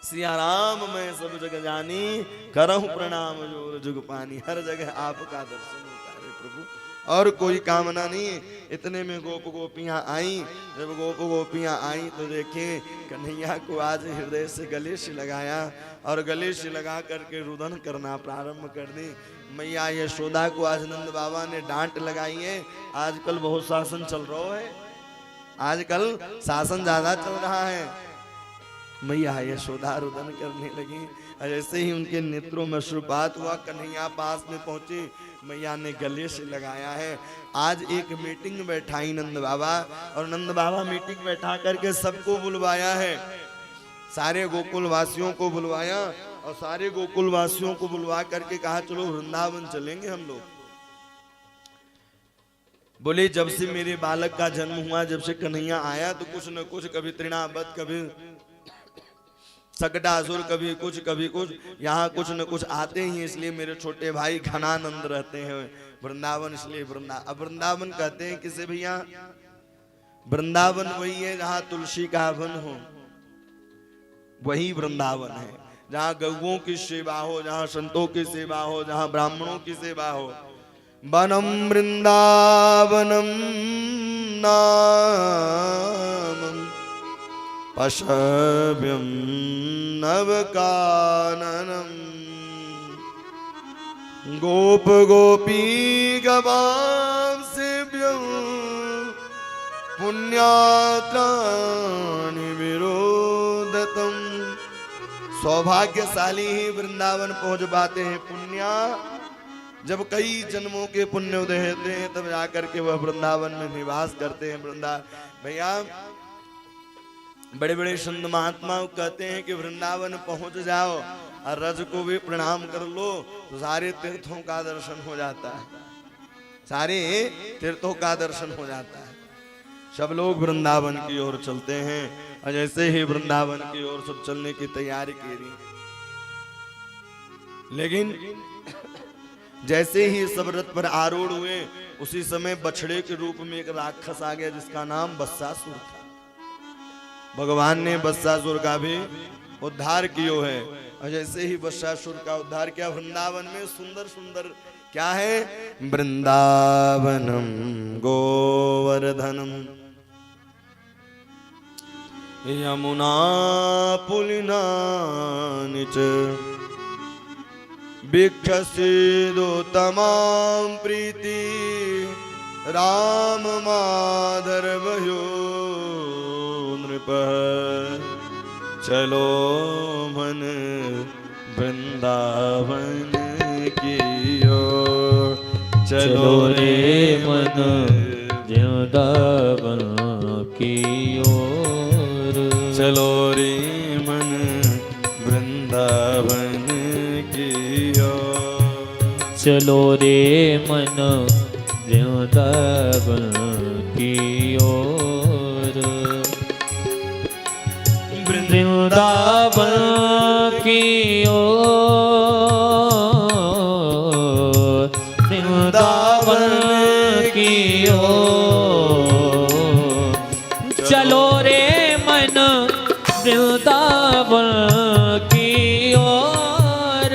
सिया राम मैं सब जगह जानी, करहु प्रणाम जोर जुग पानी। हर जगह आपका दर्शन होता है प्रभु, और कोई कामना नहीं। इतने में गोप गोपियां आई। जब गोप गोपियां आई तो देखे कन्हैया को आज हृदय से गले से लगाया और गले से लगा करके रुदन करना प्रारंभ कर दी। मैया यशोदा को आज नंद बाबा ने डांट लगाई है। आजकल बहुत शासन चल रहा है, आजकल शासन ज्यादा चल रहा है। मैया यशोदा रुदन करने लगी। ऐसे ही उनके नेत्रों में अश्रुपात हुआ। कन्हैया पास में पहुंची, मैया ने गले से लगाया है। आज एक मीटिंग बैठाई नंद बाबा, और नंद बाबा मीटिंग बैठा करके सबको बुलवाया है, सारे गोकुल वासियों को बुलवाया और सारे गोकुल वासियों को बुलवा करके कहा चलो वृंदावन चलेंगे हम लोग। बोले जब से मेरे बालक का जन्म हुआ, जब से कन्हैया आया तो कुछ न कुछ, कभी तृणावत, कभी सकटासुर, कभी कुछ यहाँ कुछ न कुछ आते ही। इसलिए मेरे छोटे भाई घनानंद रहते हैं वृंदावन। इसलिए वृंदावन कहते हैं किसे भैया? वृंदावन वही है जहाँ तुलसी का वन हो, वही वृंदावन है। जहाँ गौओं की सेवा हो, जहाँ संतों की सेवा हो, जहाँ ब्राह्मणों की सेवा हो। वनम वृंदावनम नामम पशव्यम नवकाननम, गोप गोपी गवांसेभ्यं पुण्यात्राणि विरोधतम। सौभाग्यशाली ही वृंदावन पहुंच पाते हैं। पुण्या, जब कई जन्मों के पुण्य उदय होते हैं तब जाकर के वह वृंदावन में निवास करते हैं। भैया बड़े बड़े संत महात्मा कहते हैं कि वृंदावन पहुंच जाओ और रज को भी प्रणाम कर लो तो सारे तीर्थों का दर्शन हो जाता है, सारे तीर्थों का दर्शन हो जाता है। सब लोग वृंदावन की ओर चलते हैं और जैसे ही वृंदावन की ओर सब चलने की तैयारी की रही, लेकिन जैसे ही सब रथ पर आरूढ़ हुए उसी समय बछड़े के रूप में एक राक्षस आ गया जिसका नाम बत्सासुर था। भगवान ने बत्सासुर का भी उद्धार किया है। और जैसे ही बत्सासुर का उद्धार किया, वृंदावन में सुंदर सुंदर क्या है, वृंदावनम गोवर्धनम यमुना पुलिना निच भिक्षसीदो तमाम प्रीति राम माधर्वयो नृप चलो मन वृंदावन की ओर, चलो रे मन वृंदावन की ओर, चलो रे मन वृंदावन की ओर, चलो रे मन वृंदावन की ओर, वृंदावन की ओर, वृंदावन की ओर, चलो रे मन वृंदावन की ओर,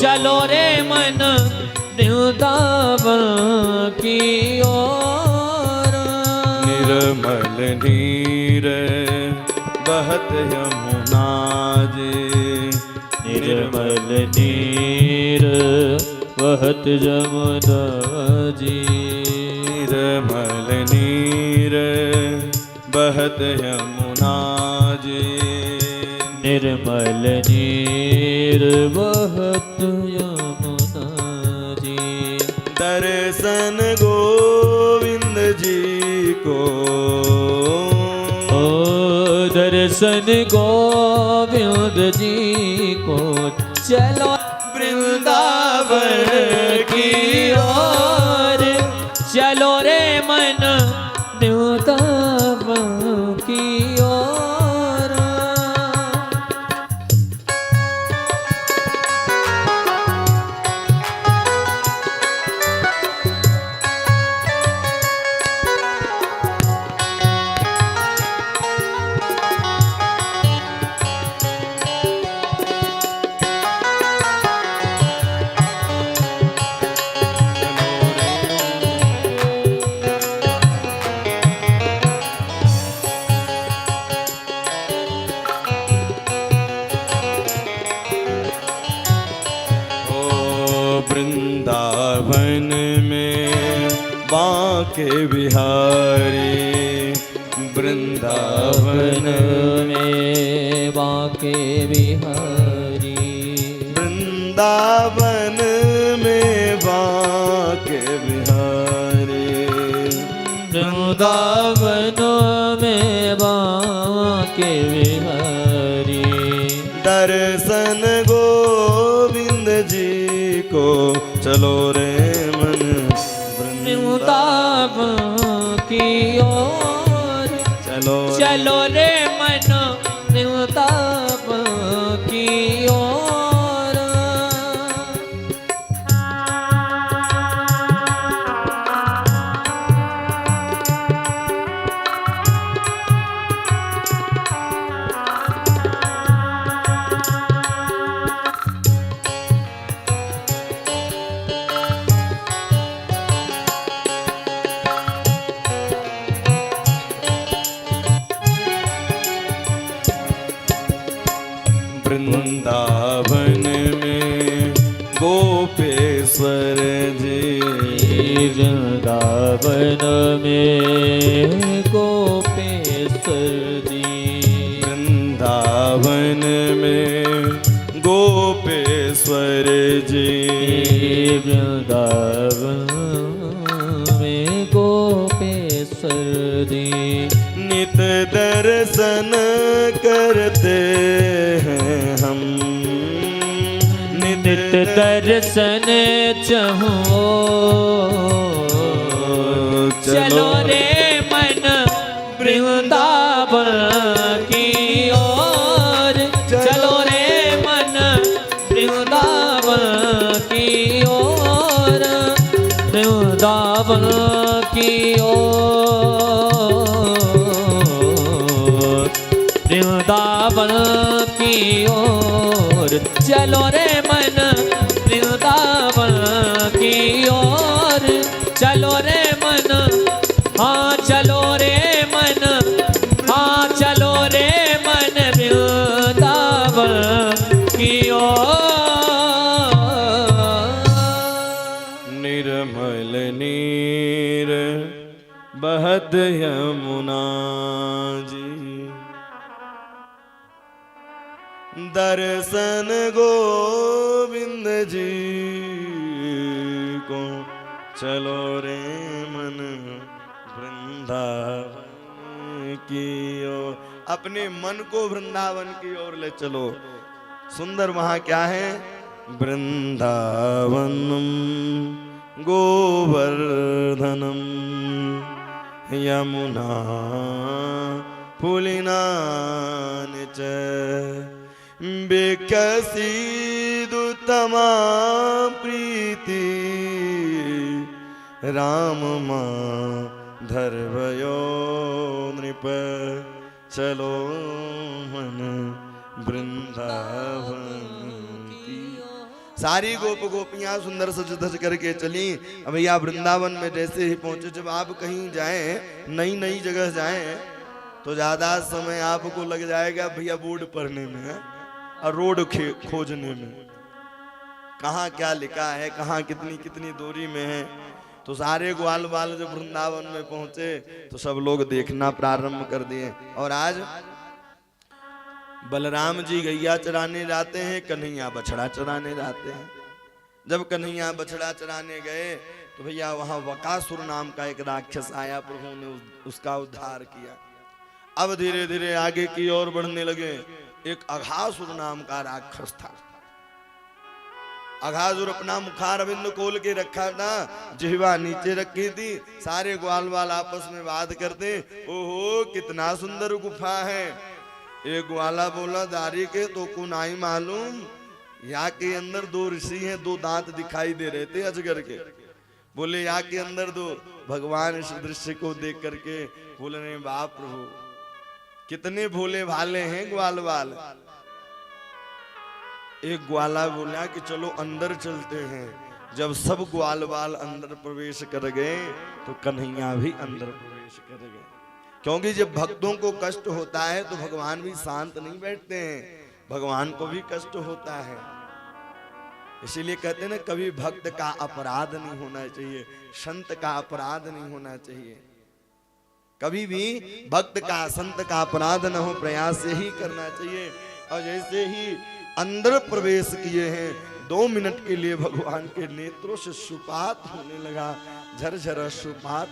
चलो रे मन वृंदावन की ओर, निर्मल नीर बहत यमुना जी, निर्मल नीर बहत यमुना जी, निर्मल नीर बहत यमुना जी, निर्मल नीर बहत यमुना जी, दर्शन गोविंद जी को, दर्शन गोविंद जी को, चलो वृंदावन की ओर, चलो रे मन वृंदावन की ओर, वृंदावन में बांके बिहारी, वृंदावन में बांके बिहारी, वृंदावन में बांके बिहारी, वृंदावन में बांके बिहारी, दर्शन गोविंद जी को, चलो रे मन वृंदावन की ओर, चलो रे मन वृंदावन की ओर, वृंदावन में गोपेश्वर जी, वृंदावन में गोपेश्वर जी, वृंदावन में गोपेश्वर जी, वृंदावन में गोपेश्वर जी, नित दर्शन करते हैं हम, नित दर्शन चाहो, चलो रे मन वृंदावन की ओर, चलो रे मन वृंदावन वृंदावन की ओर, वृंदावन की ओर चलो रे मन, वृंदावन की ओर चलो रे मन, हाँ चलो रे मन, हाँ चलो रे मन वृंदावन की ओर। निर्मल नीर बहत यमुना जी, दर्शन गोविंद जी को चलो रे मन वृंदावन की ओर। अपने मन को वृंदावन की ओर ले चलो। सुंदर वहां क्या है? वृंदावनम गोवर्धनम यमुना पुलिनान च विकसिदुत्तमा प्रीति राम धर्वयो नृप चलो मन वृंदावन की। सारी गोप गोपियां सुंदर सज धज करके चली। अब भैया वृंदावन में जैसे ही पहुंचे, जब आप कहीं जाएं, नई नई जगह जाएं, तो ज्यादा समय आपको लग जाएगा भैया बोर्ड पढ़ने में और रोड खोजने में, कहाँ क्या लिखा है, कहाँ कितनी कितनी दूरी में है। तो सारे ग्वाल बाल जब वृंदावन में पहुंचे तो सब लोग देखना प्रारंभ कर दिए। और आज बलराम जी गैया चराने जाते हैं, कन्हैया बछड़ा चराने जाते हैं। जब कन्हैया बछड़ा चराने गए तो भैया वहां वकासुर नाम का एक राक्षस आया, प्रभु ने उसका उद्धार किया। अब धीरे धीरे आगे की ओर बढ़ने लगे। एक अघासुर नाम का राक्षस था। अघासुर अपना मुखारविंद खोल के रखा था, जिह्वा नीचे रखी थी। सारे ग्वाल बाल आपस में बात करते, ओहो कितना सुंदर गुफा है। एक ग्वाला बोला, दारी के तो को नहीं मालूम, यहाँ के अंदर दो ऋषि हैं, दो दांत दिखाई दे रहे थे अजगर के। बोले यहाँ के अंदर दो भगवान इस दृश्य को देख करके बोले, नहीं बाप प्रभु कितने भोले भाले हैं ग्वाल बाल। एक ग्वाला बोला कि चलो अंदर चलते हैं। जब सब ग्वाल बाल अंदर प्रवेश कर गए तो कन्हैया भी अंदर प्रवेश कर गए। क्योंकि जब भक्तों को कष्ट होता है तो भगवान भी शांत नहीं बैठते हैं, भगवान को भी कष्ट होता है। इसीलिए कहते हैं ना, कभी भक्त का अपराध नहीं होना चाहिए, संत का अपराध नहीं होना चाहिए। कभी भी भक्त का संत का अपराध न हो, प्रयास यही करना चाहिए। और जैसे ही अंदर प्रवेश किए हैं, 2 मिनट के लिए भगवान के नेत्रों से सुपात होने लगा, झरझर सुपात।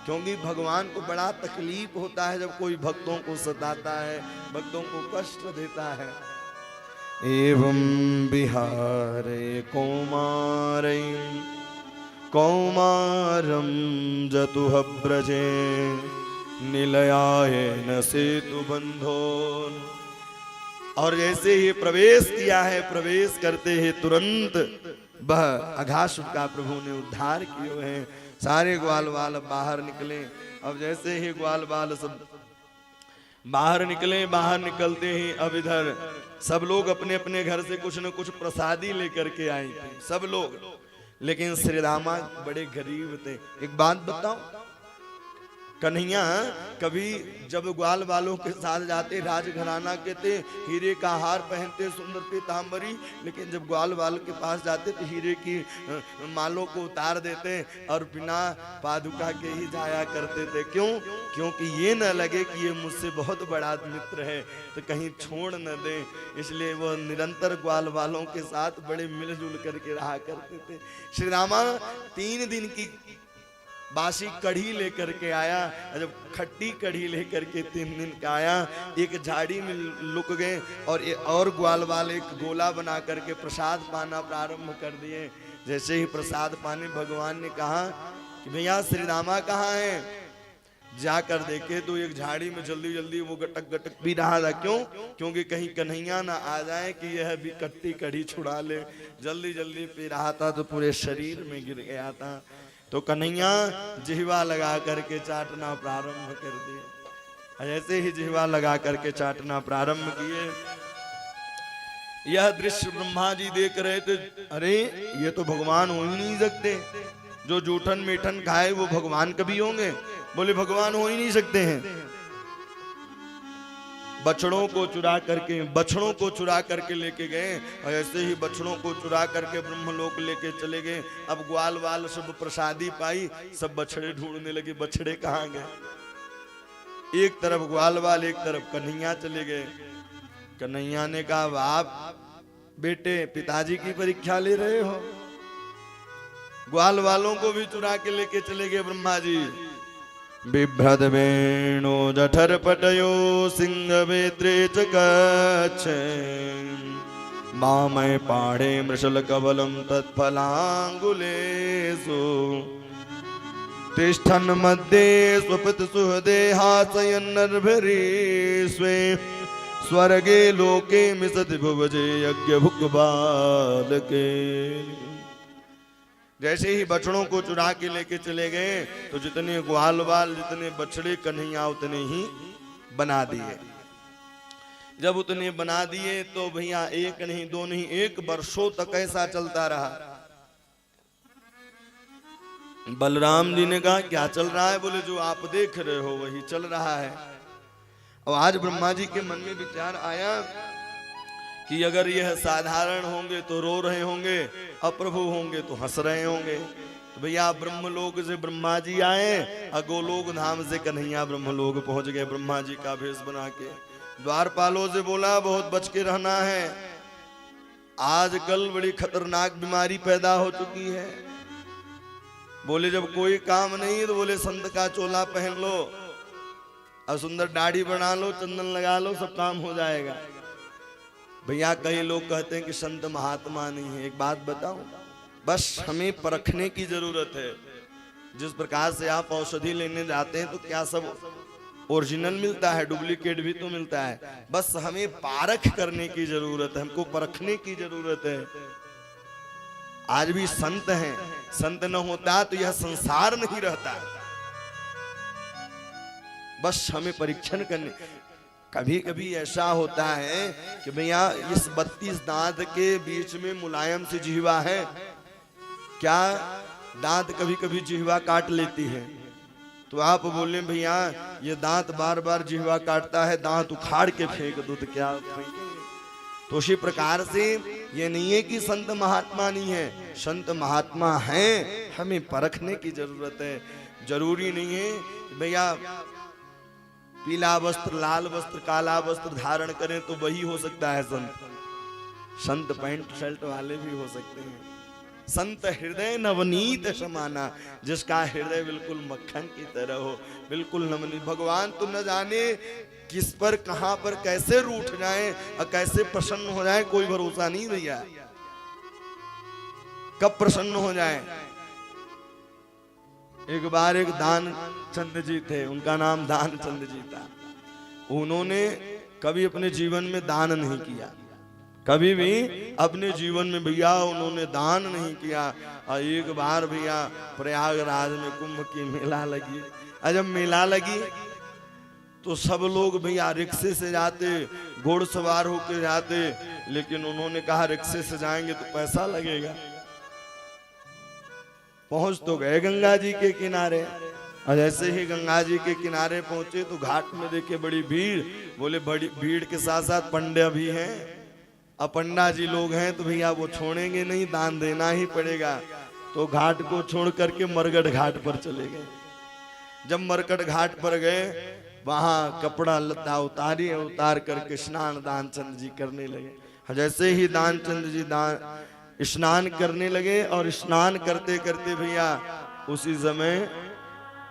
क्योंकि भगवान को बड़ा तकलीफ होता है जब कोई भक्तों को सताता है, भक्तों को कष्ट देता है। एवं बिहारे कौमारे कौमारम जतुह ब्रजे निलयाय न सेतु बंधो। और जैसे ही प्रवेश किया है, प्रवेश करते ही तुरंत वह अघासुर का प्रभु ने उद्धार किए हैं। सारे ग्वाल बाल बाहर निकले। अब जैसे ही ग्वाल बाल सब बाहर निकले, बाहर निकलते ही अब इधर सब लोग अपने अपने घर से कुछ न कुछ प्रसादी लेकर के आए थे सब लोग। लेकिन श्री रामा बड़े गरीब थे। एक बात बताओ, कन्हैया कभी जब ग्वाल वालों के साथ जाते, राजघराना के थे, हीरे का हार पहनते, सुंदर पीतांबरी, लेकिन जब ग्वाल वाल के पास जाते तो हीरे की मालों को उतार देते और बिना पादुका के ही जाया करते थे। क्यों? क्योंकि ये न लगे कि ये मुझसे बहुत बड़ा मित्र है तो कहीं छोड़ न दे। इसलिए वो निरंतर ग्वाल वालों के साथ बड़े मिलजुल करके रहा करते थे। श्री रामा 3 दिन की बासी कढ़ी लेकर के आया। जब खट्टी कढ़ी लेकर के 3 दिन का आया, एक झाड़ी में लुक गए और ग्वाल वाले एक गोला बना करके प्रसाद पाना प्रारंभ कर दिए। जैसे ही प्रसाद पाने, भगवान ने कहा कि भैया श्री रामा कहाँ हैं? जाकर देखे तो एक झाड़ी में जल्दी जल्दी वो गटक गटक पी रहा था। क्यों? क्योंकि कहीं कन्हैया ना आ जाए कि यह भी कट्टी कढ़ी छुड़ा ले। जल्दी जल्दी पी रहा था तो पूरे शरीर में गिर गया था। तो कन्हैया जिहवा लगा करके चाटना प्रारंभ कर दिया। ऐसे ही जिहवा लगा करके चाटना प्रारंभ किए। यह दृश्य ब्रह्मा जी देख रहे थे, अरे ये तो भगवान हो ही नहीं सकते, जो जूठन मीठन खाए वो भगवान कभी होंगे? बोले भगवान हो ही नहीं सकते हैं। बछड़ों को चुरा करके लेके गए, और ऐसे ही बछड़ों को चुरा करके ब्रह्मलोक लेके चले गए। अब ग्वाल वाल सब प्रसादी पाई, सब बछड़े ढूंढने लगे, बछड़े कहाँ गए। एक तरफ ग्वाल वाल, एक तरफ कन्हैया चले गए। कन्हैया ने कहा, आप बेटे पिताजी की परीक्षा ले रहे हो? ग्वाल वालों को भी चुरा के लेके चले गए ब्रह्मा जी। बिभ्रद वेणु जठर पटयो सिंह वेत्रे च कच्छ मामय पाढ़े मृषल कबलम तत्फलांगुलेषु तिष्ठन् मध्ये स्वपित सुहदेहासयन्नर्भरी स्वे स्वर्गे लोके मिसति भुवजे यज्ञ भुक् बालके। जैसे ही बछड़ों को चुरा के लेके चले गए तो जितने ग्वाल वाल, जितने बछड़े, कन्हैया उतने ही बना दिए। जब उतने बना दिए तो भैया एक नहीं दो नहीं, 1 वर्षों तक ऐसा चलता रहा। बलराम जी ने कहा, क्या चल रहा है? बोले जो आप देख रहे हो वही चल रहा है। और आज ब्रह्मा जी के मन में विचार आया कि अगर यह साधारण होंगे तो रो रहे होंगे, अप्रभु होंगे तो हंस रहे होंगे। तो भैया ब्रह्मलोक से ब्रह्मा जी आए, गोलोक धाम से कन्हैया ब्रह्मलोक पहुंच गए ब्रह्मा जी का भेष बना के। द्वारपालों से बोला, बहुत बच के रहना है, आजकल बड़ी खतरनाक बीमारी पैदा हो चुकी है। बोले जब कोई काम नहीं है तो बोले संत का चोला पहन लो और सुंदर दाढ़ी बना लो, चंदन लगा लो, सब काम हो जाएगा। भैया कई लोग कहते हैं कि संत महात्मा नहीं है। एक बात बताऊं, बस हमें परखने की जरूरत है। जिस प्रकार से आप औषधि लेने जाते हैं तो क्या सब ओरिजिनल मिलता है? डुप्लीकेट भी तो मिलता है। बस हमें पारख करने की जरूरत है, हमको परखने की जरूरत है। आज भी संत हैं, संत न होता तो यह संसार नहीं रहता। बस हमें परीक्षण करने। कभी कभी ऐसा होता है कि भैया इस 32 दांत के बीच में मुलायम सी जिह्वा है, क्या दांत कभी कभी जिह्वा काट लेती है? तो आप बोले भैया ये दांत बार बार जिह्वा काटता है, दांत उखाड़ के फेंक दो तो क्या फेंकेंगे? तो उसी प्रकार से ये नहीं है कि संत महात्मा नहीं है, संत महात्मा हैं, हमें परखने की जरूरत है। जरूरी नहीं है भैया पीला वस्त्र, लाल वस्त्र, काला वस्त्र धारण करें तो वही हो सकता है संत। संत पैंट शर्ट वाले भी हो सकते हैं। संत हृदय नवनीत समाना, जिसका हृदय बिल्कुल मक्खन की तरह हो, बिल्कुल नवनीत। भगवान तो न जाने किस पर, कहां पर, कैसे रूठ जाए और कैसे प्रसन्न हो जाए, कोई भरोसा नहीं भैया। कब प्रसन्न हो जाए। एक बार एक दान चंद जी थे, उनका नाम दान चंद जी था। उन्होंने कभी अपने जीवन में दान नहीं किया, कभी भी अपने जीवन में भैया उन्होंने दान नहीं किया। और एक बार भैया प्रयागराज में कुंभ की मेला लगी, और जब मेला लगी तो सब लोग भैया रिक्शे से जाते, घोड़सवार होके जाते, लेकिन उन्होंने कहा रिक्शे से जाएंगे तो पैसा लगेगा। पहुंच तो गए गंगा जी के किनारे, और जैसे ही गंगा जी के किनारे पहुंचे तो घाट में देखे बड़ी भीड़। बोले बड़ी भीड़ के साथ साथ पंडा भी हैं, और पंडा जी लोग हैं तो भैया वो छोड़ेंगे नहीं, दान देना ही पड़ेगा। तो घाट को छोड़ करके मरकट घाट पर चले गए। जब मरकट घाट पर गए, वहां कपड़ा लत्ता उतारी, उतार करके स्नान दानचंद जी करने लगे। जैसे ही दानचंद जी स्नान करने लगे, और स्नान करते करते भैया उसी समय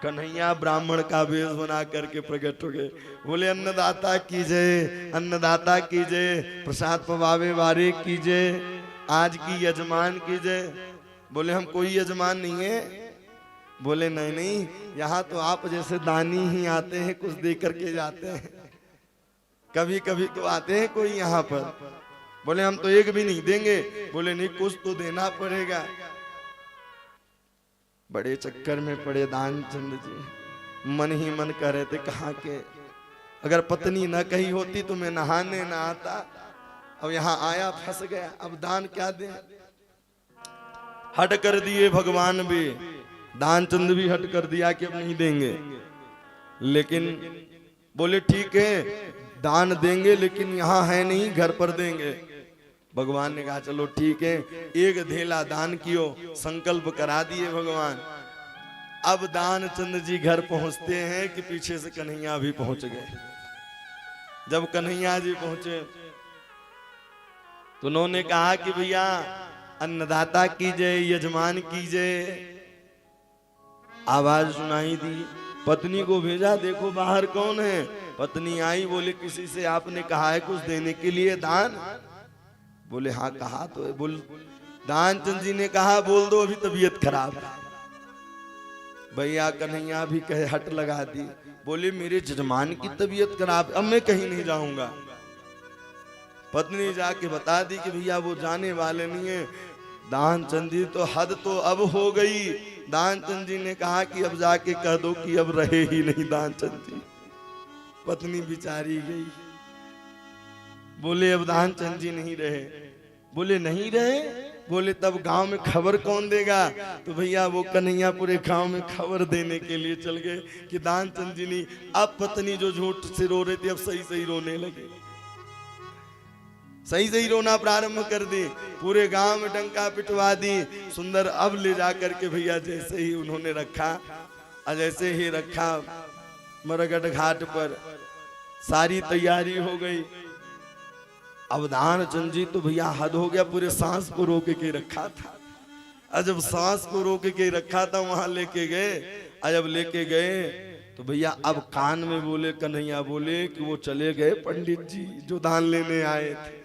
कन्हैया ब्राह्मण का वेश बना करके प्रकट हो गए। बोले अन्नदाता कीजिए, अन्नदाता कीजिए, प्रसाद पवावे वारे कीजिए, आज की यजमान कीजिए। बोले हम कोई यजमान नहीं है। बोले नहीं नहीं, यहाँ तो आप जैसे दानी ही आते हैं, कुछ दे करके जाते हैं, कभी कभी तो आते हैं कोई यहाँ पर। बोले हम तो एक भी नहीं देंगे। बोले नहीं कुछ तो देना पड़ेगा। बड़े चक्कर में पड़े दानचंद जी। मन ही मन कह रहे थे कहाँ के, अगर पत्नी न कही होती तो मैं नहाने ना आता। अब यहाँ आया फंस गया, अब दान क्या दे। हट कर दिए भगवान भी, दानचंद भी हट कर दिया कि अब नहीं देंगे। लेकिन बोले ठीक है दान देंगे, लेकिन यहाँ है नहीं, घर पर देंगे। भगवान ने कहा चलो ठीक है, एक धेला दान कियो, संकल्प करा दिए भगवान। अब दानचंद जी घर पहुंचते हैं कि पीछे से कन्हैया भी पहुंच गए। जब कन्हैया जी पहुंचे तो उन्होंने कहा कि भैया अन्नदाता की जय, यजमान की जय। आवाज सुनाई दी, पत्नी को भेजा, देखो बाहर कौन है। पत्नी आई, बोले किसी से आपने कहा है कुछ देने के लिए दान? बोले हाँ कहा तो है। बोल दानचंद जी ने कहा बोल दो अभी तबीयत खराब है। भैया कन्हैया भी कहे हट लगा दी। बोले मेरे जजमान की तबीयत खराब, अब मैं कहीं नहीं जाऊंगा। पत्नी जाके बता दी कि भैया वो जाने वाले नहीं है। दानचंद जी तो हद तो अब हो गई। दानचंद जी ने कहा कि अब जाके कह दो कि अब रहे ही नहीं दानचंद जी। पत्नी बिचारी गई। बोले अब दानचंद जी नहीं रहे। बोले नहीं रहे? बोले तब गांव में खबर कौन देगा? तो भैया वो कन्हैया पूरे गांव में खबर देने के लिए चल गए कि दानचंद जी नहीं। अब पत्नी जो झूठ से रो रही थी अब सही सही रोने लगे, सही सही रोना प्रारंभ कर दी। पूरे गांव में डंका पिटवा दी। सुंदर अब ले जा करके भैया जैसे ही उन्होंने रखा, जैसे ही रखा मरगट घाट पर, सारी तैयारी हो गई। अब दानचंद जी तो भैया हद हो गया, पूरे सांस को रोक के रखा था। और जब सांस को रोक के रखा था वहां लेके गए। और जब लेके गए तो भैया अब कान में बोले, कन्हैया बोले कि वो चले गए पंडित जी जो दान लेने आए थे।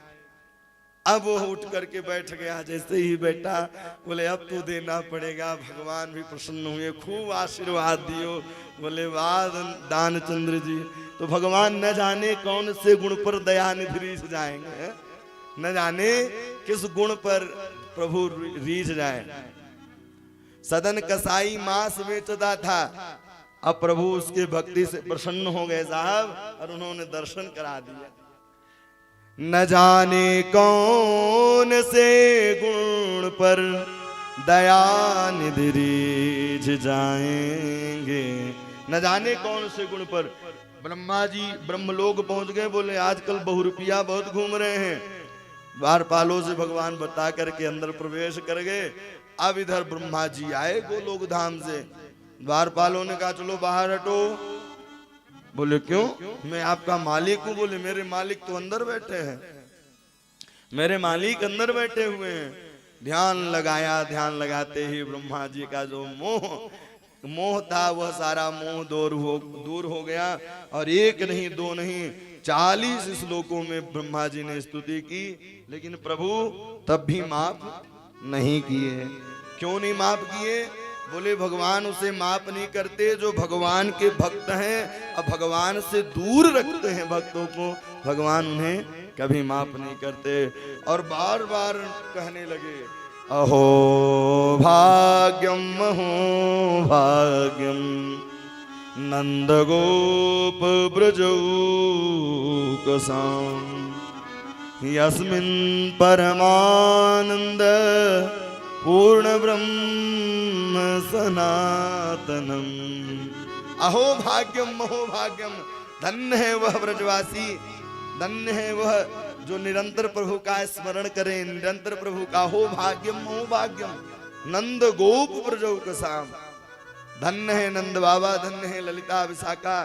अब वो उठ करके बैठ गया। जैसे ही बैठा बोले अब तो देना पड़ेगा। भगवान भी प्रसन्न हुए, खूब आशीर्वाद दियो। बोले वाह दानचंद्र जी। तो भगवान न जाने कौन से गुण पर दया निधि रीझ जाएंगे, न जाने किस गुण पर प्रभु रीझ जाए। सदन कसाई मांस बेचता था, अब प्रभु उसके भक्ति से प्रसन्न हो गए साहब, और उन्होंने दर्शन करा दिया। न जाने कौन से गुण पर दया निधि रीझ जाएंगे। न जाने कौन से गुण पर। ब्रह्मा जी ब्रह्मलोक पहुंच गए। बोले आजकल बहुरूपिया बहुत घूम रहे हैं। द्वारपालों से भगवान बता करके अंदर प्रवेश कर गए। अब इधर ब्रह्मा जी आए गोलोक धाम से। द्वारपालों ने कहा चलो बाहर हटो। बोले क्यों? मैं आपका मालिक हूं। बोले मेरे मालिक तो अंदर बैठे हैं, मेरे मालिक अंदर बैठे हुए हैं। ध्यान लगाया, ध्यान लगाते ही ब्रह्मा जी का जो मोह था वह सारा मोह दूर हो गया। और एक नहीं दो नहीं 40 श्लोकों में ब्रह्मा जी ने स्तुति की। लेकिन प्रभु तब भी माफ नहीं किए। क्यों नहीं माफ किए? बोले भगवान उसे माफ नहीं करते जो भगवान के भक्त हैं और भगवान से दूर रखते हैं भक्तों को, भगवान उन्हें कभी माफ नहीं करते। और बार बार कहने लगे अहो भाग्यम अहो भाग्यम नंद गोप ब्रजौकसाम यस्मिन् परमानंद पूर्ण ब्रह्म सनातनम। अहो भाग्यम अहो भाग्यम, धन्य है वह ब्रजवासी, धन्य है वह जो निरंतर प्रभु का स्मरण करें, निरंतर प्रभु का। हो भाग्यम हो भाग्यम नंद गोप ब्रजौकसाम। धन्य है नंद बाबा, धन्य है ललिता विशाखा,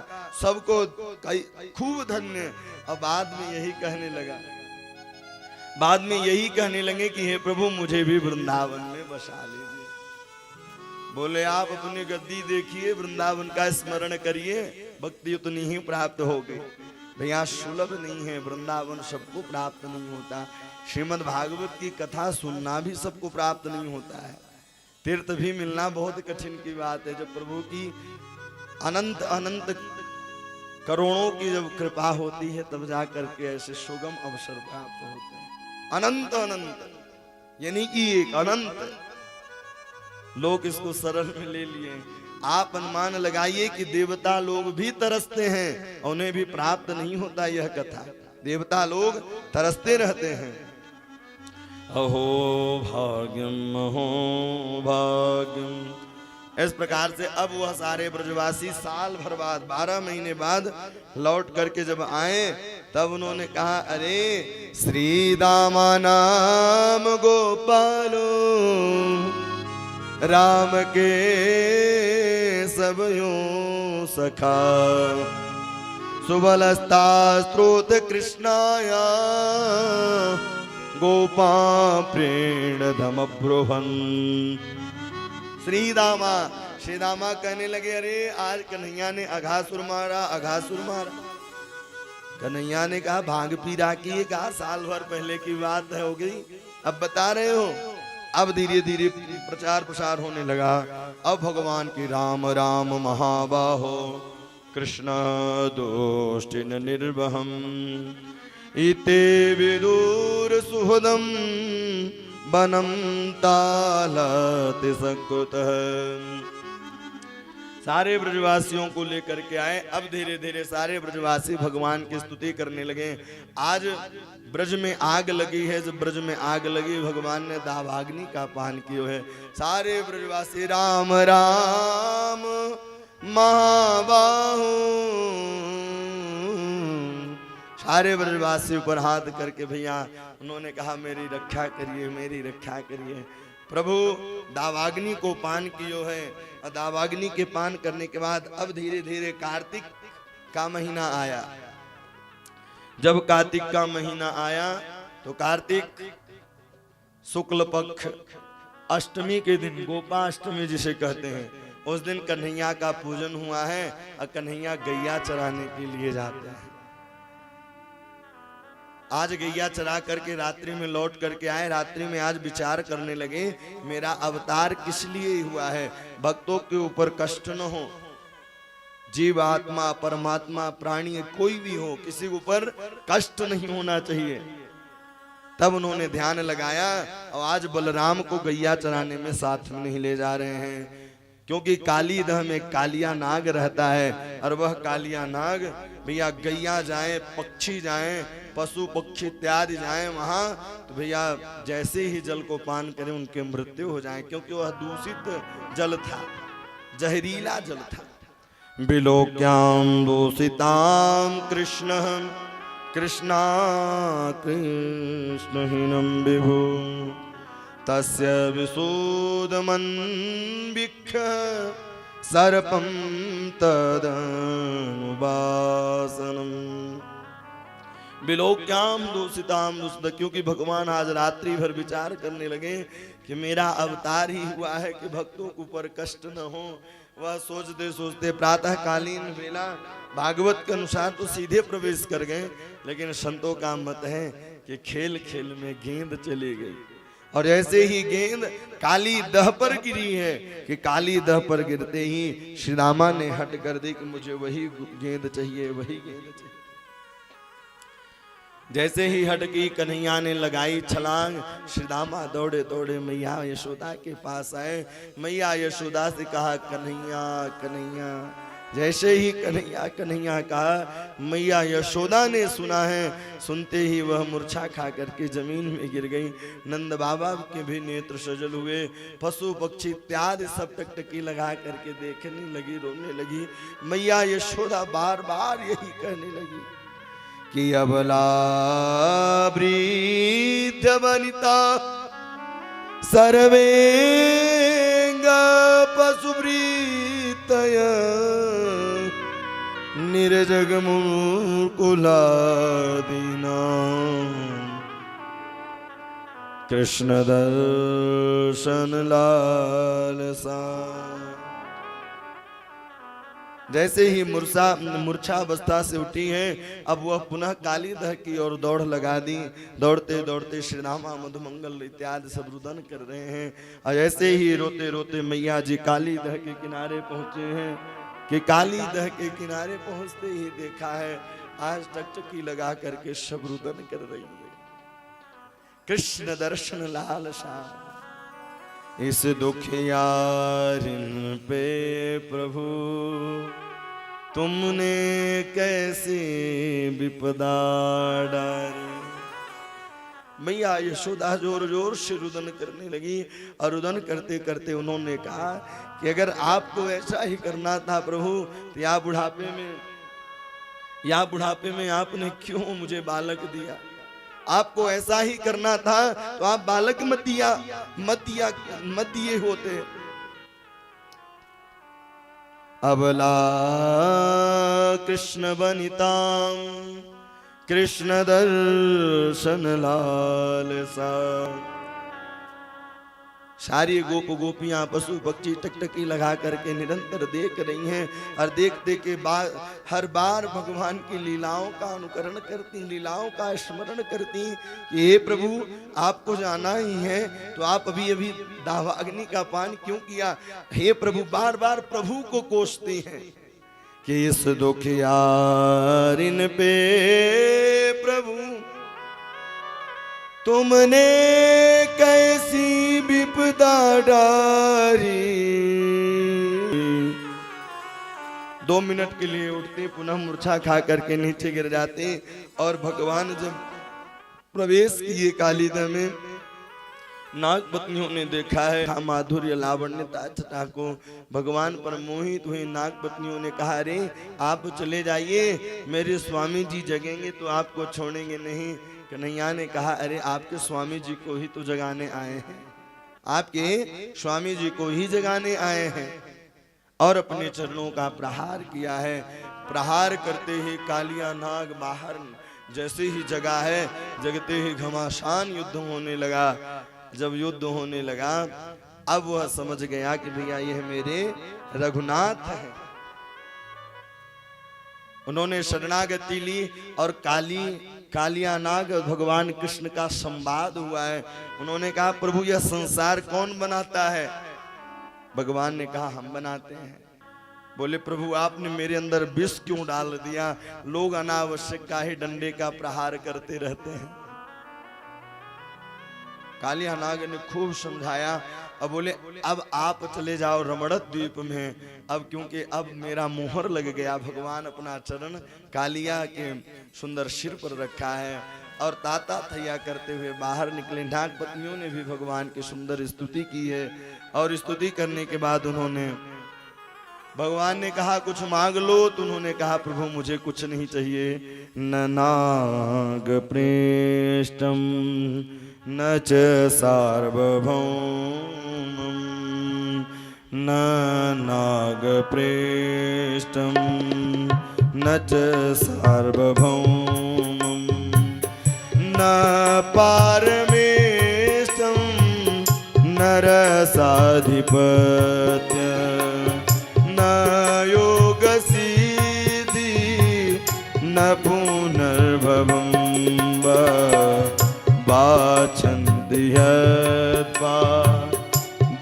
सबको खूब धन्य। और बाद में यही कहने लगा, बाद में यही कहने लगे कि हे प्रभु मुझे भी वृंदावन में बसा लीजिए। बोले आप अपनी गद्दी देखिए, वृंदावन का स्मरण करिए, भक्ति उतनी ही प्राप्त होगी। भैया सुलभ नहीं है, वृंदावन सबको प्राप्त नहीं होता। श्रीमद् भागवत की कथा सुनना भी सबको प्राप्त नहीं होता है। तीर्थ भी मिलना बहुत कठिन की बात है। जब प्रभु की अनंत अनंत करोड़ों की जब कृपा होती है तब जा करके ऐसे सुगम अवसर प्राप्त होते हैं। अनंत अनंत यानी कि एक अनंत लोग इसको सरल में ले लिए। आप अनुमान लगाइए कि देवता लोग भी तरसते हैं, उन्हें भी प्राप्त नहीं होता यह कथा। देवता लोग तरसते रहते हैं। अहो भाग्यम अहो भाग्यम। इस प्रकार से अब वह सारे ब्रजवासी साल भर बाद 12 महीने बाद लौट करके जब आए, तब उन्होंने कहा, अरे श्री दामा नाम गोपालो, राम के सब यूं सखा, सुबलस्ता स्त्रोत कृष्णाया, गोपा प्रेण धम ब्रुवन्। श्री दामा कहने लगे, अरे आज कन्हैया ने अघासुर मारा, अघासुर मारा। कन्हैया ने कहा, भांग पी रहा की, ये कहा साल भर पहले की बात है, हो गई, अब बता रहे हो। अब धीरे धीरे प्रचार प्रसार होने लगा। अब भगवान की राम राम महाबाहो, कृष्ण दोष्टिन निर्वहम, इते विदुर सुहृदम, बनम तालति सकृतः। सारे ब्रजवासियों को लेकर के आए। अब धीरे धीरे सारे ब्रजवासी भगवान की स्तुति करने लगे। आज ब्रज में आग लगी है, जब ब्रज में आग लगी, भगवान ने दावाग्नि का पान किया है। सारे ब्रजवासी राम राम महाबाहु, सारे ब्रजवासी ऊपर हाथ करके भैया उन्होंने कहा, मेरी रक्षा करिए, मेरी रक्षा करिए। प्रभु दावाग्नि को पान कियो है, और दावाग्नि के पान करने के बाद अब धीरे धीरे कार्तिक का महीना आया। जब कार्तिक का महीना आया तो कार्तिक शुक्ल पक्ष अष्टमी के दिन, गोपाष्टमी जिसे कहते हैं, उस दिन कन्हैया का पूजन हुआ है और कन्हैया गैया चराने के लिए जाते हैं। आज गैया चरा करके रात्रि में लौट करके आए। रात्रि में आज विचार करने लगे, मेरा अवतार किस लिए हुआ है, भक्तों के ऊपर कष्ट न हो। जीव आत्मा परमात्मा प्राणी कोई भी हो, किसी के ऊपर कष्ट नहीं होना चाहिए। तब उन्होंने ध्यान लगाया और आज बलराम को गैया चराने में साथ में नहीं ले जा रहे हैं, क्योंकि काली दह में कालिया नाग रहता है, और वह कालिया नाग भैया गैया जाए, पक्षी जाए, पशु पक्षी इत्यादि जाए वहां, तो भैया जैसे ही जल को पान करें उनके मृत्यु हो जाए, क्योंकि वह दूषित जल था, जहरीला जल था। बिलोक्याम दूषिताम कृष्ण कृष्णा कृष्णहीनम विभु, तस्य विशोदमन विक्ष सर्पम तदनुवासनम। बिलोक्याम दूषिताम दूषित, क्योंकि भगवान आज रात्रि भर विचार करने लगे कि मेरा अवतार ही हुआ है कि भक्तों के ऊपर कष्ट न हो। वह सोचते सोचते प्रातः कालीन बेला भागवत के अनुसार तो सीधे प्रवेश कर गए, लेकिन संतों का मत है कि खेल खेल में गेंद चली गई, और ऐसे ही गेंद काली दह पर गिरी है कि काली दह पर गिरते ही श्री रामा ने हट कर दी कि मुझे वही गेंद चाहिए, वही गेंद चाहिए। जैसे ही हटकी कन्हैया ने लगाई छलांग, श्री रामा दौड़े दौड़े मैया यशोदा के पास आए। मैया यशोदा से कहा, कन्हैया कन्हैया। जैसे ही कन्हैया कन्हैया कहा, मैया यशोदा ने सुना है, सुनते ही वह मूर्छा खा करके जमीन में गिर गई। नंद बाबा के भी नेत्र सजल हुए, पशु पक्षी इत्यादि सब टकटकी लगा करके देखने लगी, रोने लगी। मैया यशोदा बार बार यही कहने लगी कि अबला वृद्ध वनिता सर्वेंग पशुवृत्तय निर्जग मूर्कुलादीना कृष्ण दर्शन लालसा। जैसे ही मूर्छा अवस्था से उठी है, अब वह पुनः काली दह की ओर दौड़ लगा दी। दौड़ते दौड़ते श्री रामा मधुमंगल इत्यादि सब रुदन कर रहे हैं, और ऐसे ही रोते रोते मैया जी काली दह के किनारे पहुंचे हैं कि काली दह के किनारे पहुंचते ही देखा है आज टकटकी लगा करके सब रुदन कर रही है। कृष्ण दर्शन लालसा। इस दुखियारिन पे प्रभु तुमने कैसी विपदा डाली। मैया यशोदा जोर जोर से रुदन करने लगी और रुदन करते करते उन्होंने कहा कि अगर आपको ऐसा ही करना था प्रभु तो या बुढ़ापे में आपने क्यों मुझे बालक दिया। आपको ऐसा ही करना था तो आप बालक मत दिए होते। अबला कृष्ण बनिताम कृष्ण दर्शन लालसा। सारी गोप गोपियां पशु पक्षी टकटकी लगा करके निरंतर देख रही हैं और देखते के बाद हर बार भगवान की लीलाओं का अनुकरण करती, लीलाओं का स्मरण करती कि हे प्रभु आपको जाना ही है तो आप अभी अभी दावाग्नि का पान क्यों किया। हे प्रभु बार बार प्रभु को कोसते हैं कि इस दुखियारिन पे प्रभु तुमने कैसी विपदा डारी। 2 मिनट के लिए उठते पुनः मूर्छा खा करके नीचे गिर जाते और भगवान जब प्रवेश किए कालिदा में नाग पत्नियों ने देखा है माधुर्य लावण्यता छटा को, भगवान पर मोहित हुई नाग पत्नियों ने कहा अरे आप चले जाइए, मेरे स्वामी जी जगेंगे तो आपको छोड़ेंगे नहीं। कन्हैया ने कहा अरे आपके स्वामी जी को ही तो जगाने आए हैं, आपके स्वामी जी को ही जगाने आए हैं। और अपने चरणों का प्रहार किया है। प्रहार करते ही कालिया नाग बाहर जैसे ही जगा है, जगते ही घमासान युद्ध होने लगा। जब युद्ध होने लगा अब वह समझ गया कि भैया यह मेरे रघुनाथ हैं। उन्होंने शरणागति ली और कालिया नाग भगवान कृष्ण का संवाद हुआ है। उन्होंने कहा प्रभु यह संसार कौन बनाता है। भगवान ने कहा हम बनाते हैं। बोले प्रभु आपने मेरे अंदर विष क्यों डाल दिया। लोग अनावश्यक का ही डंडे का प्रहार करते रहते हैं। कालिया नाग ने खूब समझाया अब बोले अब आप चले जाओ रमणत द्वीप में, अब क्योंकि अब मेरा मोहर लग गया। भगवान अपना चरण कालिया के सुंदर सिर पर रखा है और ताता थैया करते हुए बाहर निकले। नाग पत्नियों ने भी भगवान की सुंदर स्तुति की है और स्तुति करने के बाद उन्होंने भगवान ने कहा कुछ मांग लो तो उन्होंने कहा प्रभु मुझे कुछ नहीं चाहिए। न नाग प्रेष्टम न च सार्वभौमम् न नाग प्रेष्टम न च सार्वभौमम् न पारमेष्टम न रसाधिपत्य न योग सिद्धि न पुनर्भवम्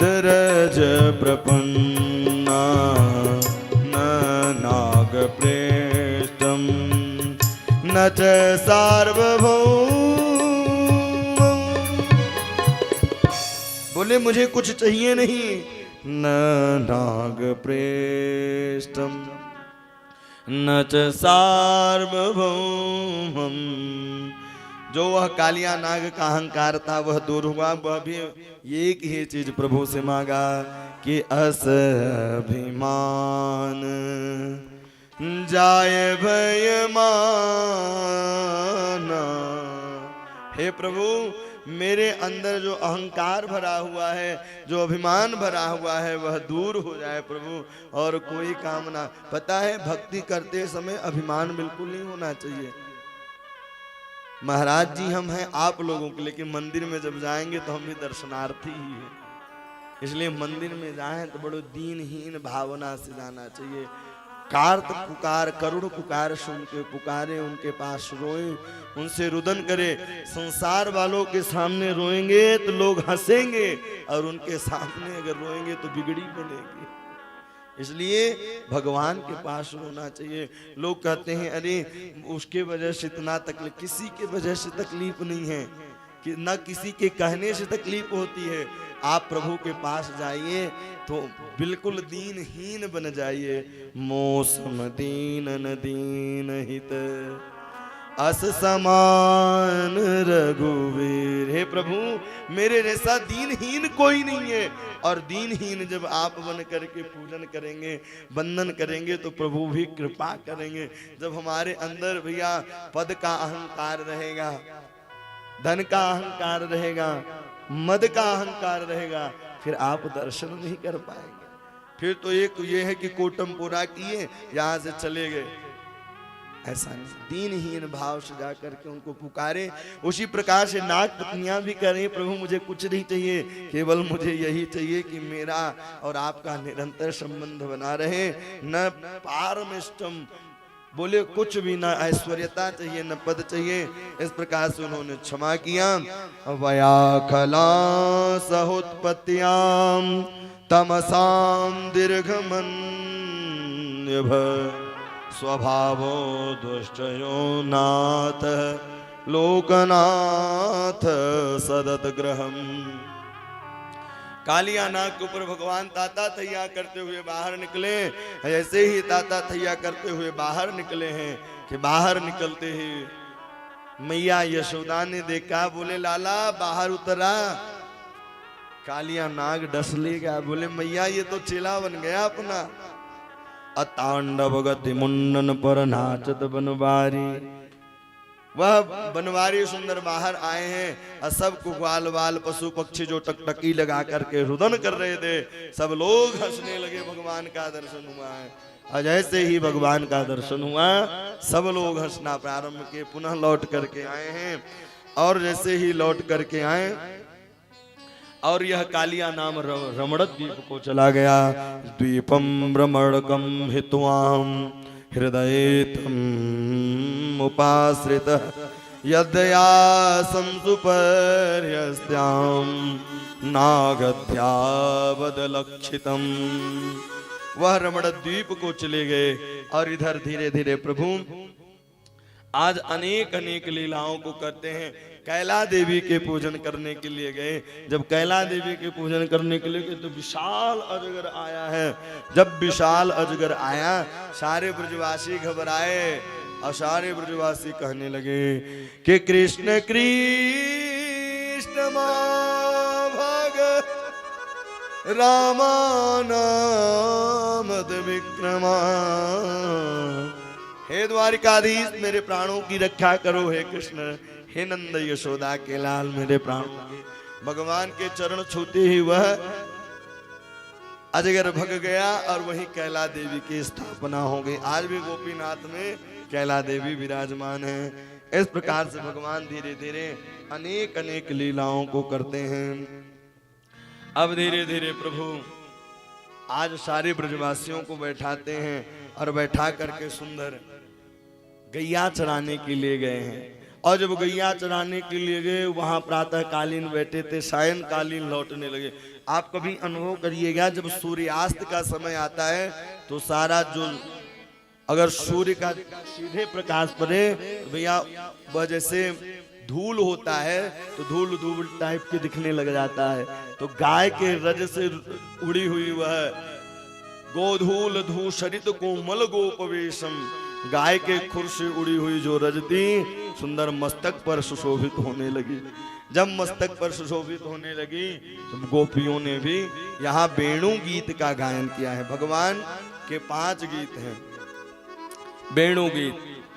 दरज प्रपन्ना न नाग प्रेष्टम न च सार्वभौम। बोले मुझे कुछ चाहिए नहीं। न नाग प्रेष्टम न च सार्वभौम। जो वह कालिया नाग का अहंकार था वह दूर हुआ। वह भी एक ही चीज प्रभु से मांगा कि अस अभिमान जाय भय माना। हे प्रभु मेरे अंदर जो अहंकार भरा हुआ है, जो अभिमान भरा हुआ है वह दूर हो जाए प्रभु। और कोई कामना, पता है भक्ति करते समय अभिमान बिल्कुल नहीं होना चाहिए। महाराज जी हम हैं आप लोगों के, लेकिन मंदिर में जब जाएंगे तो हम भी दर्शनार्थी ही हैं। इसलिए मंदिर में जाएं तो बड़ो दीनहीन भावना से जाना चाहिए। कार्त पुकार करुण पुकार सुन के पुकारे, उनके पास रोए, उनसे रुदन करे। संसार वालों के सामने रोएंगे तो लोग हंसेंगे और उनके सामने अगर रोएंगे तो बिगड़ी बनेगी। इसलिए भगवान के पास रोना चाहिए। लोग कहते हैं अरे उसके वजह से इतना तकलीफ, किसी के वजह से तकलीफ नहीं है। कि न किसी के कहने से तकलीफ होती है। आप प्रभु के पास जाइए तो बिल्कुल दीनहीन बन जाइए। मौसम दीन न दीन हित अस समान रघुवीर। हे प्रभु, मेरे जैसा दीनहीन कोई नहीं है। और दीनहीन जब आप बन करके पूजन करेंगे, वंदन करेंगे, तो प्रभु भी कृपा करेंगे। जब हमारे अंदर भैया पद का अहंकार रहेगा, धन का अहंकार रहेगा, मद का अहंकार रहेगा, फिर आप दर्शन नहीं कर पाएंगे। फिर तो एक ये है कि कोटम पूरा किए, यहां से चले गए। ऐसा नहीं, दीनहीन भाव से जा करके उनको पुकारे। उसी प्रकार से नाग पत्नियां भी करें, प्रभु मुझे कुछ नहीं चाहिए, केवल मुझे यही चाहिए कि मेरा और आपका निरंतर संबंध बना रहे। न पारमिष्टम, बोले कुछ भी, न ऐश्वर्यता चाहिए, न पद चाहिए। इस प्रकार से उन्होंने क्षमा किया। वयाखला सहोत्पत्त्याम तमसाम दीर्घमन्यभ स्वभावो दुष्टयो नाथ लोकनाथ सदत ग्रहम। कालिया नाग के ऊपर भगवान ताता थैया करते हुए बाहर निकले। ऐसे ही ताता थैया करते हुए बाहर निकले हैं कि बाहर निकलते ही मैया यशोदा ने देखा, बोले लाला बाहर उतरा। कालिया नाग डस लेगा, बोले मैया ये तो चेला बन गया अपना। अतांडव गति मुंडन पर नाचत बनवारी। वह बनवारी सुंदर बाहर आए हैं और सबको ग्वाल वाल पशु पक्षी जो टकटकी लगा करके रुदन कर रहे थे, सब लोग हंसने लगे। भगवान का दर्शन हुआ है। और जैसे ही भगवान का दर्शन हुआ, सब लोग हंसना प्रारंभ किए, पुनः लौट करके आए हैं। और जैसे ही लौट करके आए, और यह कालिया नाम रमण द्वीप को चला गया। द्वीपम भ्रमणकम हित्वाम हृदयेतम उपाश्रित यदया संसुपर्यस्त्याम नागध्यावदलक्षितम। वह रमण द्वीप को चले गए। और इधर धीरे धीरे प्रभु आज अनेक अनेक लीलाओं को करते हैं। कैला देवी के पूजन करने के लिए गए। जब कैला देवी के पूजन करने के लिए गए तो विशाल अजगर आया है। जब विशाल अजगर आया, सारे ब्रजवासी घबराए और सारे ब्रजवासी कहने लगे कि कृष्ण कृष्ण भग रामानामद विक्रमा। हे द्वारिकाधीश, मेरे प्राणों की रक्षा करो। हे कृष्ण, हे नंद यशोदा के लाल, मेरे प्राणों की। भगवान के चरण छूते ही वह अजगर भग गया और वहीं कैला देवी की स्थापना हो गई। आज भी गोपीनाथ में कैला देवी विराजमान है। इस प्रकार से भगवान धीरे धीरे अनेक अनेक लीलाओं को करते हैं। अब धीरे धीरे प्रभु आज सारे ब्रजवासियों को बैठाते हैं और बैठा करके सुंदर गैया चराने के लिए गए हैं। और जब गैया चराने के लिए गए, वहां प्रातः कालीन बैठे थे, सायं कालीन लौटने लगे। आप कभी अनुभव करिएगा, जब सूर्यास्त का समय आता है तो सारा जो अगर सूर्य का सीधे प्रकाश पड़े तो भैया वह जैसे धूल होता है तो धूल धूल टाइप के दिखने लग जाता है। तो गाय के रज से उड़ी हुई वह गोधूल धूसरित कोमल गोपवेशम, गाय के खुर से उड़ी हुई जो रजती सुंदर मस्तक पर सुशोभित होने लगी। जब मस्तक पर सुशोभित होने लगी तो गोपियों ने भी यहाँ वेणु गीत का गायन किया है। भगवान के 5 गीत हैं। वेणु गीत,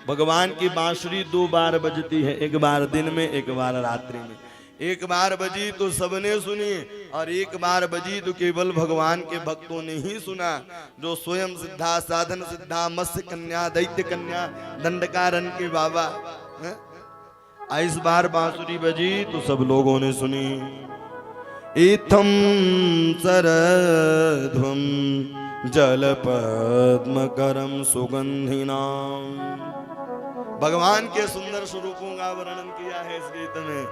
भगवान की बांसुरी 2 बार बजती है, एक बार दिन में, एक बार रात्रि में। एक बार बजी तो सबने सुनी और एक बार बजी तो केवल भगवान के भक्तों ने ही सुना। जो स्वयं सिद्धा, साधन सिद्धा, मत्स्य कन्या, दैत्य कन्या, दंडकारन के बाबा। इस बार बांसुरी बजी तो सब लोगों ने सुनी। इत्थम सरध्वम जल पद्म करम सुगंधिनाम। भगवान के सुंदर स्वरूपों का वर्णन किया है इस गीत में।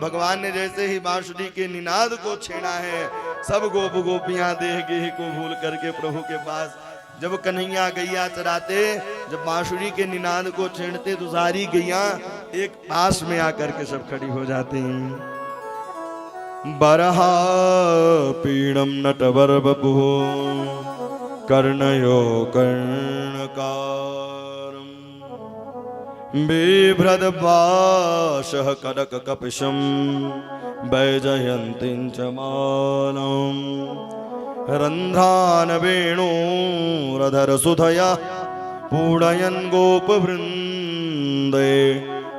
भगवान ने जैसे ही बांसुरी के निनाद को छेड़ा है, सब गोप गोपियां देह गेह को भूल करके प्रभु के पास। जब कन्हैया गैया चराते जब बांसुरी के निनाद को छेड़ते तो सारी गैया एक पास में आकर के सब खड़ी हो जाती हैं। बरहा पीड़म नटवर बपु कर्णयो कर्णकारम बिभ्रद्वासः कनक कपिशम वैजयन्तीं च मालम् रन्ध्रान् वेणुरधर सुधया पूडयन् गोपवृन्दे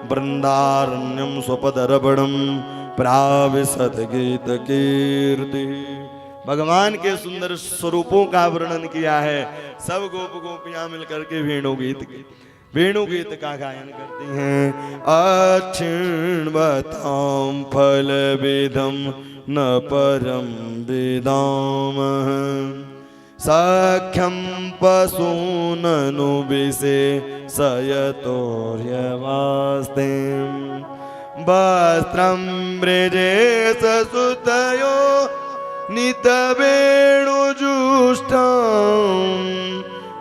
वृन्दारण्यं स्वपदरबणं प्राविशत गीत कीर्ति। भगवान के सुंदर स्वरूपों का वर्णन किया है। सब गोप गोपियां मिलकर के वेणु गीत का गायन करती हैं। अक्षिण्वतां फल विधम न परम विदाम सख्यम पशूननु विशेषयतोर्यवास्ते वस्त्रं व्रजेश सुतयो नितवेणुजुष्टम्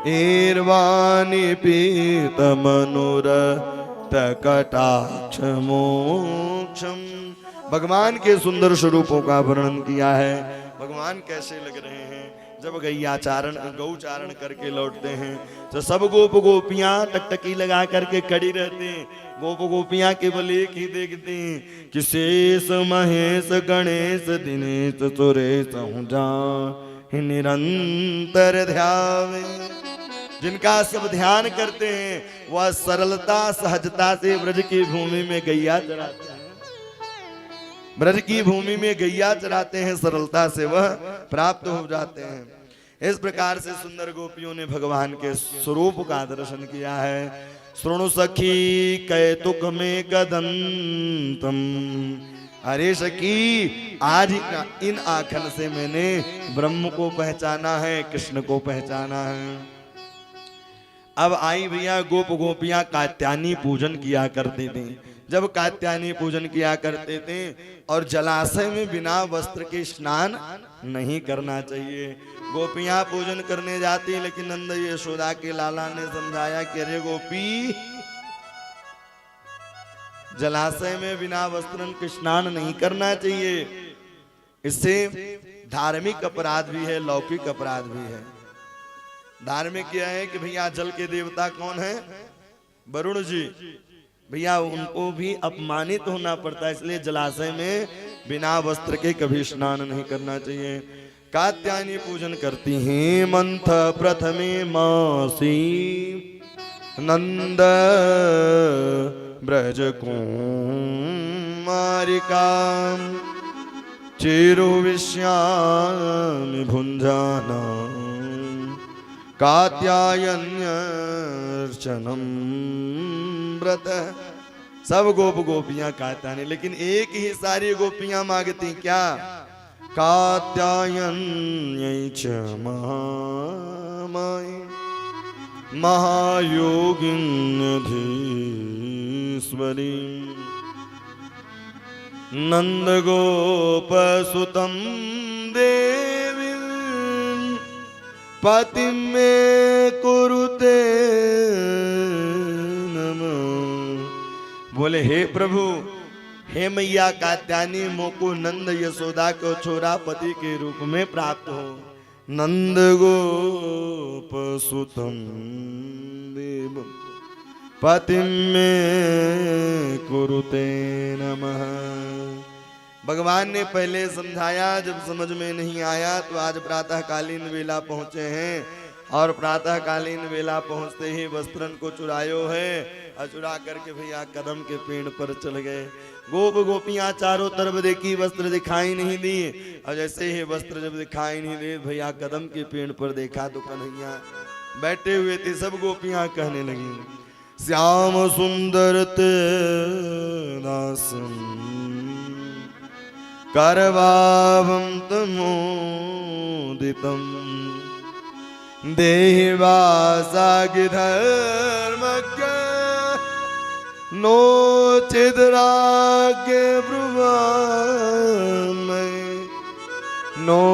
ईर्वाणि पीतमनुरतकटाक्षमोक्षम्। भगवान के सुंदर स्वरूपों का वर्णन किया है। भगवान कैसे लग रहे हैं। जब गौचारण करके लौटते हैं तो सब गोप गोपियां टकटकी लगा करके खड़ी रहती हैं। गोप गोपियां केवल एक ही देखती हैं कि शेष महेश गणेश दिनेश सुरेश निरंतर ध्यावे। जिनका सब ध्यान करते हैं वह सरलता सहजता से ब्रज की भूमि में गैया चराते हैं। ब्रज की भूमि में गैया चराते हैं, सरलता से वह प्राप्त हो जाते हैं। इस प्रकार से सुंदर गोपियों ने भगवान के स्वरूप का दर्शन किया है। श्रृणु सखी कैतुक में कदंतम। अरे सखी, आज इन आँखन से मैंने ब्रह्म को पहचाना है, कृष्ण को पहचाना है। अब आई भैया गोप गोपियां कात्यायनी पूजन किया करती थी। जब कात्यायनी पूजन किया करते थे और जलाशय में बिना वस्त्र के स्नान नहीं करना चाहिए। गोपियां पूजन करने जाती, लेकिन नंद यशोदा के लाला ने समझाया कि अरे गोपी, जलाशय में बिना वस्त्र के स्नान नहीं करना चाहिए। इससे धार्मिक अपराध भी है, लौकिक अपराध भी है। धार्मिक क्या है कि भैया जल के देवता कौन है? वरुण जी। भैया उनको भी अपमानित होना पड़ता है, इसलिए जलाशय में बिना वस्त्र के कभी स्नान नहीं करना चाहिए। कात्यायनी पूजन करती हैं मंथ प्रथमे मासी नंद ब्रज कुमारिका चिरु विश्यामि भुंजाना कात्यायन्यर्चनम व्रत। सब गोप गोपियां कात्यायनी, लेकिन एक ही सारी गोपियां मांगती क्या? कात्यायन्यै च महामाई महायोगिन्यधीश्वरी नंद गोप सुतम देवी पति में कुरुते नमः। बोले हे प्रभु, हे मैया कात्यायनी, मोको नंद यशोदा को छोरा पति के रूप में प्राप्त हो। नंद गोप सुतम देव पति में कुरुते नमः। भगवान ने पहले समझाया, जब समझ में नहीं आया तो आज प्रातःकालीन वेला पहुंचे हैं और प्रातःकालीन वेला पहुंचते ही वस्त्रन को चुरायो है और चुरा करके भैया कदम के पेड़ पर चल गए। गोप गोपियां चारों तरफ देखी, वस्त्र दिखाई नहीं दी और जैसे ही वस्त्र जब दिखाई नहीं दे भैया कदम के पेड़ पर देखा तो कन्हैया बैठे हुए थे। सब गोपियां कहने लगी श्याम सुंदर ते दासम करवावं तमोदितम देवासागिधर्मज्ञ नो चिद्राग्य ब्रुवामय नो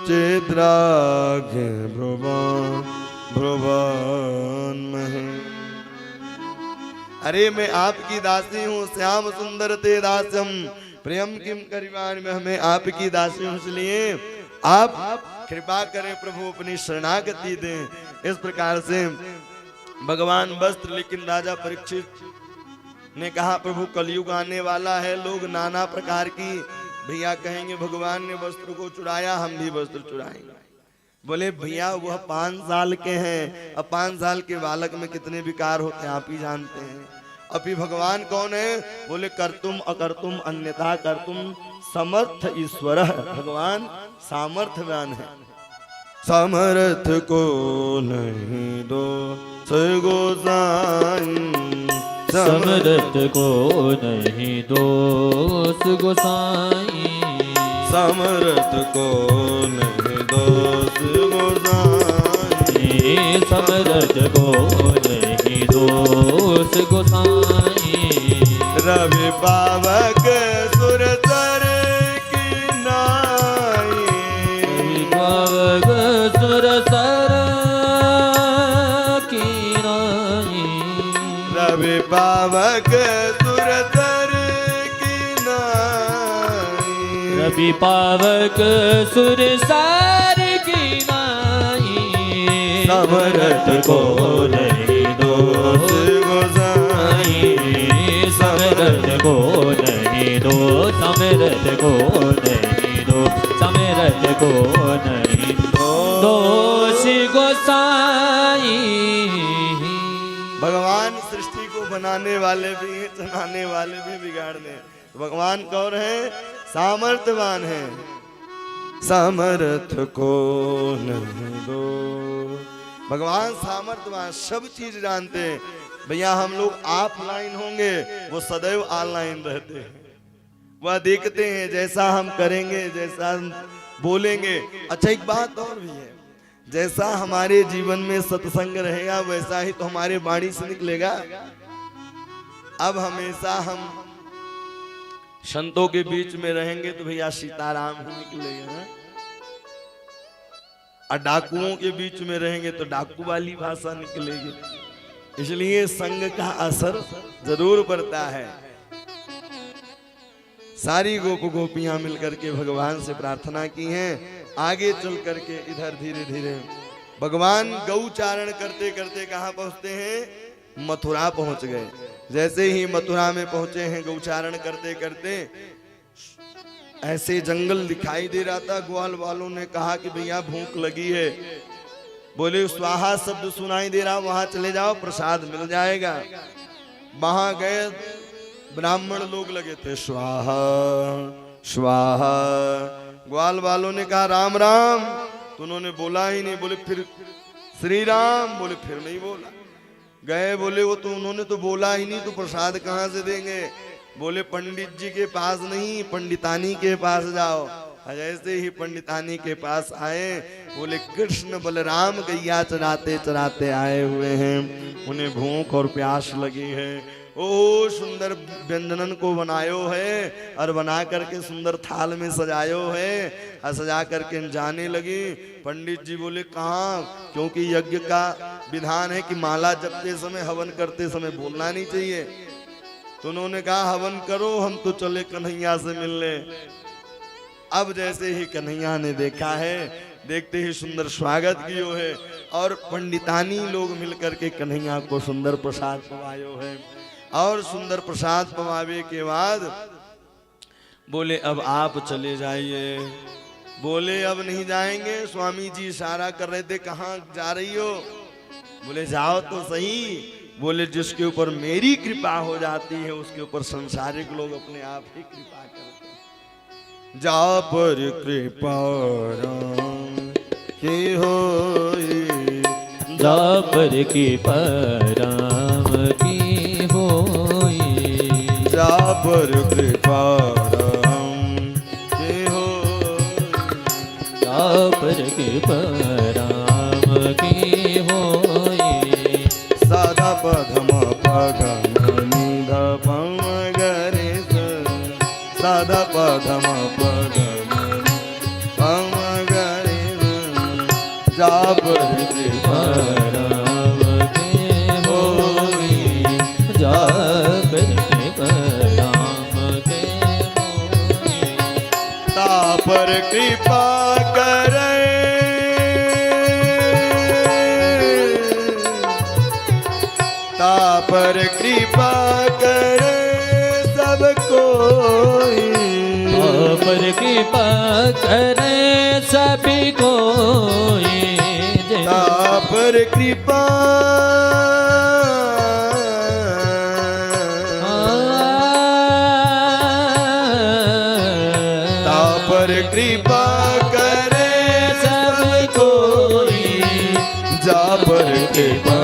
चिद्राग्य ब्रुवा भ्रुवन महे। अरे मैं आपकी दासी हूँ, श्याम सुंदर ते दासम प्रेम किम करिवान में, हमें आपकी दासी हूँ, इसलिए आप कृपा करें प्रभु, अपनी शरणागति दें। इस प्रकार से भगवान वस्त्र, लेकिन राजा परीक्षित ने कहा प्रभु कलयुग आने वाला है, लोग नाना प्रकार की भैया कहेंगे भगवान ने वस्त्र को चुराया, हम भी वस्त्र चुराएंगे। बोले भैया वह 5 साल के हैं, अब 5 साल के बालक में कितने विकार होते हैं आप ही जानते हैं। अभी भगवान कौन है? बोले कर्तुम अकर्तुम अन्यथा कर्तुम समर्थ ईश्वर। भगवान सामर्थ्यवान है, समर्थ को नहीं दो गोसाई, समर्थ को नहीं दोष गोसाई, समर्थ को नहीं दोष गोसाई, समर्थ को नहीं दोष गोसाई। रवि पावक सुरसर की नाई, रवि पावक सुरसर की नाई, रवि पावक सुरसर की नाई, रवि पावक सुरसर की नाई। समर्थ को नहीं दोष गोसाई, समर्थ को नहीं दो, समर्थ को नहीं दो, समर्थ को नहीं दोष गोसाई। भगवान सृष्टि को बनाने वाले भी हैं, चलाने वाले भी बिगाड़ने। तो भगवान कौन है? सामर्थ्यवान है, समर्थ को नहीं दो। भगवान सामर्थ्यवान, सब चीज जानते हैं। भैया हम लोग ऑफलाइन होंगे, वो सदैव ऑनलाइन रहते हैं। वह देखते हैं जैसा हम करेंगे, जैसा हम बोलेंगे। अच्छा एक बात और भी है, जैसा हमारे जीवन में सत्संग रहेगा वैसा ही तो हमारे वाणी से निकलेगा। अब हमेशा हम संतों के बीच में रहेंगे तो भैया सीताराम ही निकलेगा, और डाकुओं के बीच में रहेंगे तो डाकू वाली भाषा निकलेगी। इसलिए संग का असर जरूर पड़ता है। सारी गोप गोपियां मिलकर के भगवान से प्रार्थना की हैं, आगे चल करके इधर धीरे धीरे भगवान गौचारण करते करते कहाँ पहुंचते हैं? मथुरा पहुंच गए। जैसे ही मथुरा में पहुंचे हैं, गौचारण करते करते ऐसे जंगल दिखाई दे रहा था। ग्वाल वालों ने कहा कि भैया भूख लगी है। बोले स्वाहा शब्द सुनाई दे रहा, वहां चले जाओ प्रसाद मिल जाएगा। वहां गए, ब्राह्मण लोग लगे थे स्वाहा स्वाहा। ग्वाल वालों ने कहा राम राम, तो उन्होंने बोला ही नहीं। बोले फिर श्री राम, बोले फिर नहीं बोला। गए, बोले वो तो उन्होंने तो बोला ही नहीं, तो प्रसाद कहाँ से देंगे? बोले पंडित जी के पास नहीं, पंडितानी के पास जाओ। जैसे ही पंडितानी के पास आए, बोले कृष्ण बलराम गैया चराते चराते आए हुए हैं, उन्हें भूख और प्यास लगी है। ओ सुंदर व्यंजनन को बनायो है और बना करके सुंदर थाल में सजायो है, और सजा करके जाने लगी। पंडित जी बोले कहाँ? क्योंकि यज्ञ का विधान है कि माला जपते समय, हवन करते समय बोलना नहीं चाहिए। तो उन्होंने कहा हवन करो, हम तो चले कन्हैया से मिलने। अब जैसे ही कन्हैया ने देखा है, देखते ही सुंदर स्वागत कियो है, और पंडितानी लोग मिलकर के कन्हैया को सुंदर प्रसाद पवायो है। और सुंदर प्रसाद पवावे के बाद बोले अब आप चले जाइए। बोले अब नहीं जाएंगे, स्वामी जी इशारा कर रहे थे कहाँ जा रही हो? बोले जाओ तो सही। बोले जिसके ऊपर मेरी कृपा हो जाती है उसके ऊपर संसारिक लोग अपने आप ही कृपा करते हैं। जा पर कृपा राम की होई, जा पर कृपा राम की होई, जा पर कृपा राम की होई, जा पर कृपा राम की होई। साधा पधम पगम निध पम गरे स, साधा पधम पगम पम गरे स, जा पर कृपा कृपा करे ता पर कृपा करे सब कोई, पर कृपा करे सभी कोई, ता पर कृपा ता पर कृपा करे सब कोई, जा पर कृपा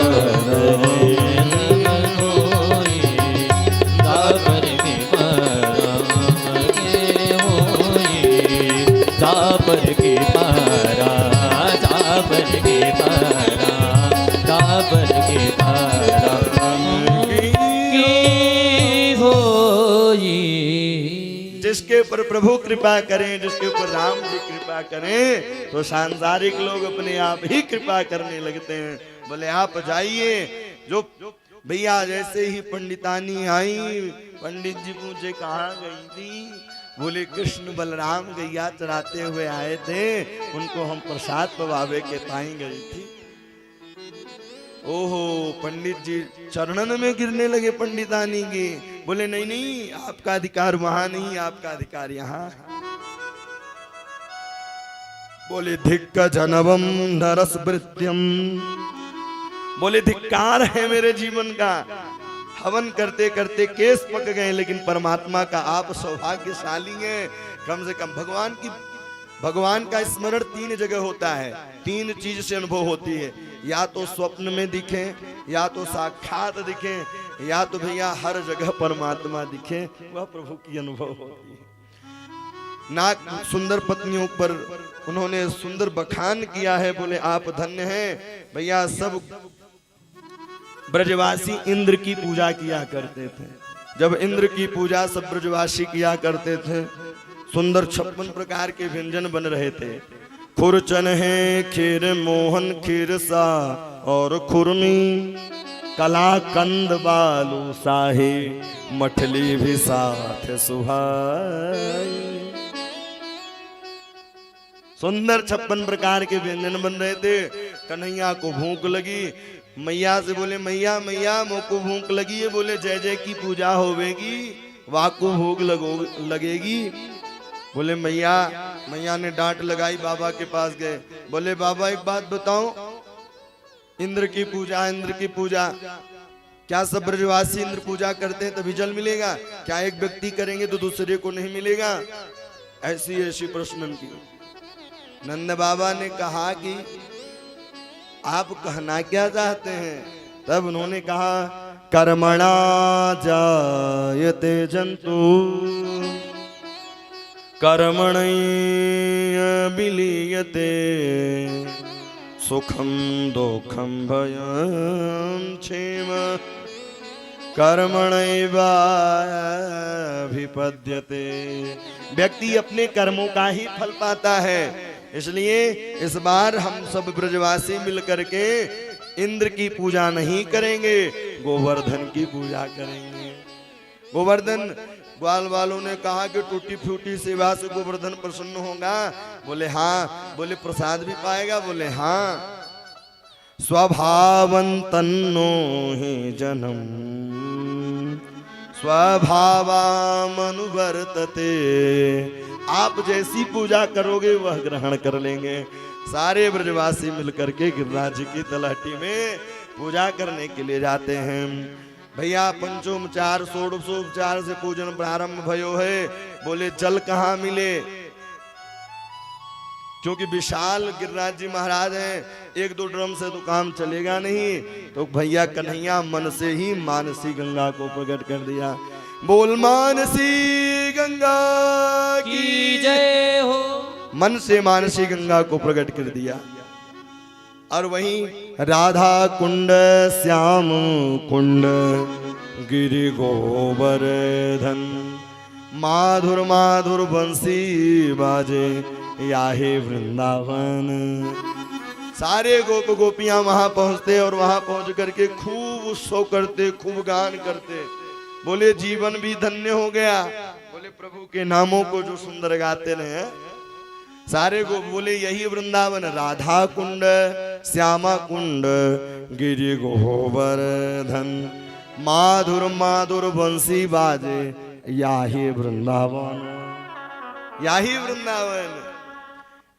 जिसके ऊपर प्रभु कृपा करें, जिसके ऊपर राम जी कृपा करें, तो सांसारिक लोग अपने आप ही कृपा करने लगते हैं। बोले आप जाइए। जो भैया जैसे ही पंडितानी आई, पंडित जी पूछे कहाँ गई थी? बोले कृष्ण बलराम गैया चराते हुए आए थे, उनको हम प्रसाद पवावे के ताई गई थी। ओहो, पंडित जी चरणन में गिरने लगे पंडितानी के। बोले नहीं नहीं, आपका अधिकार वहां नहीं, आपका अधिकार यहाँ। बोले धिक्क जनवम नरस वृत्यम, बोले धिक्कार है मेरे जीवन का। हवन करते करते केस पक गए, लेकिन परमात्मा का आप सौभाग्यशाली हैं। कम से कम भगवान का स्मरण 3 जगह होता है, 3 चीज से अनुभव होती है। या तो स्वप्न में दिखे, या तो साक्षात दिखे, या तो भैया हर जगह परमात्मा दिखे, वह प्रभु की अनुभव होती है। नाक सुंदर पत्नियों पर उन्होंने सुंदर बखान किया है। बोले आप धन्य हैं भैया। सब ब्रजवासी इंद्र की पूजा किया करते थे। जब इंद्र की पूजा सब ब्रजवासी किया करते थे, सुंदर 56 प्रकार के व्यंजन बन रहे थे। खुरचन है खीर मोहन खीर सा और खुरमी, कलाकंद बालू साहे मठली भी साथ सुहाई। सुंदर 56 प्रकार के व्यंजन बन रहे थे। कन्हैया को भूख लगी, मैया से बोले मैया मैया मोको भूख लगी है। बोले जय जय की पूजा होवेगी, वाको भूख लगेगी। बोले मैया ने डांट लगाई, बाबा के पास गए। बोले बाबा एक बात बताओ, इंद्र की पूजा क्या सब ब्रजवासी इंद्र पूजा करते हैं तभी जल मिलेगा? क्या एक व्यक्ति करेंगे तो दूसरे को नहीं मिलेगा? ऐसी प्रश्न की। नंद बाबा ने कहा कि आप कहना क्या चाहते हैं? तब उन्होंने कहा कर्मणा जायते जंतु कर्मणैव विलीयते, सुखम दुखम भयम क्षेम कर्मणैवाभिपद्यते। व्यक्ति अपने कर्मों का ही फल पाता है। इसलिए इस बार हम सब ब्रजवासी मिलकर के इंद्र की पूजा नहीं करेंगे, गोवर्धन की पूजा करेंगे। गोवर्धन ग्वाल वालों ने कहा कि टूटी फूटी सेवा से गोवर्धन प्रसन्न होगा। बोले हाँ। बोले प्रसाद भी पाएगा? बोले हाँ। स्वभावन्तन्नो हि जनम स्वभावामनुवर्तते। आप जैसी पूजा करोगे वह ग्रहण कर लेंगे। सारे ब्रजवासी मिलकर के गिरिराज की तलहटी में पूजा करने के लिए जाते हैं। भैया पंचोपचार षोडशोपचार से पूजन प्रारंभ भयो है। बोले जल कहाँ मिले? क्योंकि विशाल गिरिराज जी महाराज हैं, 1-2 ड्रम से तो काम चलेगा नहीं। तो भैया कन्हैया मन से ही मानसी गंगा को प्रकट कर दिया। बोल मानसी गंगा की जय हो। मन से मानसी गंगा को प्रकट कर दिया। और वहीं राधा कुंड श्याम कुंड गिरि गोवर्धन माधुर माधुर बंसी बाजे याहे वृंदावन। सारे गोप गोपियां वहां पहुंचते और वहां पहुंच करके खूब उत्सव करते, खूब गान करते। बोले जीवन भी धन्य हो गया। बोले प्रभु के नामों को जो सुंदर गाते रहे। सारे गो बोले यही वृंदावन, राधा कुंड श्यामा कुंड गिरि गोवर्धन, माधुर माधुर बंसी बाजे याही वृंदावन, याही वृंदावन।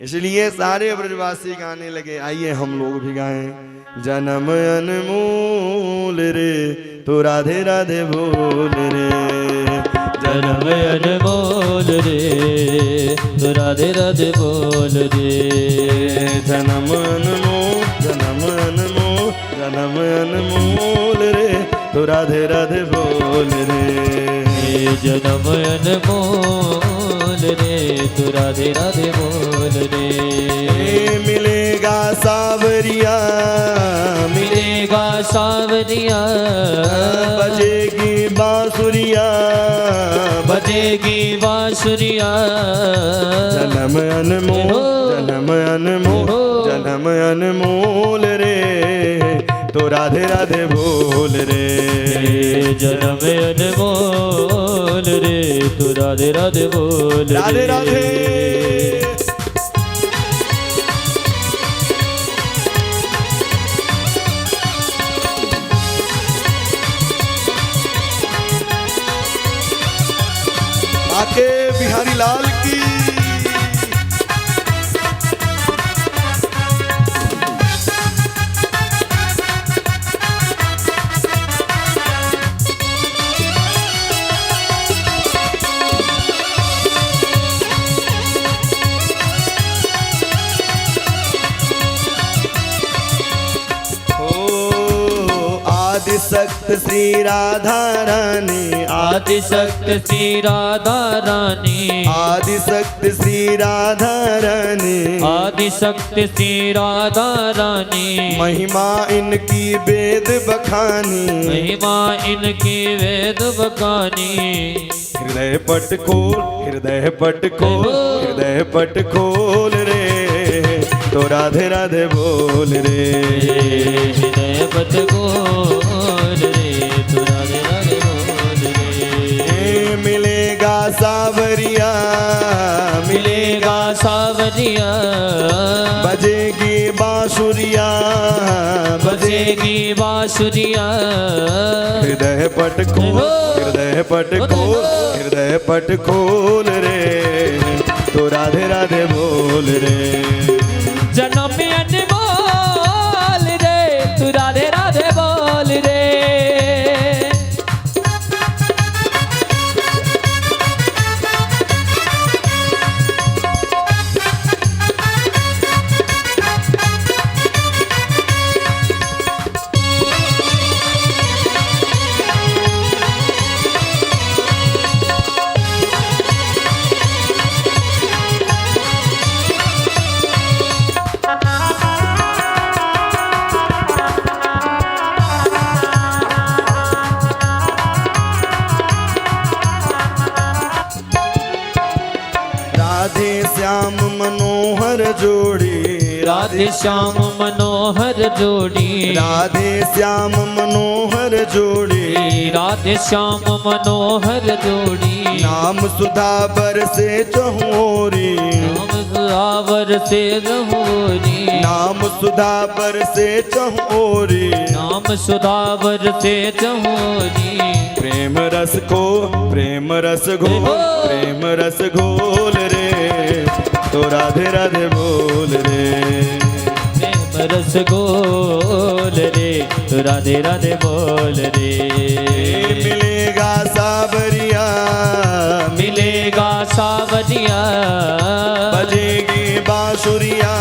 इसलिए सारे ब्रजवासी गाने लगे। आइए हम लोग भी गाएं। जन्म अनमोल रे तो राधे राधे बोल रे, जन्म अनमोल रे तो राधे राधे बोल रे, जन्म अनमोल, जन्म अनमोल, जन्म अनमोल रे तो राधे राधे बोल रे, जन्म अनमोल रे तो राधे राधे बोल रे। मिलेगा सावरिया, मिलेगा सावरिया, बजेगी बांसुरिया, बजेगी बांसुरिया, जन्म अनमोल, जन्म अनमोल, जन्म अनमोल रे तो राधे राधे बोल रे, जन्म अनमोल रे तो राधे राधे बोल रे। राधे राधे। आके बिहारी लाल की। आदिशक्त श्री राधा रानी, आदिशक्त श्री राधा रानी, आदिशक्त श्री राधा रानी, आदिशक्त श्री राधा रानी, महिमा इनकी वेद बखानी, महिमा इनकी वेद बखानी, हृदय पट खोल, हृदय पट खोल, हृदय पट खोल रे तो राधे राधे बोल रे, हृदय पट खोल रे तो राधे राधे बोल रे। मिलेगा सावरिया, मिलेगा सावरिया, बजेगी बांसुरिया, बजेगी बांसुरिया, हृदय पट खोल, हृदय पट खोल, हृदय पट खोल रे तो राधे राधे बोल रे, जन्म अनमोल रे तू राधे राधे बोल रे। राधे श्याम मनोहर जोड़ी, राधे श्याम मनोहर जोड़ी, राधे श्याम मनोहर जोड़ी, राधे श्याम मनोहर जोड़ी, नाम सुधा बरसे चहुओरी, नाम सुधावर से रहोरी, नाम सुधा बरसे चहुओरी, नाम सुधावर से चहोरी, प्रेम रस को, प्रेम रस घोल, प्रेम रस घोल रे तो राधे राधे बोल रे, प्रेम रस घोल रे तो राधे राधे बोल रे। मिलेगा सावरिया, मिलेगा सावरिया, बजेगी बांसुरिया,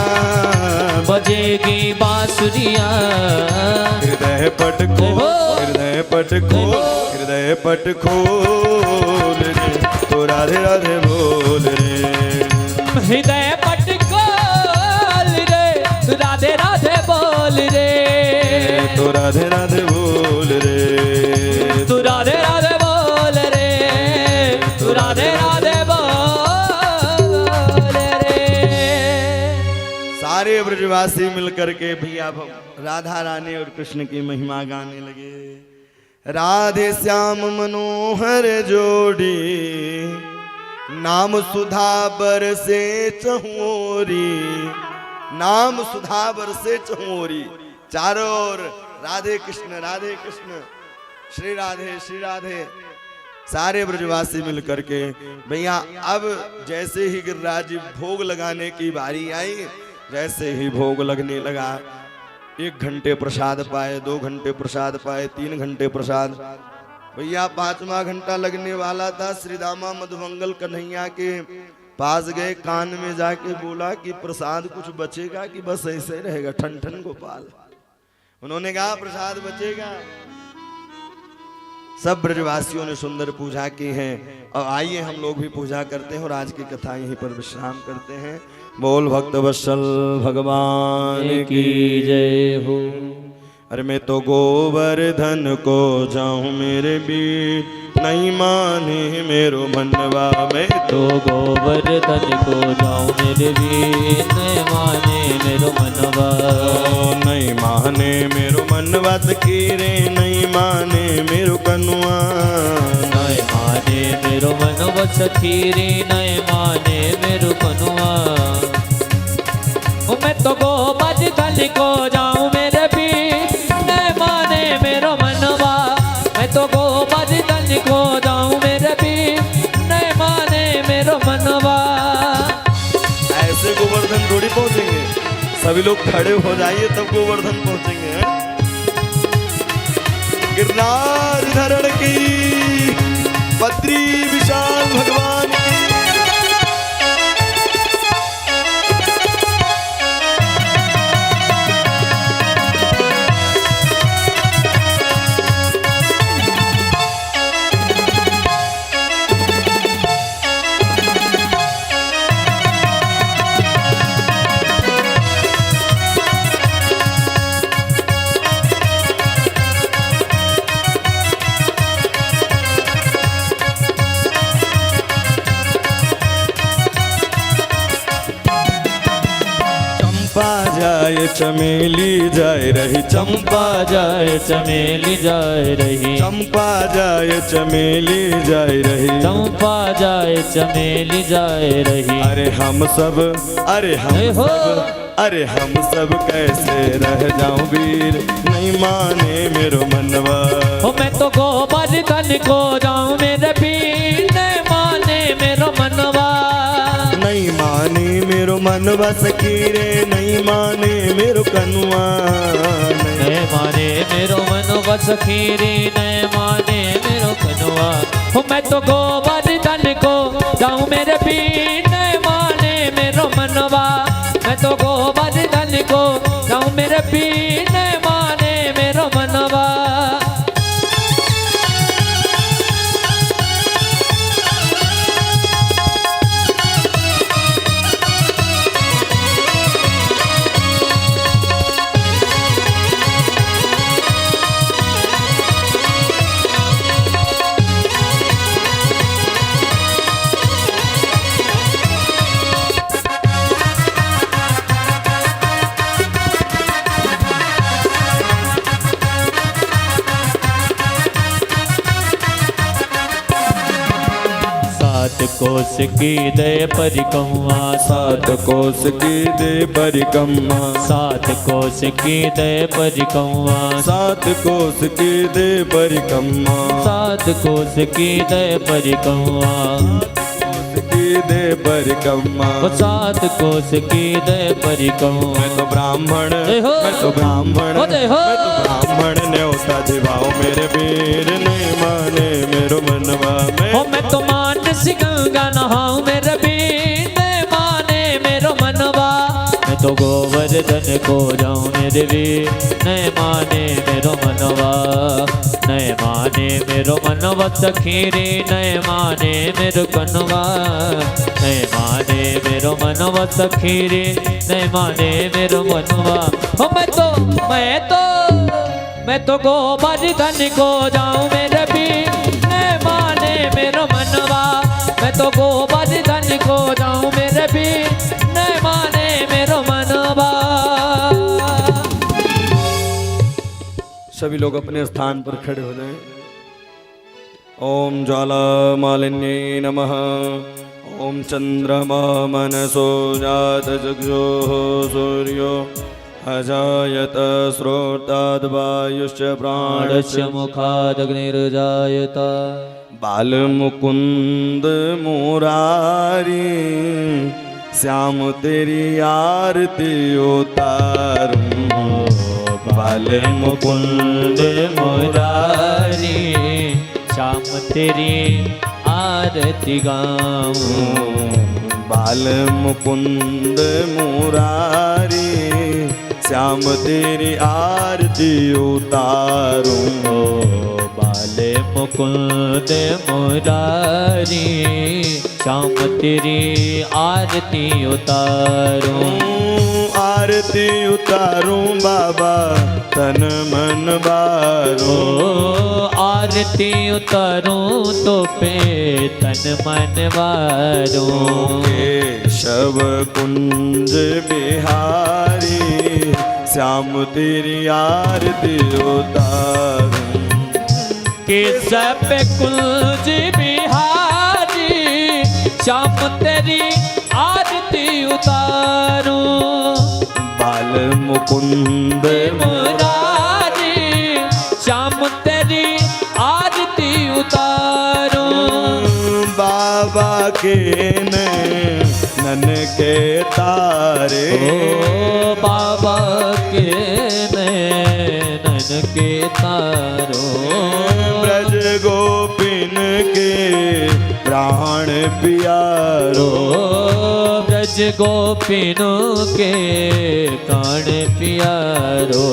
बजेगी बांसुरिया, हृदय पट खोल, हृदय पट खोल, हृदय पट खोल रे तो राधे राधे बोल रे, हृदय पट खोल रे तू राधे राधे बोल रे, तो राधे राधे बोल रे, तू राधे राधे बोल रे, तू राधे राधे बोल रे। सारे ब्रजवासी मिलकर के भैया राधा रानी और कृष्ण की महिमा गाने लगे। राधे श्याम मनोहर जोड़ी, नाम सुधा बरसे चहुरी, नाम सुधा बरसे चहुरी। चारों ओर राधे कृष्ण राधे कृष्ण, श्री राधे श्री राधे। सारे ब्रजवासी मिल करके भैया अब जैसे ही गिरिराज जी भोग लगाने की बारी आई, जैसे ही भोग लगने लगा, 1 घंटे प्रसाद पाए, 2 घंटे प्रसाद पाए, 3 घंटे प्रसाद। भैया 5वां घंटा लगने वाला था। श्री दामा मधुमंगल कन्हैया के पास गए, कान में जाके बोला कि प्रसाद कुछ बचेगा कि बस ऐसे रहेगा ठन ठन गोपाल। उन्होंने कहा प्रसाद बचेगा। सब ब्रजवासियों ने सुंदर पूजा की है और आइए हम लोग भी पूजा करते हैं और आज की कथा यहीं पर विश्राम करते हैं। बोल भक्त वत्सल भगवान की जय हो। अरे मैं तो गोवर्धन को जाऊं मेरे बीर, नहीं माने मेरो मनवा। मैं तो गोवर्धन को जाऊं मेरे वीर, नहीं माने मेरो मनवा। नहीं माने मेरो मनवा सखीरे, नहीं माने मेरो कनुआ। नहीं माने मेरो मनवा सखीरे, नहीं माने मेरो कनुआ। मैं तो गोवर्धन को जाऊं मेरे वीर, नहीं माने मेरो मनवा। मैं तो गोवर्धन को जाऊं मेरे वीर, नहीं माने मेरो मनवा। ऐसे गोवर्धन थोड़ी पहुंचेंगे, सभी लोग खड़े हो जाइए तब गोवर्धन पहुंचेंगे। गिरनार धरण की, बद्री विशाल भगवान की। चंपा जाए चमेली जाए रही, चंपा जाए चमेली जाए रही, चंपा जाए चमेली जाए रही, चंपा जाए चमेली जाए रही। अरे हम सब, अरे हम हो। सब, अरे हम सब कैसे रह जाऊं वीर, नहीं माने मेरो मनवा। हो मैं तो गोवर्धन को जाऊं मेरे वीर, नहीं माने मेरो मनवा। नहीं माने मेरो मनवा सखीरे, नहीं माने मेरो कनुआ। नहीं माने मेरो मनवा सखीरे, नहीं माने मेरो कनुआ। हो मैं तो गोवर्धन को जाऊं मेरे वीर, नहीं माने मेरो मनवा। मैं तो गोवर्धन को जाऊं मेरे वीर, नहीं माने मेरो मनवा। सात कोस की दे परिक्रमा, सात कोस की दे परिक्रमा, सात कोस की दे परिक्रमा, सात कोस की दे परिक्रमा, सात कोस की दे परिक्रमा, की दे परिक्रमा। सात कोस की दे परिक्रमा। मैं तो ब्राह्मण, जय हो। मैं तो ब्राह्मण, हो जय हो। मैं तो ब्राह्मण न्योता जिवाओ मेरे वीर, नहीं माने मेरो मनवा। मैं तो मानस गंगा नहाऊं मेरे वीर, नहीं माने मेरो मनवा। मैं तो गोवर्धन को जाऊं मेरे वीर, नहीं माने मेरो मनवा। नहीं माने मेरो मनवा सखीरे, नहीं माने मेरो कनवा। नहीं माने मेरो मनवा सखीरे, नहीं माने मेरो मनवा। हो मैं तो गोवर्धन को जाऊं मेरे वीर, नहीं माने मेरो मनवा। मैं तो गोवर्धन को जाऊं मेरे वीर, नहीं माने मेरो मनवा। सभी लोग अपने स्थान पर खड़े हो जाएं। ओम ज्वाला मालिन्ये नमः, ॐ चन्द्रमा मनसो जातचक्षुः सूर्यो अजायत श्रोताद् वायुश्च प्राणश्च प्राणस्य मुखादग्निर्जायत बालमुकुंद मुरारी श्याम तेरी आरती उतारूं बाल मुकुंद मुरारी श्याम तेरी आरती गाऊं बाल मुकुंद मुरारी श्याम तेरी आरती उतारूं बाले मुकुंद मुरारी श्याम तेरी आरती उतारूं आरती उतारूं बाबा तन मन बारूं आरती उतारूं तो पे तन मन वारूं केशव कुंज बिहारी श्याम तेरी आरती उतारूं केशव कुंज बिहारी श्याम तेरी आरती उतारूं बाल मुकुंद मुरारी श्याम तेरी आरती उतारूं बाबा के नैनन के तारे ओ बाबा के नैनन के तारो ब्रज गोपिन के प्राण प्यारो ब्रज गोपिनों के प्राण प्यारो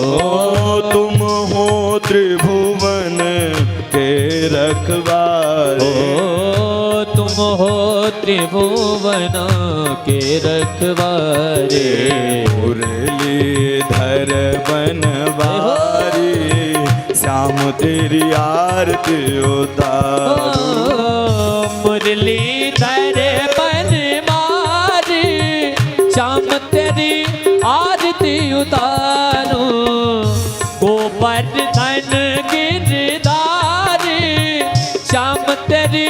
तुम हो त्रिभुवन के रखवारे तुम हो त्रिभुवन के रखवारे मुरलीधर बनवारी श्याम तेरी आरती उतारूं मुरलीधर बनवारी श्याम तेरी आरती उतारूं गोवर्धन गिरधारी श्याम तेरी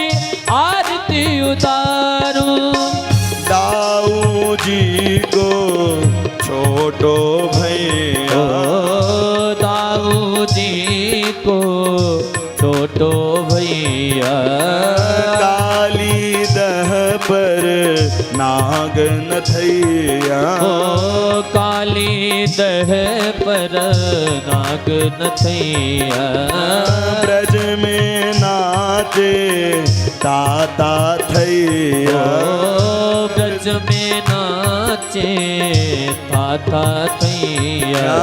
आरती उतारूं दाऊ जी को छोटो भैया दाऊ जी को छोटो भैया काली दह पर नाग नथैया काली दह पर नाग नथैया ब्रज में नाचे ताता थैया ब्रज में नाचे था थैया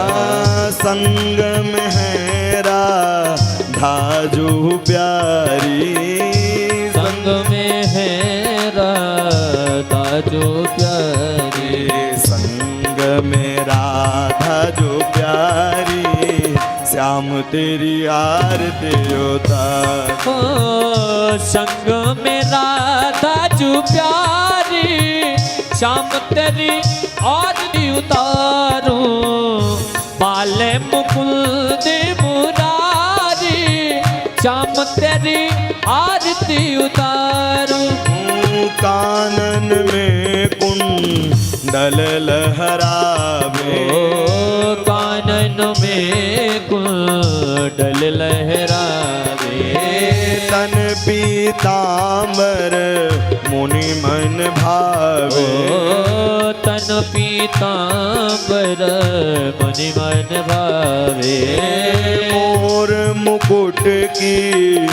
संग में है राधा जो प्यारी संग में है राधा जो प्यारी संग में राधा जो प्यारी श्याम तेरी आरती उतार संग में राधा जो प्यारी श्याम तेरी आरती उतारूं बाले मुकुंद मुरारी श्याम तेरी आरती उतारूं कानन में कुंडल लहरावे कानन में कुंडल लहरावे तन पीतांबर मुनि मन भावे तन पीतांबर मुनि मन भावे मोर मुकुट की